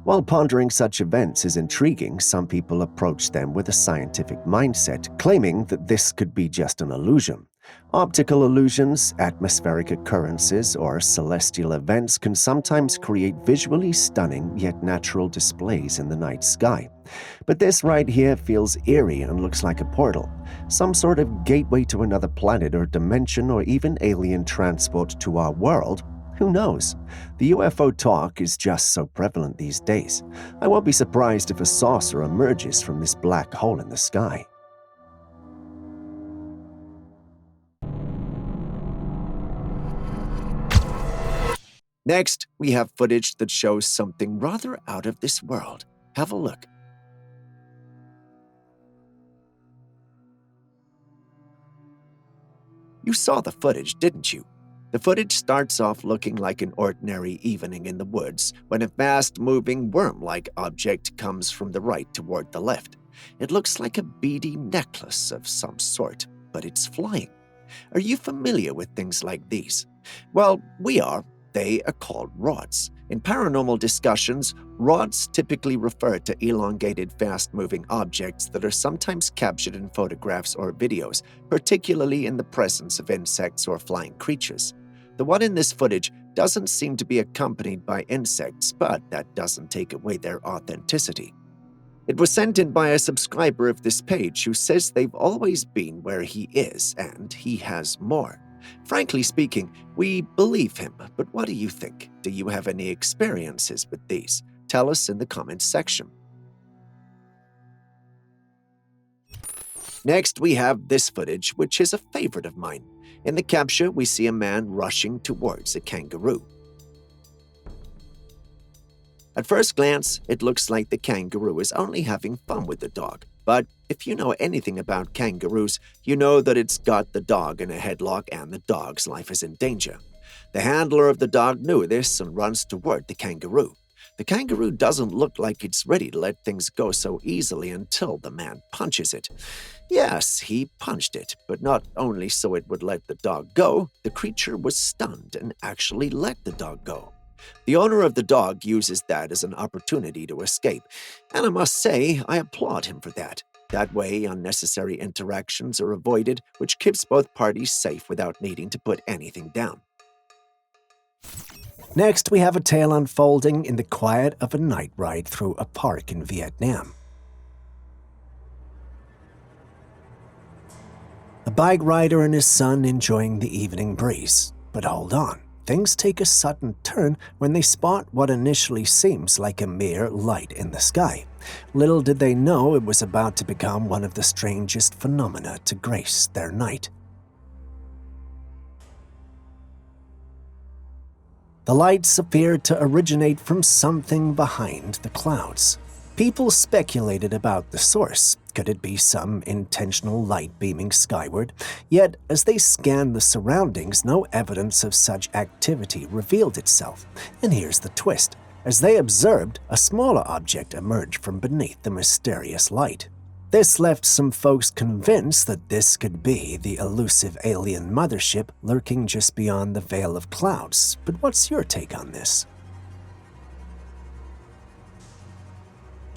While pondering such events is intriguing, some people approach them with a scientific mindset, claiming that this could be just an illusion. Optical illusions, atmospheric occurrences, or celestial events can sometimes create visually stunning yet natural displays in the night sky. But this right here feels eerie and looks like a portal, some sort of gateway to another planet or dimension, or even alien transport to our world. Who knows? The UFO talk is just so prevalent these days. I won't be surprised if a saucer emerges from this black hole in the sky. Next, we have footage that shows something rather out of this world. Have a look. You saw the footage, didn't you? The footage starts off looking like an ordinary evening in the woods when a fast-moving worm-like object comes from the right toward the left. It looks like a beady necklace of some sort, but it's flying. Are you familiar with things like these? Well, we are. They are called rods. In paranormal discussions, rods typically refer to elongated, fast-moving objects that are sometimes captured in photographs or videos, particularly in the presence of insects or flying creatures. The one in this footage doesn't seem to be accompanied by insects, but that doesn't take away their authenticity. It was sent in by a subscriber of this page who says they've always been where he is, and he has more. Frankly speaking, we believe him, but what do you think? Do you have any experiences with these? Tell us in the comments section. Next, we have this footage, which is a favorite of mine. In the capture, we see a man rushing towards a kangaroo. At first glance, it looks like the kangaroo is only having fun with the dog. But if you know anything about kangaroos, you know that it's got the dog in a headlock and the dog's life is in danger. The handler of the dog knew this and runs toward the kangaroo. The kangaroo doesn't look like it's ready to let things go so easily until the man punches it. Yes, he punched it, but not only so it would let the dog go, the creature was stunned and actually let the dog go. The owner of the dog uses that as an opportunity to escape, and I must say I applaud him for that. That way, unnecessary interactions are avoided, which keeps both parties safe without needing to put anything down. Next, we have a tale unfolding in the quiet of a night ride through a park in Vietnam. A bike rider and his son enjoying the evening breeze. But hold on, things take a sudden turn when they spot what initially seems like a mere light in the sky. Little did they know it was about to become one of the strangest phenomena to grace their night. The lights appeared to originate from something behind the clouds. People speculated about the source. Could it be some intentional light beaming skyward? Yet, as they scanned the surroundings, no evidence of such activity revealed itself. And here's the twist. As they observed, a smaller object emerged from beneath the mysterious light. This left some folks convinced that this could be the elusive alien mothership lurking just beyond the veil of clouds. But what's your take on this?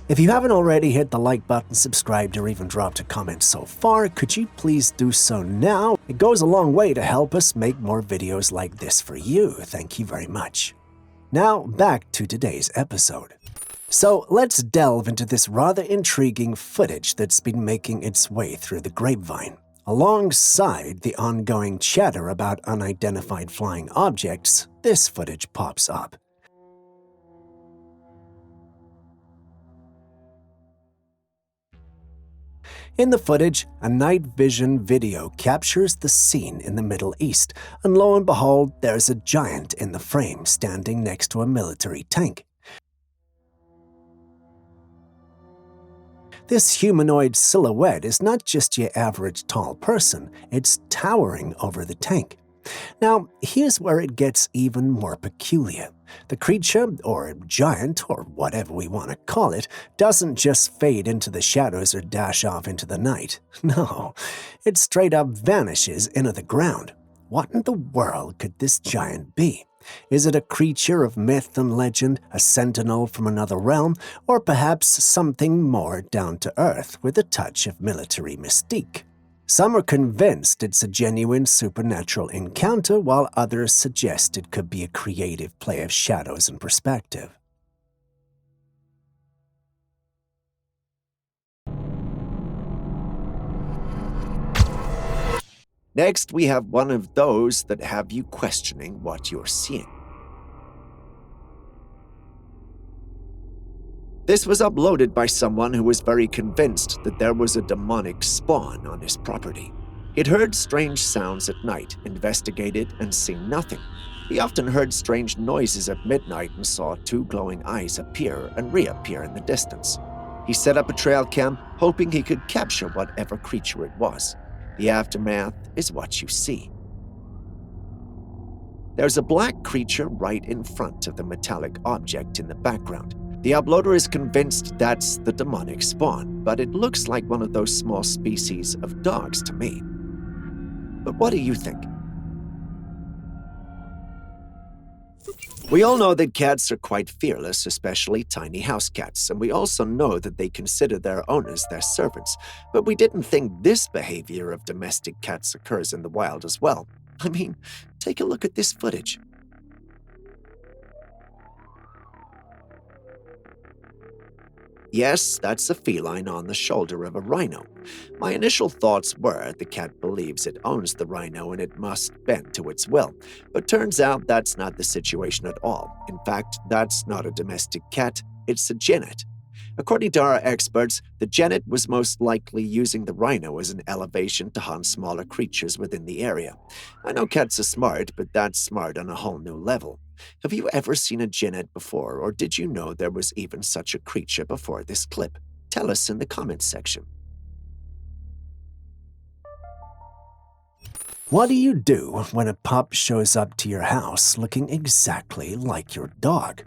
If you haven't already hit the like button, subscribed, or even dropped a comment so far, could you please do so now? It goes a long way to help us make more videos like this for you. Thank you very much. Now, back to today's episode. So let's delve into this rather intriguing footage that's been making its way through the grapevine. Alongside the ongoing chatter about unidentified flying objects, this footage pops up. In the footage, a night vision video captures the scene in the Middle East, and lo and behold, there's a giant in the frame standing next to a military tank. This humanoid silhouette is not just your average tall person, it's towering over the tank. Now, here's where it gets even more peculiar. The creature, or giant, or whatever we want to call it, doesn't just fade into the shadows or dash off into the night. No, it straight up vanishes into the ground. What in the world could this giant be? Is it a creature of myth and legend, a sentinel from another realm, or perhaps something more down to earth with a touch of military mystique? Some are convinced it's a genuine supernatural encounter, while others suggest it could be a creative play of shadows and perspective. Next, we have one of those that have you questioning what you're seeing. This was uploaded by someone who was very convinced that there was a demonic spawn on his property. He'd heard strange sounds at night, investigated, and seen nothing. He often heard strange noises at midnight and saw two glowing eyes appear and reappear in the distance. He set up a Trailcam, hoping he could capture whatever creature it was. The aftermath is what you see. There's a black creature right in front of the metallic object in the background. The uploader is convinced that's the demonic spawn, but it looks like one of those small species of dogs to me. But what do you think? We all know that cats are quite fearless, especially tiny house cats, and we also know that they consider their owners their servants, but we didn't think this behavior of domestic cats occurs in the wild as well. I mean, take a look at this footage. Yes, that's a feline on the shoulder of a rhino. My initial thoughts were the cat believes it owns the rhino and it must bend to its will, but turns out that's not the situation at all. In fact, that's not a domestic cat, it's a genet. According to our experts, the genet was most likely using the rhino as an elevation to hunt smaller creatures within the area. I know cats are smart, but that's smart on a whole new level. Have you ever seen a genet before, or did you know there was even such a creature before this clip? Tell us in the comments section. What do you do when a pup shows up to your house looking exactly like your dog?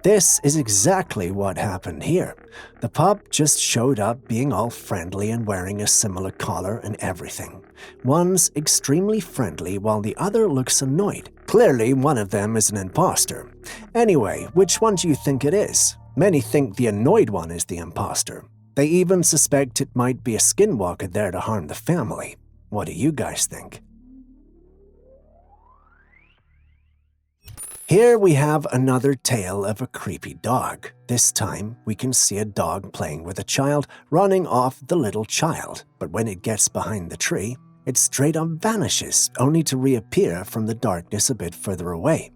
This is exactly what happened here. The pup just showed up being all friendly and wearing a similar collar and everything. One's extremely friendly while the other looks annoyed. Clearly, one of them is an imposter. Anyway, which one do you think it is? Many think the annoyed one is the imposter. They even suspect it might be a skinwalker there to harm the family. What do you guys think? Here we have another tale of a creepy dog. This time, we can see a dog playing with a child, running off the little child. But when it gets behind the tree, it straight up vanishes, only to reappear from the darkness a bit further away,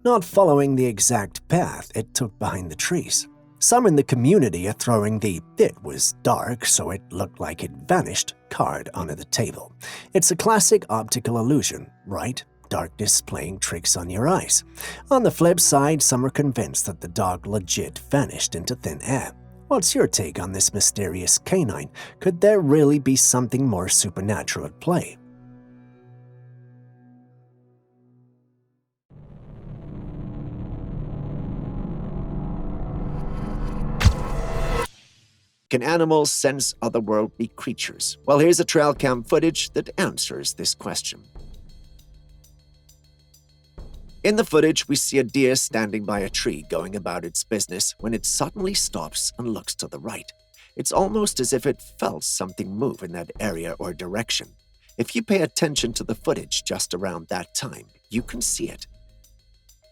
not following the exact path it took behind the trees. Some in the community are throwing the "it was dark, so it looked like it vanished" card onto the table. It's a classic optical illusion, right? Darkness playing tricks on your eyes. On the flip side, some are convinced that the dog legit vanished into thin air. What's your take on this mysterious canine? Could there really be something more supernatural at play? Can animals sense otherworldly creatures? Well, here's a trail cam footage that answers this question. In the footage, we see a deer standing by a tree going about its business when it suddenly stops and looks to the right. It's almost as if it felt something move in that area or direction. If you pay attention to the footage just around that time, you can see it.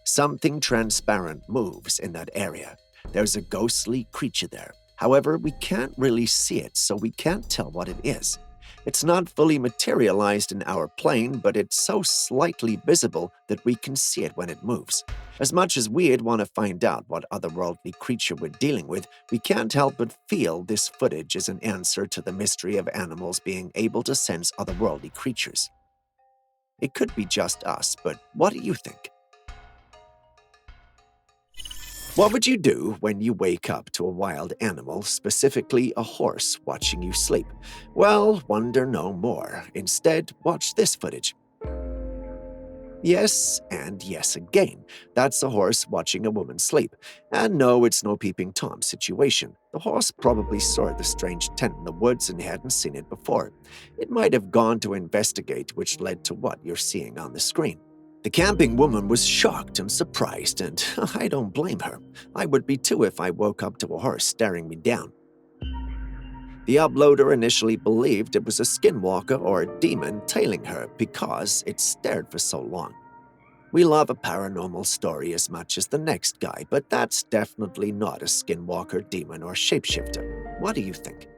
Something transparent moves in that area. There's a ghostly creature there. However, we can't really see it, so we can't tell what it is. It's not fully materialized in our plane, but it's so slightly visible that we can see it when it moves. As much as we'd want to find out what otherworldly creature we're dealing with, we can't help but feel this footage is an answer to the mystery of animals being able to sense otherworldly creatures. It could be just us, but what do you think? What would you do when you wake up to a wild animal, specifically a horse, watching you sleep? Well, wonder no more. Instead, watch this footage. Yes, and yes again. That's a horse watching a woman sleep. And no, it's no peeping Tom situation. The horse probably saw the strange tent in the woods and hadn't seen it before. It might have gone to investigate, which led to what you're seeing on the screen. The camping woman was shocked and surprised, and I don't blame her. I would be too if I woke up to a horse staring me down. The uploader initially believed it was a skinwalker or a demon tailing her because it stared for so long. We love a paranormal story as much as the next guy, but that's definitely not a skinwalker, demon, or shapeshifter. What do you think?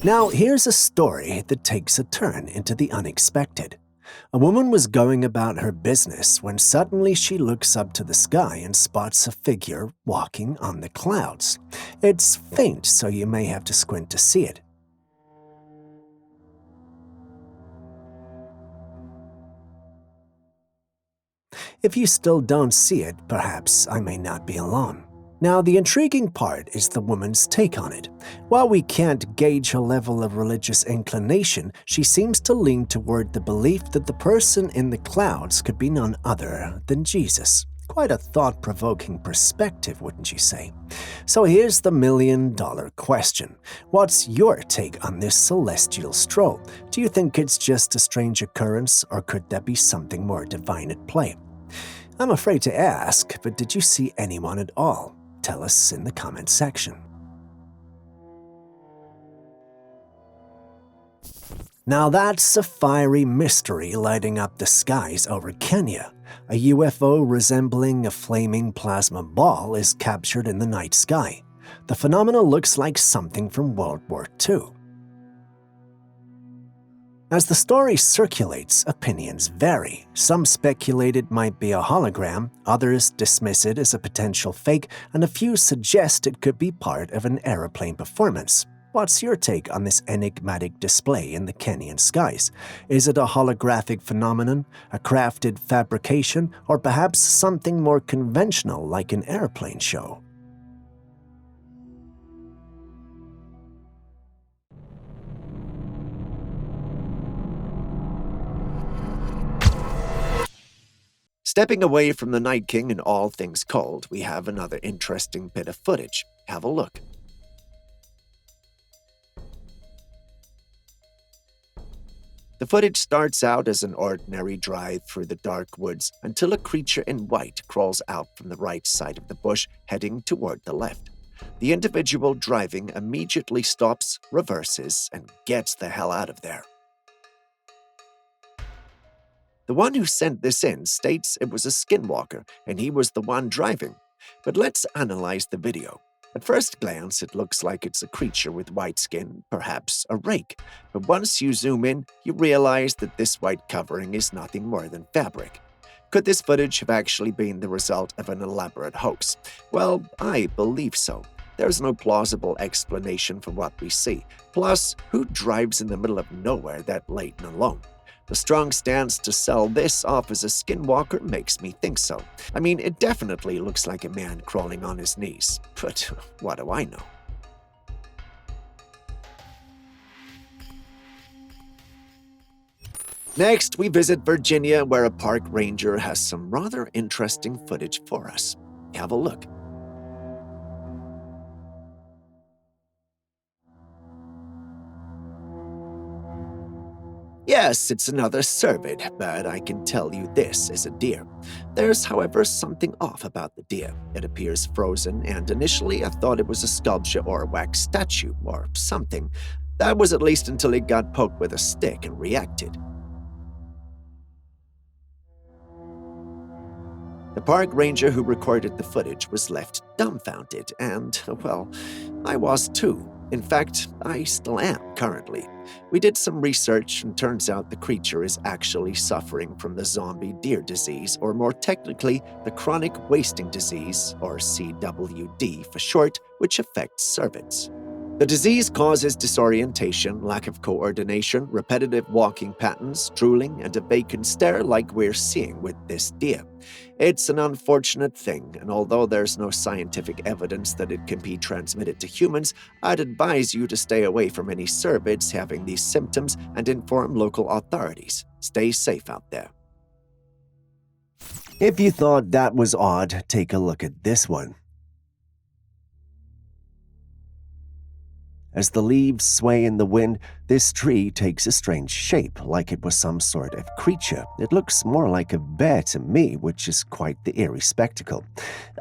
Now, here's a story that takes a turn into the unexpected. A woman was going about her business when suddenly she looks up to the sky and spots a figure walking on the clouds. It's faint, so you may have to squint to see it. If you still don't see it, perhaps I may not be alone. Now, the intriguing part is the woman's take on it. While we can't gauge her level of religious inclination, she seems to lean toward the belief that the person in the clouds could be none other than Jesus. Quite a thought-provoking perspective, wouldn't you say? So here's the million-dollar question. What's your take on this celestial stroll? Do you think it's just a strange occurrence, or could there be something more divine at play? I'm afraid to ask, but did you see anyone at all? Tell us in the comment section. Now that's a fiery mystery lighting up the skies over Kenya. A UFO resembling a flaming plasma ball is captured in the night sky. The phenomenon looks like something from World War II. As the story circulates, opinions vary. Some speculate it might be a hologram, others dismiss it as a potential fake, and a few suggest it could be part of an aeroplane performance. What's your take on this enigmatic display in the Kenyan skies? Is it a holographic phenomenon, a crafted fabrication, or perhaps something more conventional like an airplane show? Stepping away from the Night King and all things cold, we have another interesting bit of footage. Have a look. The footage starts out as an ordinary drive through the dark woods until a creature in white crawls out from the right side of the bush, heading toward the left. The individual driving immediately stops, reverses, and gets the hell out of there. The one who sent this in states it was a skinwalker and he was the one driving. But let's analyze the video. At first glance, it looks like it's a creature with white skin, perhaps a rake. But once you zoom in, you realize that this white covering is nothing more than fabric. Could this footage have actually been the result of an elaborate hoax? Well, I believe so. There's no plausible explanation for what we see. Plus, who drives in the middle of nowhere that late and alone? The strong stance to sell this off as a skinwalker makes me think so. I mean, it definitely looks like a man crawling on his knees. But what do I know? Next, we visit Virginia, where a park ranger has some rather interesting footage for us. Have a look. Yes, it's another cervid, but I can tell you this is a deer. There's, however, something off about the deer. It appears frozen, and initially I thought it was a sculpture or a wax statue or something. That was at least until it got poked with a stick and reacted. The park ranger who recorded the footage was left dumbfounded, and, well, I was too. In fact, I still am currently. We did some research and turns out the creature is actually suffering from the zombie deer disease, or more technically, the chronic wasting disease, or CWD for short, which affects cervids. The disease causes disorientation, lack of coordination, repetitive walking patterns, drooling, and a vacant stare like we're seeing with this deer. It's an unfortunate thing, and although there's no scientific evidence that it can be transmitted to humans, I'd advise you to stay away from any cervids having these symptoms and inform local authorities. Stay safe out there. If you thought that was odd, take a look at this one. As the leaves sway in the wind, this tree takes a strange shape, like it was some sort of creature. It looks more like a bear to me, which is quite the eerie spectacle.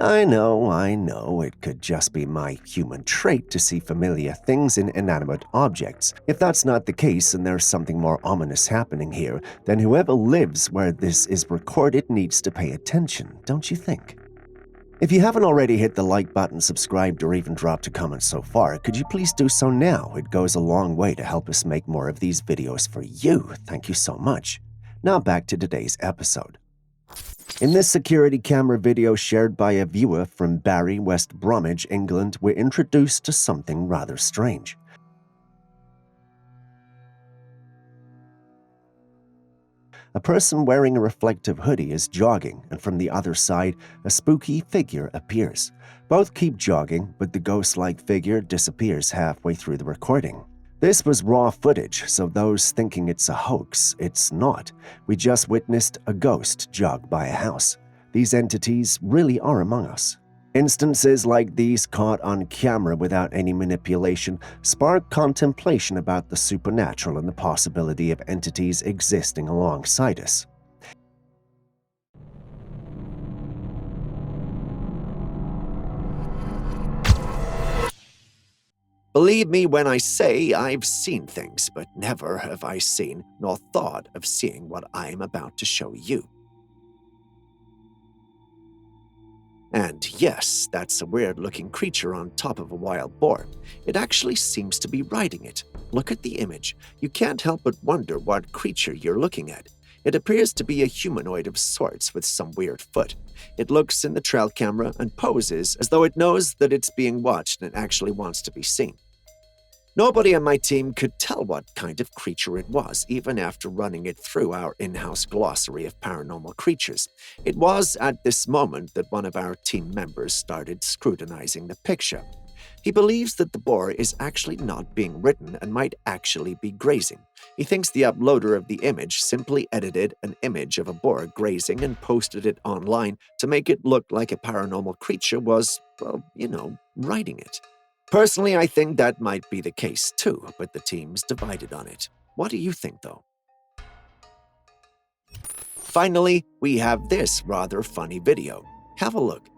I know, it could just be my human trait to see familiar things in inanimate objects. If that's not the case and there's something more ominous happening here, then whoever lives where this is recorded needs to pay attention, don't you think? If you haven't already hit the like button, subscribed, or even dropped a comment so far, could you please do so now? It goes a long way to help us make more of these videos for you. Thank you so much. Now back to today's episode. In this security camera video shared by a viewer from Barry, West Bromwich, England, we're introduced to something rather strange. A person wearing a reflective hoodie is jogging, and from the other side, a spooky figure appears. Both keep jogging, but the ghost-like figure disappears halfway through the recording. This was raw footage, so those thinking it's a hoax, it's not. We just witnessed a ghost jog by a house. These entities really are among us. Instances like these caught on camera without any manipulation spark contemplation about the supernatural and the possibility of entities existing alongside us. Believe me when I say I've seen things, but never have I seen nor thought of seeing what I'm about to show you. And yes, that's a weird-looking creature on top of a wild boar. It actually seems to be riding it. Look at the image. You can't help but wonder what creature you're looking at. It appears to be a humanoid of sorts with some weird foot. It looks in the trail camera and poses as though it knows that it's being watched and actually wants to be seen. Nobody on my team could tell what kind of creature it was, even after running it through our in-house glossary of paranormal creatures. It was at this moment that one of our team members started scrutinizing the picture. He believes that the boar is actually not being ridden and might actually be grazing. He thinks the uploader of the image simply edited an image of a boar grazing and posted it online to make it look like a paranormal creature was, well, riding it. Personally, I think that might be the case too, but the team's divided on it. What do you think, though? Finally, we have this rather funny video. Have a look.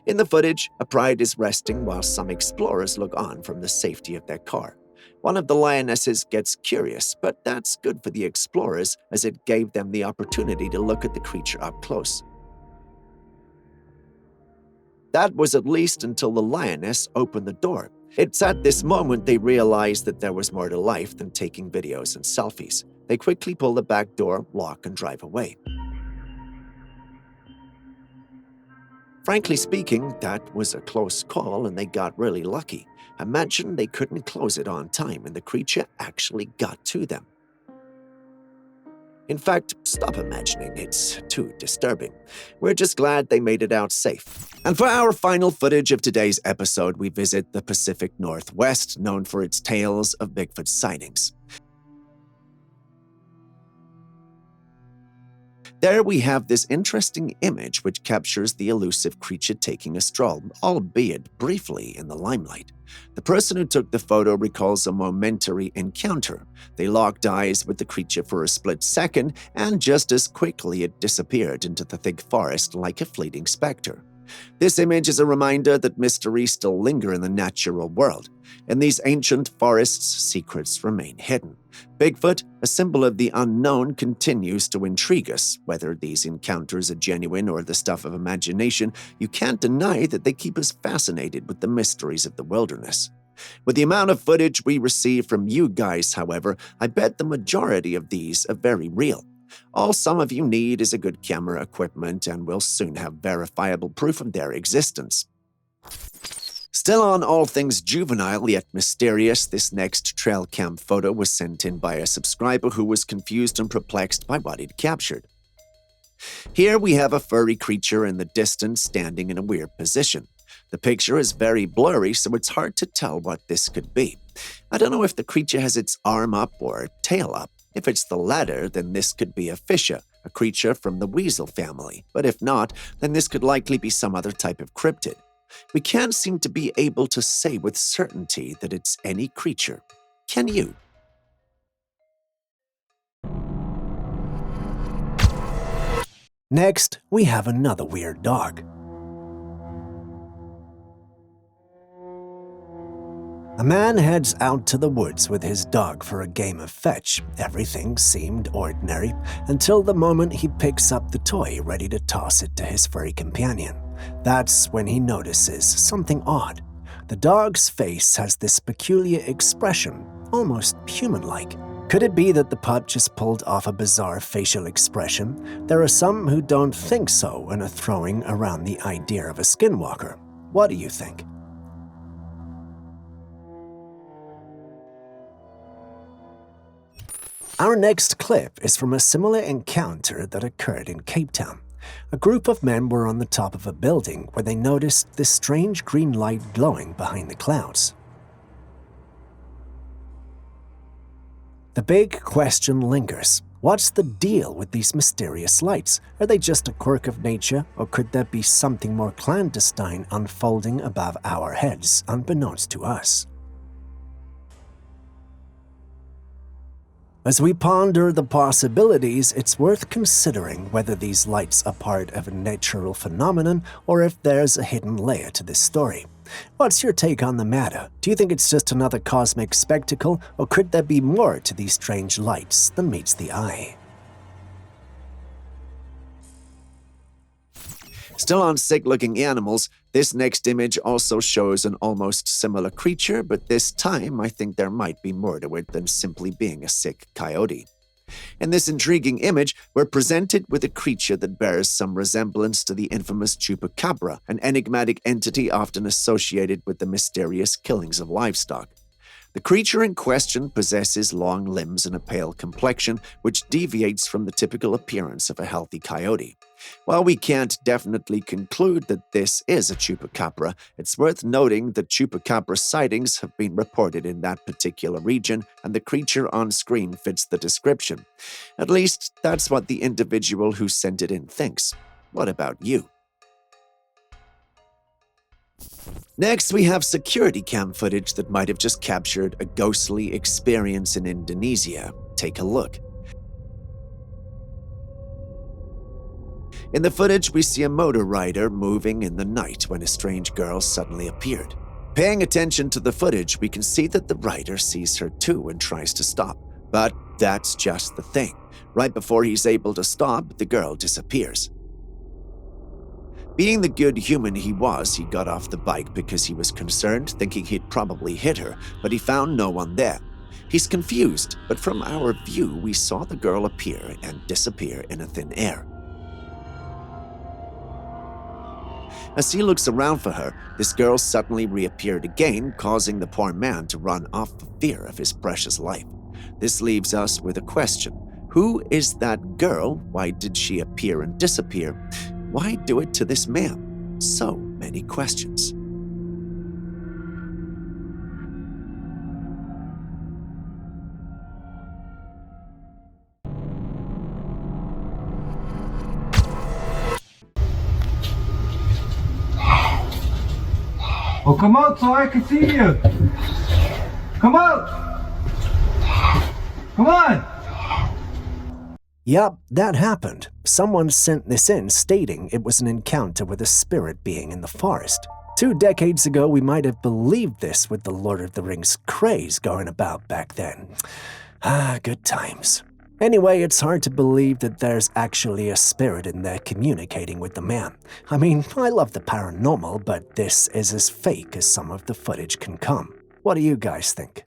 In the footage, a pride is resting while some explorers look on from the safety of their car. One of the lionesses gets curious, but that's good for the explorers as it gave them the opportunity to look at the creature up close. That was at least until the lioness opened the door. It's at this moment they realized that there was more to life than taking videos and selfies. They quickly pull the back door, lock, and drive away. Frankly speaking, that was a close call and they got really lucky. Imagine they couldn't close it on time and the creature actually got to them. In fact, stop imagining, it's too disturbing. We're just glad they made it out safe. And for our final footage of today's episode, we visit the Pacific Northwest, known for its tales of Bigfoot sightings. There we have this interesting image which captures the elusive creature taking a stroll, albeit briefly in the limelight. The person who took the photo recalls a momentary encounter. They locked eyes with the creature for a split second, and just as quickly it disappeared into the thick forest like a fleeting specter. This image is a reminder that mysteries still linger in the natural world. In these ancient forests, secrets remain hidden. Bigfoot, a symbol of the unknown, continues to intrigue us. Whether these encounters are genuine or the stuff of imagination, you can't deny that they keep us fascinated with the mysteries of the wilderness. With the amount of footage we receive from you guys, however, I bet the majority of these are very real. All some of you need is a good camera equipment, and we'll soon have verifiable proof of their existence. Still on all things juvenile yet mysterious, this next Trailcam photo was sent in by a subscriber who was confused and perplexed by what he'd captured. Here we have a furry creature in the distance standing in a weird position. The picture is very blurry, so it's hard to tell what this could be. I don't know if the creature has its arm up or tail up. If it's the latter, then this could be a fisher, a creature from the weasel family. But if not, then this could likely be some other type of cryptid. We can't seem to be able to say with certainty that it's any creature. Can you? Next, we have another weird dog. A man heads out to the woods with his dog for a game of fetch. Everything seemed ordinary until the moment he picks up the toy ready to toss it to his furry companion. That's when he notices something odd. The dog's face has this peculiar expression, almost human-like. Could it be that the pup just pulled off a bizarre facial expression? There are some who don't think so and are throwing around the idea of a skinwalker. What do you think? Our next clip is from a similar encounter that occurred in Cape Town. A group of men were on the top of a building when they noticed this strange green light glowing behind the clouds. The big question lingers. What's the deal with these mysterious lights? Are they just a quirk of nature, or could there be something more clandestine unfolding above our heads, unbeknownst to us? As we ponder the possibilities, it's worth considering whether these lights are part of a natural phenomenon or if there's a hidden layer to this story. What's your take on the matter? Do you think it's just another cosmic spectacle, or could there be more to these strange lights than meets the eye? Still on sick-looking animals, this next image also shows an almost similar creature, but this time I think there might be more to it than simply being a sick coyote. In this intriguing image, we're presented with a creature that bears some resemblance to the infamous chupacabra, an enigmatic entity often associated with the mysterious killings of livestock. The creature in question possesses long limbs and a pale complexion, which deviates from the typical appearance of a healthy coyote. While we can't definitely conclude that this is a chupacabra, it's worth noting that chupacabra sightings have been reported in that particular region, and the creature on screen fits the description. At least, that's what the individual who sent it in thinks. What about you? Next, we have security cam footage that might have just captured a ghostly experience in Indonesia. Take a look. In the footage, we see a motor rider moving in the night when a strange girl suddenly appeared. Paying attention to the footage, we can see that the rider sees her too and tries to stop. But that's just the thing. Right before he's able to stop, the girl disappears. Being the good human he was, he got off the bike because he was concerned, thinking he'd probably hit her, but he found no one there. He's confused, but from our view, we saw the girl appear and disappear in a thin air. As he looks around for her, this girl suddenly reappeared again, causing the poor man to run off for fear of his precious life. This leaves us with a question. Who is that girl? Why did she appear and disappear? Why do it to this man? So many questions. Oh, come out so I can see you. Come out. Come on. Yup, that happened. Someone sent this in stating it was an encounter with a spirit being in the forest. 2 decades ago, we might have believed this with the Lord of the Rings craze going about back then. Good times. Anyway, it's hard to believe that there's actually a spirit in there communicating with the man. I mean, I love the paranormal, but this is as fake as some of the footage can come. What do you guys think?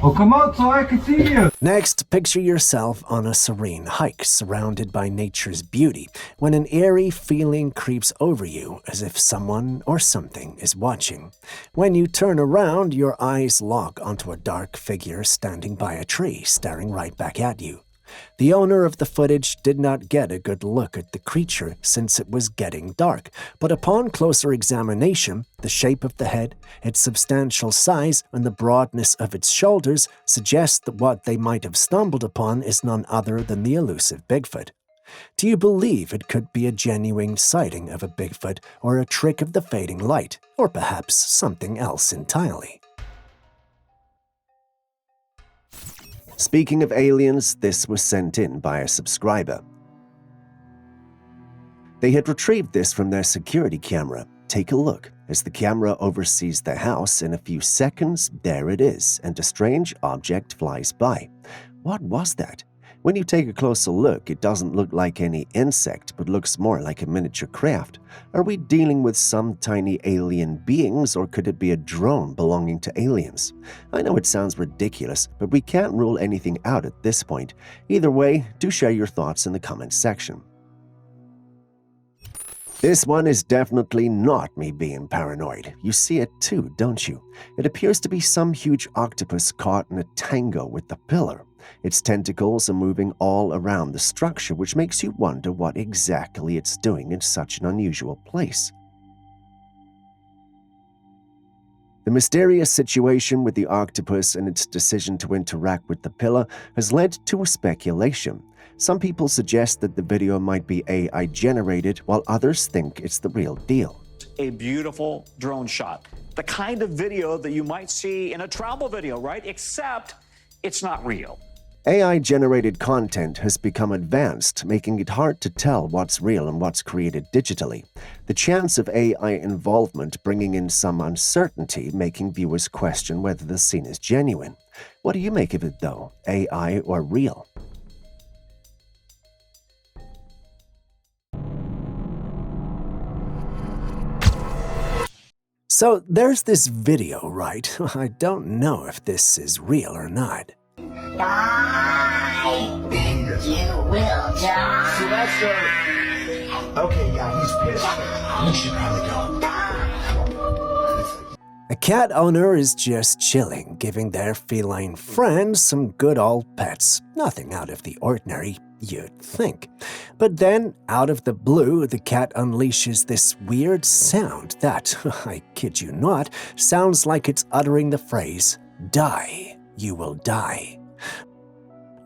Oh, come out so I can see you. Next, picture yourself on a serene hike surrounded by nature's beauty when an eerie feeling creeps over you as if someone or something is watching. When you turn around, your eyes lock onto a dark figure standing by a tree, staring right back at you. The owner of the footage did not get a good look at the creature since it was getting dark, but upon closer examination, the shape of the head, its substantial size, and the broadness of its shoulders suggest that what they might have stumbled upon is none other than the elusive Bigfoot. Do you believe it could be a genuine sighting of a Bigfoot or a trick of the fading light, or perhaps something else entirely? Speaking of aliens, this was sent in by a subscriber. They had retrieved this from their security camera. Take a look. As the camera oversees the house, in a few seconds, there it is, and a strange object flies by. What was that? When you take a closer look, it doesn't look like any insect, but looks more like a miniature craft. Are we dealing with some tiny alien beings, or could it be a drone belonging to aliens? I know it sounds ridiculous, but we can't rule anything out at this point. Either way, do share your thoughts in the comments section. This one is definitely not me being paranoid. You see it too, don't you? It appears to be some huge octopus caught in a tango with the pillar. Its tentacles are moving all around the structure, which makes you wonder what exactly it's doing in such an unusual place. The mysterious situation with the octopus and its decision to interact with the pillar has led to a speculation. Some people suggest that the video might be AI generated, while others think it's the real deal. A beautiful drone shot. The kind of video that you might see in a travel video, right? Except it's not real. AI-generated content has become advanced, making it hard to tell what's real and what's created digitally. The chance of AI involvement bringing in some uncertainty, making viewers question whether the scene is genuine. What do you make of it though, AI or real? So there's this video, right? I don't know if this is real or not. Die! You will die! Sylvester! Okay, yeah, he's pissed. You should probably go. A cat owner is just chilling, giving their feline friends some good old pets. Nothing out of the ordinary, you'd think. But then, out of the blue, the cat unleashes this weird sound that, I kid you not, sounds like it's uttering the phrase, "Die, you will die."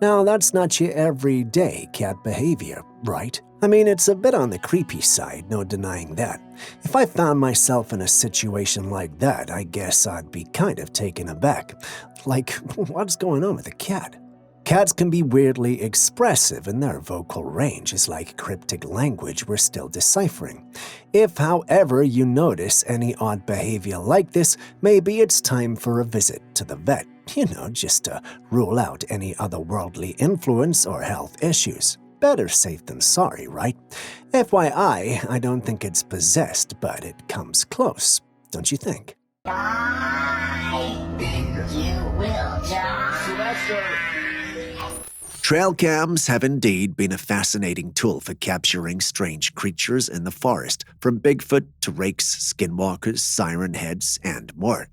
Now, that's not your everyday cat behavior, right? I mean, it's a bit on the creepy side, no denying that. If I found myself in a situation like that, I guess I'd be kind of taken aback. Like, what's going on with the cat? Cats can be weirdly expressive, and their vocal range is like cryptic language we're still deciphering. If, however, you notice any odd behavior like this, maybe it's time for a visit to the vet. You know, just to rule out any otherworldly influence or health issues. Better safe than sorry, right? FYI, I don't think it's possessed, but it comes close, don't you think? Die! You will die! Sylvester! Trailcams have indeed been a fascinating tool for capturing strange creatures in the forest, from Bigfoot to rakes, skinwalkers, siren heads, and more.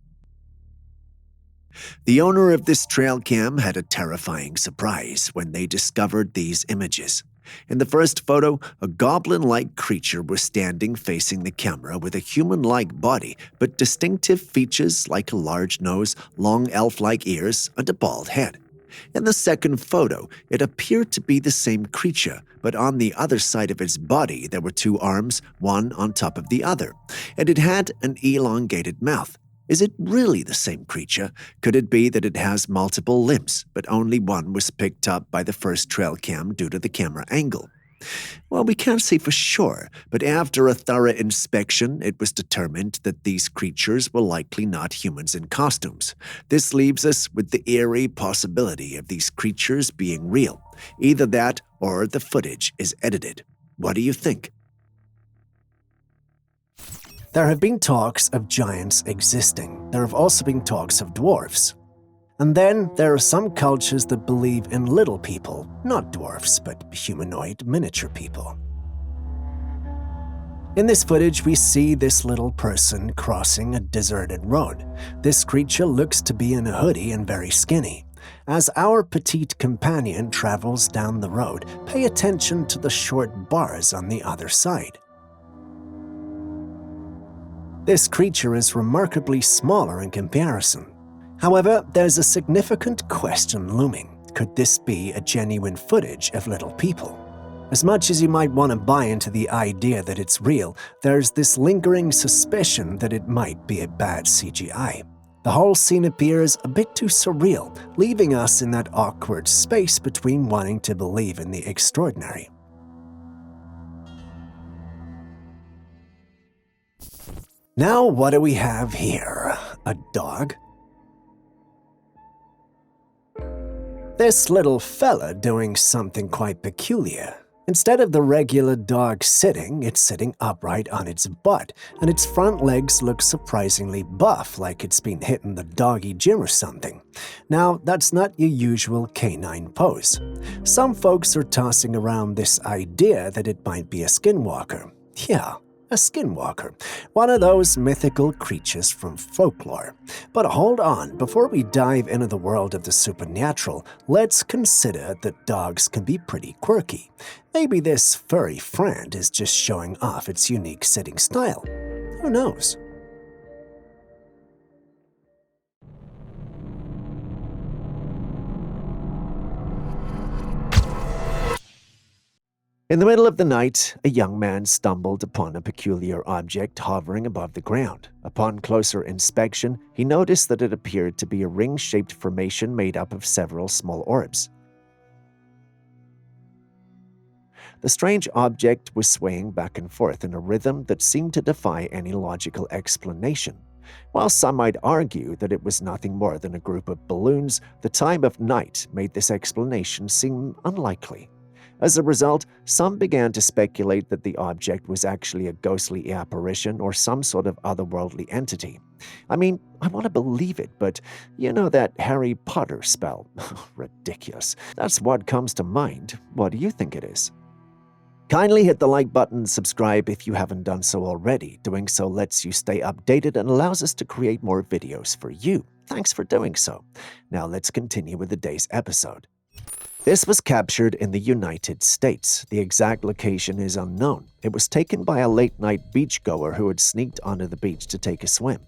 The owner of this Trailcam had a terrifying surprise when they discovered these images. In the first photo, a goblin-like creature was standing facing the camera with a human-like body, but distinctive features like a large nose, long elf-like ears, and a bald head. In the second photo, it appeared to be the same creature, but on the other side of its body there were two arms, one on top of the other, and it had an elongated mouth. Is it really the same creature? Could it be that it has multiple limbs, but only one was picked up by the first Trailcam due to the camera angle? Well, we can't say for sure, but after a thorough inspection, it was determined that these creatures were likely not humans in costumes. This leaves us with the eerie possibility of these creatures being real. Either that or the footage is edited. What do you think? There have been talks of giants existing. There have also been talks of dwarfs. And then there are some cultures that believe in little people, not dwarfs, but humanoid miniature people. In this footage, we see this little person crossing a deserted road. This creature looks to be in a hoodie and very skinny. As our petite companion travels down the road, pay attention to the short bars on the other side. This creature is remarkably smaller in comparison. However, there's a significant question looming. Could this be a genuine footage of little people? As much as you might want to buy into the idea that it's real, there's this lingering suspicion that it might be a bad CGI. The whole scene appears a bit too surreal, leaving us in that awkward space between wanting to believe in the extraordinary. Now, what do we have here? A dog? This little fella doing something quite peculiar. Instead of the regular dog sitting, it's sitting upright on its butt, and its front legs look surprisingly buff, like it's been hitting the doggy gym or something. Now, that's not your usual canine pose. Some folks are tossing around this idea that it might be a skinwalker. Yeah, a skinwalker, one of those mythical creatures from folklore. But hold on, before we dive into the world of the supernatural, let's consider that dogs can be pretty quirky. Maybe this furry friend is just showing off its unique sitting style. Who knows? In the middle of the night, a young man stumbled upon a peculiar object hovering above the ground. Upon closer inspection, he noticed that it appeared to be a ring-shaped formation made up of several small orbs. The strange object was swaying back and forth in a rhythm that seemed to defy any logical explanation. While some might argue that it was nothing more than a group of balloons, the time of night made this explanation seem unlikely. As a result, some began to speculate that the object was actually a ghostly apparition or some sort of otherworldly entity. I mean, I want to believe it, but you know that Harry Potter spell? Ridiculous. That's what comes to mind. What do you think it is? Kindly hit the like button and subscribe if you haven't done so already. Doing so lets you stay updated and allows us to create more videos for you. Thanks for doing so. Now let's continue with the day's episode. This was captured in the United States. The exact location is unknown. It was taken by a late-night beachgoer who had sneaked onto the beach to take a swim.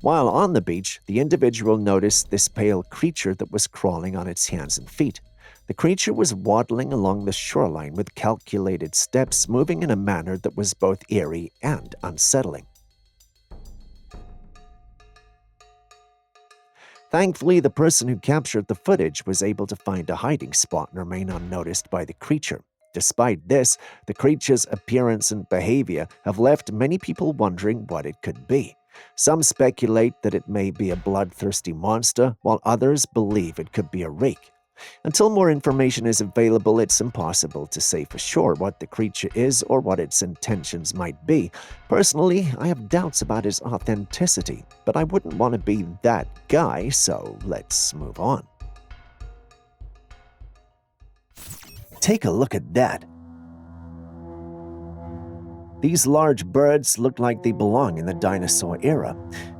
While on the beach, the individual noticed this pale creature that was crawling on its hands and feet. The creature was waddling along the shoreline with calculated steps, moving in a manner that was both eerie and unsettling. Thankfully, the person who captured the footage was able to find a hiding spot and remain unnoticed by the creature. Despite this, the creature's appearance and behavior have left many people wondering what it could be. Some speculate that it may be a bloodthirsty monster, while others believe it could be a rake. Until more information is available, it's impossible to say for sure what the creature is or what its intentions might be. Personally, I have doubts about its authenticity, but I wouldn't want to be that guy, so let's move on. Take a look at that. These large birds look like they belong in the dinosaur era.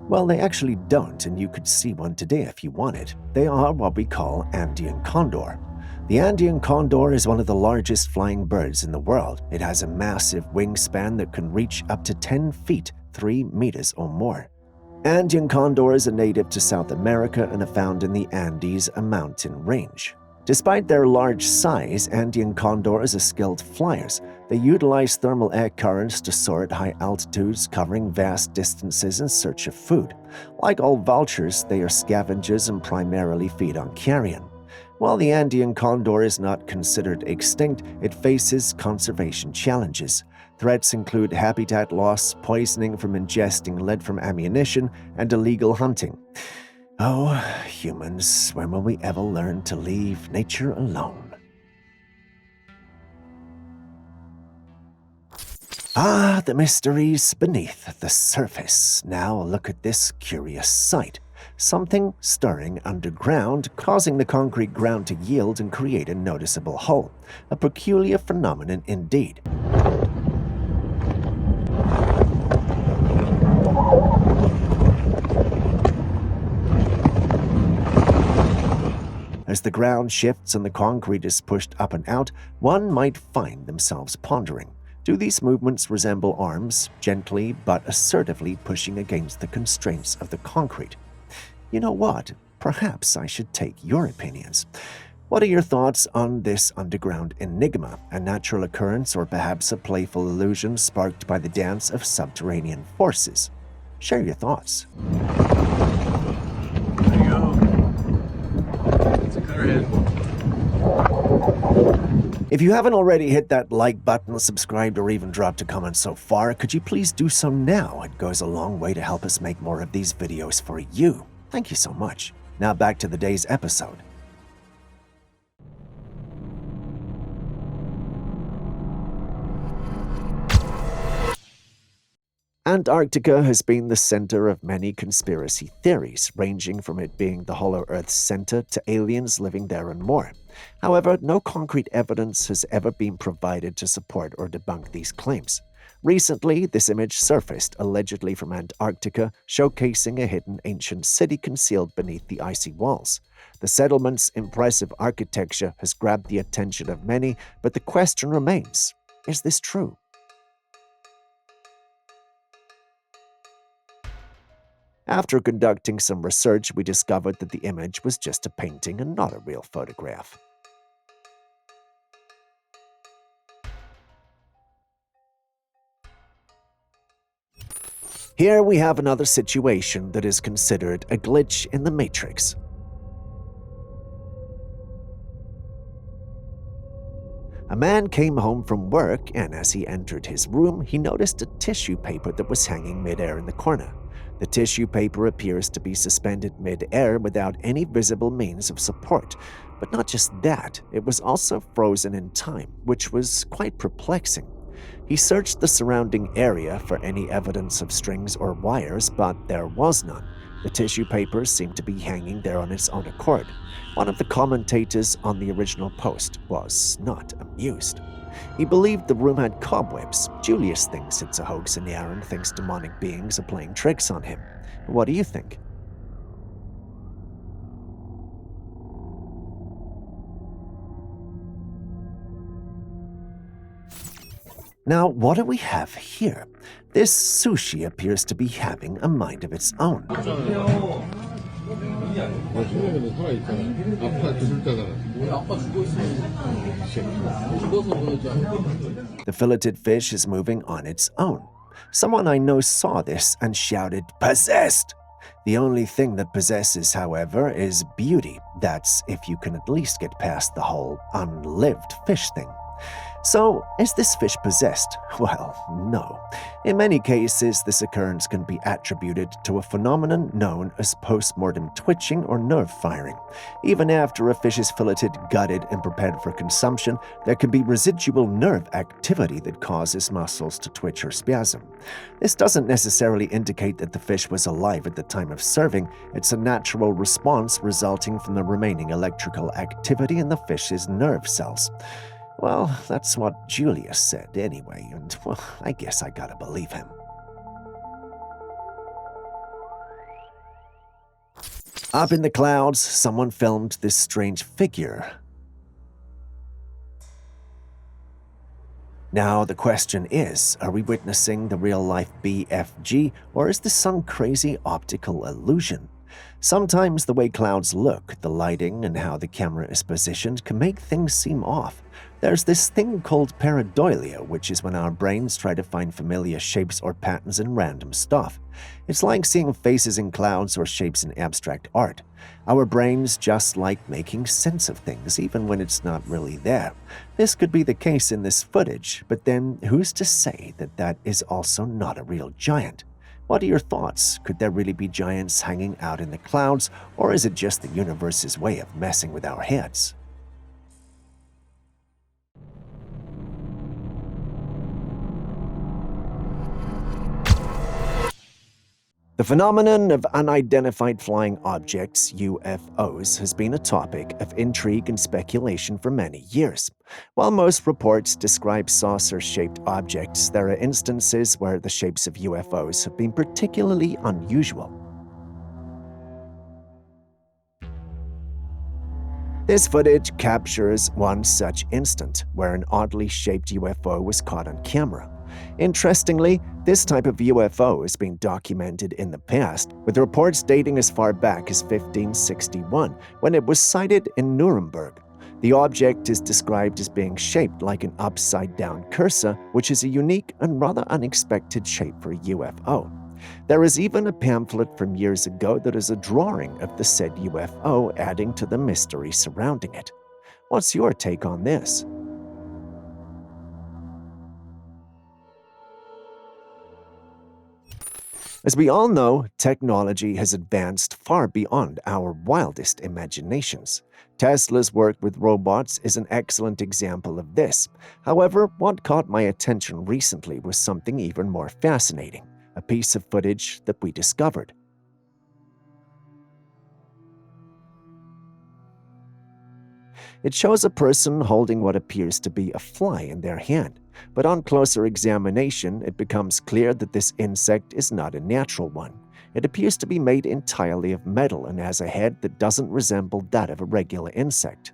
Well, they actually don't, and you could see one today if you wanted. They are what we call Andean condor. The Andean condor is one of the largest flying birds in the world. It has a massive wingspan that can reach up to 10 feet, 3 meters or more. Andean condors are native to South America and are found in the Andes, a mountain range. Despite their large size, Andean condors are skilled flyers. They utilize thermal air currents to soar at high altitudes, covering vast distances in search of food. Like all vultures, they are scavengers and primarily feed on carrion. While the Andean condor is not considered extinct, it faces conservation challenges. Threats include habitat loss, poisoning from ingesting lead from ammunition, and illegal hunting. Oh, humans, when will we ever learn to leave nature alone? Ah, the mysteries beneath the surface. Now look at this curious sight. Something stirring underground, causing the concrete ground to yield and create a noticeable hole. A peculiar phenomenon indeed. As the ground shifts and the concrete is pushed up and out, one might find themselves pondering. Do these movements resemble arms, gently but assertively pushing against the constraints of the concrete? You know what? Perhaps I should take your opinions. What are your thoughts on this underground enigma, a natural occurrence or perhaps a playful illusion sparked by the dance of subterranean forces? Share your thoughts. There you go. It's a clear head. If you haven't already hit that like button, subscribed, or even dropped a comment so far, could you please do so now? It goes a long way to help us make more of these videos for you. Thank you so much. Now back to the day's episode. Antarctica has been the center of many conspiracy theories, ranging from it being the hollow Earth's center to aliens living there and more. However, no concrete evidence has ever been provided to support or debunk these claims. Recently, this image surfaced, allegedly from Antarctica, showcasing a hidden ancient city concealed beneath the icy walls. The settlement's impressive architecture has grabbed the attention of many, but the question remains, is this true? After conducting some research, we discovered that the image was just a painting and not a real photograph. Here we have another situation that is considered a glitch in the Matrix. A man came home from work, and as he entered his room, he noticed a tissue paper that was hanging midair in the corner. The tissue paper appears to be suspended mid-air without any visible means of support. But not just that, it was also frozen in time, which was quite perplexing. He searched the surrounding area for any evidence of strings or wires, but there was none. The tissue paper seemed to be hanging there on its own accord. One of the commentators on the original post was not amused. He believed the room had cobwebs. Julius thinks it's a hoax in the air and thinks demonic beings are playing tricks on him. What do you think? Now, what do we have here? This sushi appears to be having a mind of its own. The filleted fish is moving on its own. Someone I know saw this and shouted, "Possessed!" The only thing that possesses, however, is beauty. That's if you can at least get past the whole unlived fish thing. So, is this fish possessed? Well, no. In many cases, this occurrence can be attributed to a phenomenon known as post-mortem twitching or nerve firing. Even after a fish is filleted, gutted, and prepared for consumption, there can be residual nerve activity that causes muscles to twitch or spasm. This doesn't necessarily indicate that the fish was alive at the time of serving. It's a natural response resulting from the remaining electrical activity in the fish's nerve cells. Well, that's what Julius said anyway, and, well, I guess I gotta believe him. Up in the clouds, someone filmed this strange figure. Now, the question is, are we witnessing the real-life BFG, or is this some crazy optical illusion? Sometimes the way clouds look, the lighting, and how the camera is positioned can make things seem off. There's this thing called pareidolia, which is when our brains try to find familiar shapes or patterns in random stuff. It's like seeing faces in clouds or shapes in abstract art. Our brains just like making sense of things, even when it's not really there. This could be the case in this footage, but then who's to say that that is also not a real giant? What are your thoughts? Could there really be giants hanging out in the clouds, or is it just the universe's way of messing with our heads? The phenomenon of unidentified flying objects, UFOs, has been a topic of intrigue and speculation for many years. While most reports describe saucer-shaped objects, there are instances where the shapes of UFOs have been particularly unusual. This footage captures one such instant, where an oddly shaped UFO was caught on camera. Interestingly, this type of UFO has been documented in the past, with reports dating as far back as 1561, when it was sighted in Nuremberg. The object is described as being shaped like an upside-down cursor, which is a unique and rather unexpected shape for a UFO. There is even a pamphlet from years ago that is a drawing of the said UFO, adding to the mystery surrounding it. What's your take on this? As we all know, technology has advanced far beyond our wildest imaginations. Tesla's work with robots is an excellent example of this. However, what caught my attention recently was something even more fascinating, a piece of footage that we discovered. It shows a person holding what appears to be a fly in their hand, but on closer examination, it becomes clear that this insect is not a natural one. It appears to be made entirely of metal and has a head that doesn't resemble that of a regular insect.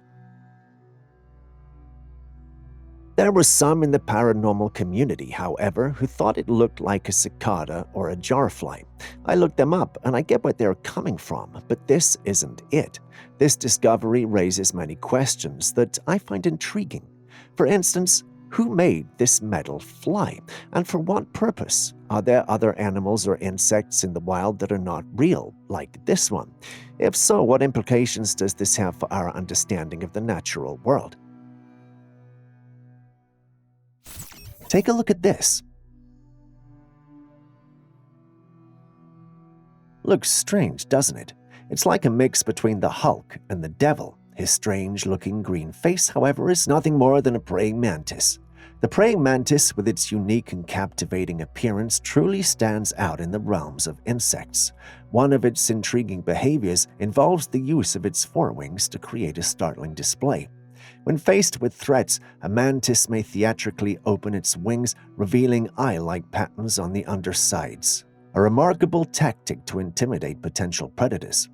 There were some in the paranormal community, however, who thought it looked like a cicada or a jarfly. I looked them up and I get where they're coming from, but this isn't it. This discovery raises many questions that I find intriguing. For instance, who made this metal fly, and for what purpose? Are there other animals or insects in the wild that are not real, like this one? If so, what implications does this have for our understanding of the natural world? Take a look at this. Looks strange, doesn't it? It's like a mix between the Hulk and the devil. His strange-looking green face, however, is nothing more than a praying mantis. The praying mantis, with its unique and captivating appearance, truly stands out in the realms of insects. One of its intriguing behaviors involves the use of its forewings to create a startling display. When faced with threats, a mantis may theatrically open its wings, revealing eye-like patterns on the undersides. A remarkable tactic to intimidate potential predators.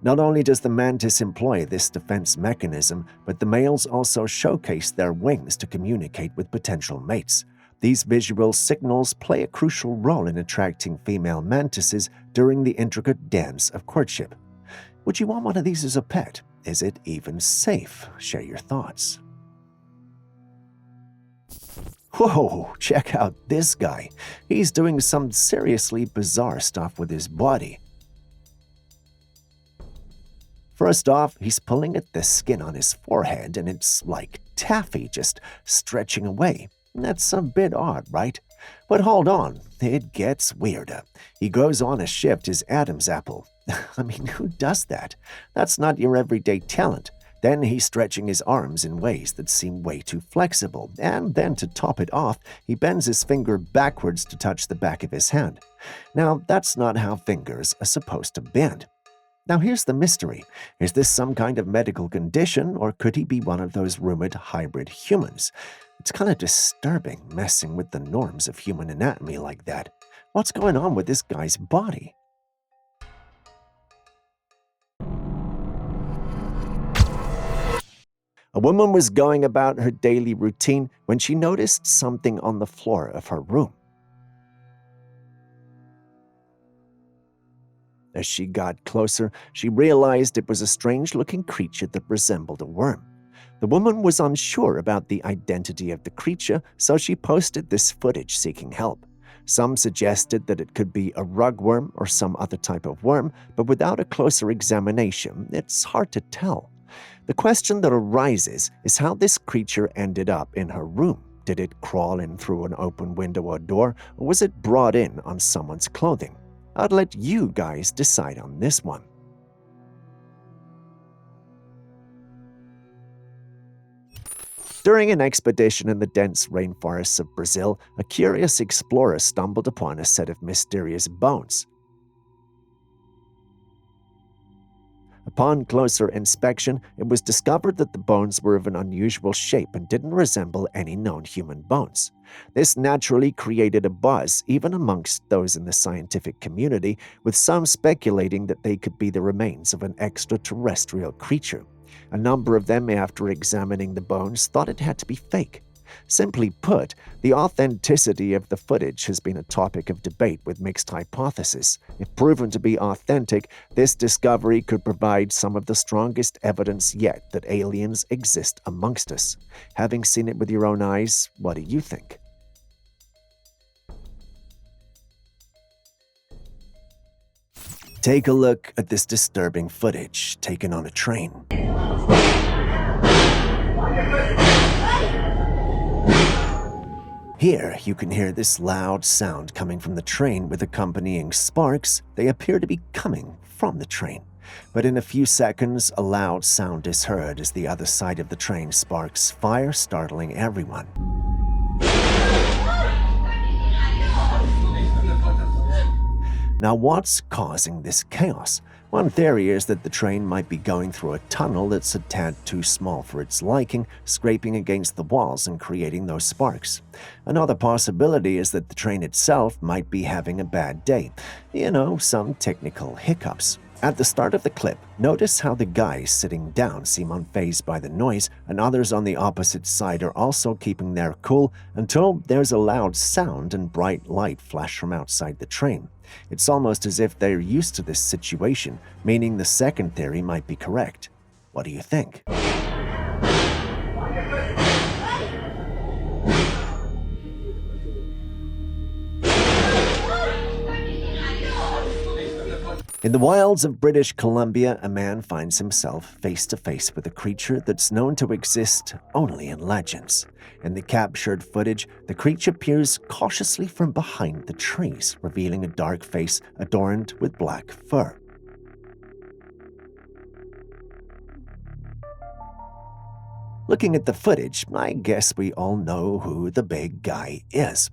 Not only does the mantis employ this defense mechanism, but the males also showcase their wings to communicate with potential mates. These visual signals play a crucial role in attracting female mantises during the intricate dance of courtship. Would you want one of these as a pet? Is it even safe? Share your thoughts. Whoa, check out this guy. He's doing some seriously bizarre stuff with his body. First off, he's pulling at the skin on his forehead, and it's like taffy just stretching away. That's a bit odd, right? But hold on, it gets weirder. He goes on to shift his Adam's apple. I mean, who does that? That's not your everyday talent. Then he's stretching his arms in ways that seem way too flexible, and then to top it off, he bends his finger backwards to touch the back of his hand. Now, that's not how fingers are supposed to bend. Now here's the mystery. Is this some kind of medical condition, or could he be one of those rumored hybrid humans? It's kind of disturbing messing with the norms of human anatomy like that. What's going on with this guy's body? A woman was going about her daily routine when she noticed something on the floor of her room. As she got closer, she realized it was a strange-looking creature that resembled a worm. The woman was unsure about the identity of the creature, so she posted this footage seeking help. Some suggested that it could be a rugworm or some other type of worm, but without a closer examination, it's hard to tell. The question that arises is how this creature ended up in her room. Did it crawl in through an open window or door, or was it brought in on someone's clothing? I'd let you guys decide on this one. During an expedition in the dense rainforests of Brazil, a curious explorer stumbled upon a set of mysterious bones. Upon closer inspection, it was discovered that the bones were of an unusual shape and didn't resemble any known human bones. This naturally created a buzz, even amongst those in the scientific community, with some speculating that they could be the remains of an extraterrestrial creature. A number of them, after examining the bones, thought it had to be fake. Simply put, the authenticity of the footage has been a topic of debate with mixed hypotheses. If proven to be authentic, this discovery could provide some of the strongest evidence yet that aliens exist amongst us. Having seen it with your own eyes, what do you think? Take a look at this disturbing footage taken on a train. Here, you can hear this loud sound coming from the train with accompanying sparks. They appear to be coming from the train. But in a few seconds, a loud sound is heard as the other side of the train sparks fire, startling everyone. Now, what's causing this chaos? One theory is that the train might be going through a tunnel that's a tad too small for its liking, scraping against the walls and creating those sparks. Another possibility is that the train itself might be having a bad day. You know, some technical hiccups. At the start of the clip, notice how the guys sitting down seem unfazed by the noise, and others on the opposite side are also keeping their cool until there's a loud sound and bright light flash from outside the train. It's almost as if they're used to this situation, meaning the second theory might be correct. What do you think? In the wilds of British Columbia, a man finds himself face to face with a creature that's known to exist only in legends. In the captured footage, the creature peers cautiously from behind the trees, revealing a dark face adorned with black fur. Looking at the footage, I guess we all know who the big guy is.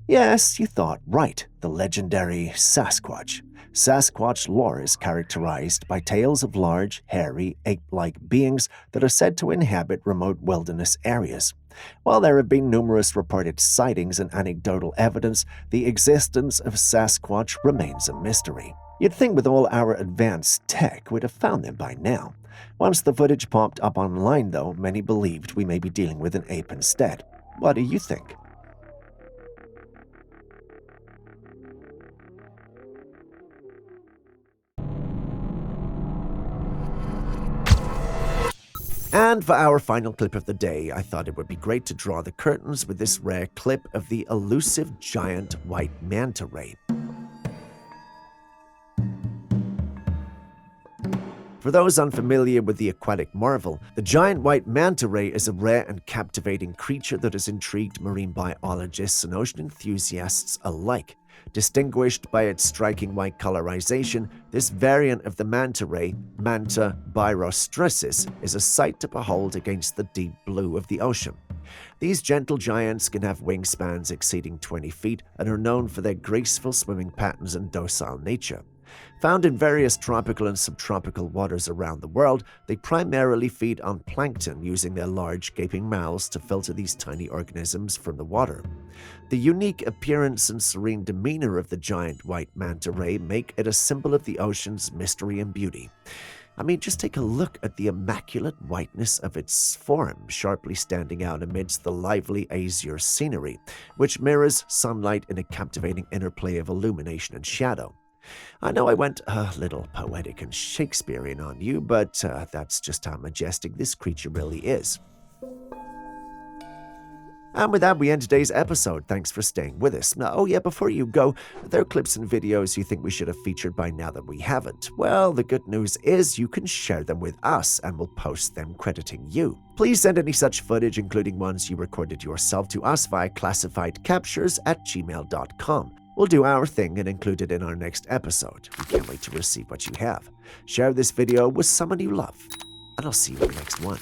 Yes, you thought right, the legendary Sasquatch. Sasquatch lore is characterized by tales of large, hairy, ape-like beings that are said to inhabit remote wilderness areas. While there have been numerous reported sightings and anecdotal evidence, the existence of Sasquatch remains a mystery. You'd think with all our advanced tech, we'd have found them by now. Once the footage popped up online, though, many believed we may be dealing with an ape instead. What do you think? And for our final clip of the day, I thought it would be great to draw the curtains with this rare clip of the elusive giant white manta ray. For those unfamiliar with the aquatic marvel, the giant white manta ray is a rare and captivating creature that has intrigued marine biologists and ocean enthusiasts alike. Distinguished by its striking white colorization, this variant of the manta ray, Manta birostrissis, is a sight to behold against the deep blue of the ocean. These gentle giants can have wingspans exceeding 20 feet and are known for their graceful swimming patterns and docile nature. Found in various tropical and subtropical waters around the world, they primarily feed on plankton, using their large, gaping mouths to filter these tiny organisms from the water. The unique appearance and serene demeanor of the giant white manta ray make it a symbol of the ocean's mystery and beauty. I mean, just take a look at the immaculate whiteness of its form, sharply standing out amidst the lively azure scenery, which mirrors sunlight in a captivating interplay of illumination and shadow. I know I went a little poetic and Shakespearean on you, but that's just how majestic this creature really is. And with that, we end today's episode. Thanks for staying with us. Now, before you go, are there clips and videos you think we should have featured by now that we haven't? Well, the good news is you can share them with us and we'll post them crediting you. Please send any such footage, including ones you recorded yourself, to us via classifiedcaptures@gmail.com. We'll do our thing and include it in our next episode. We can't wait to receive what you have. Share this video with someone you love, and I'll see you in the next one.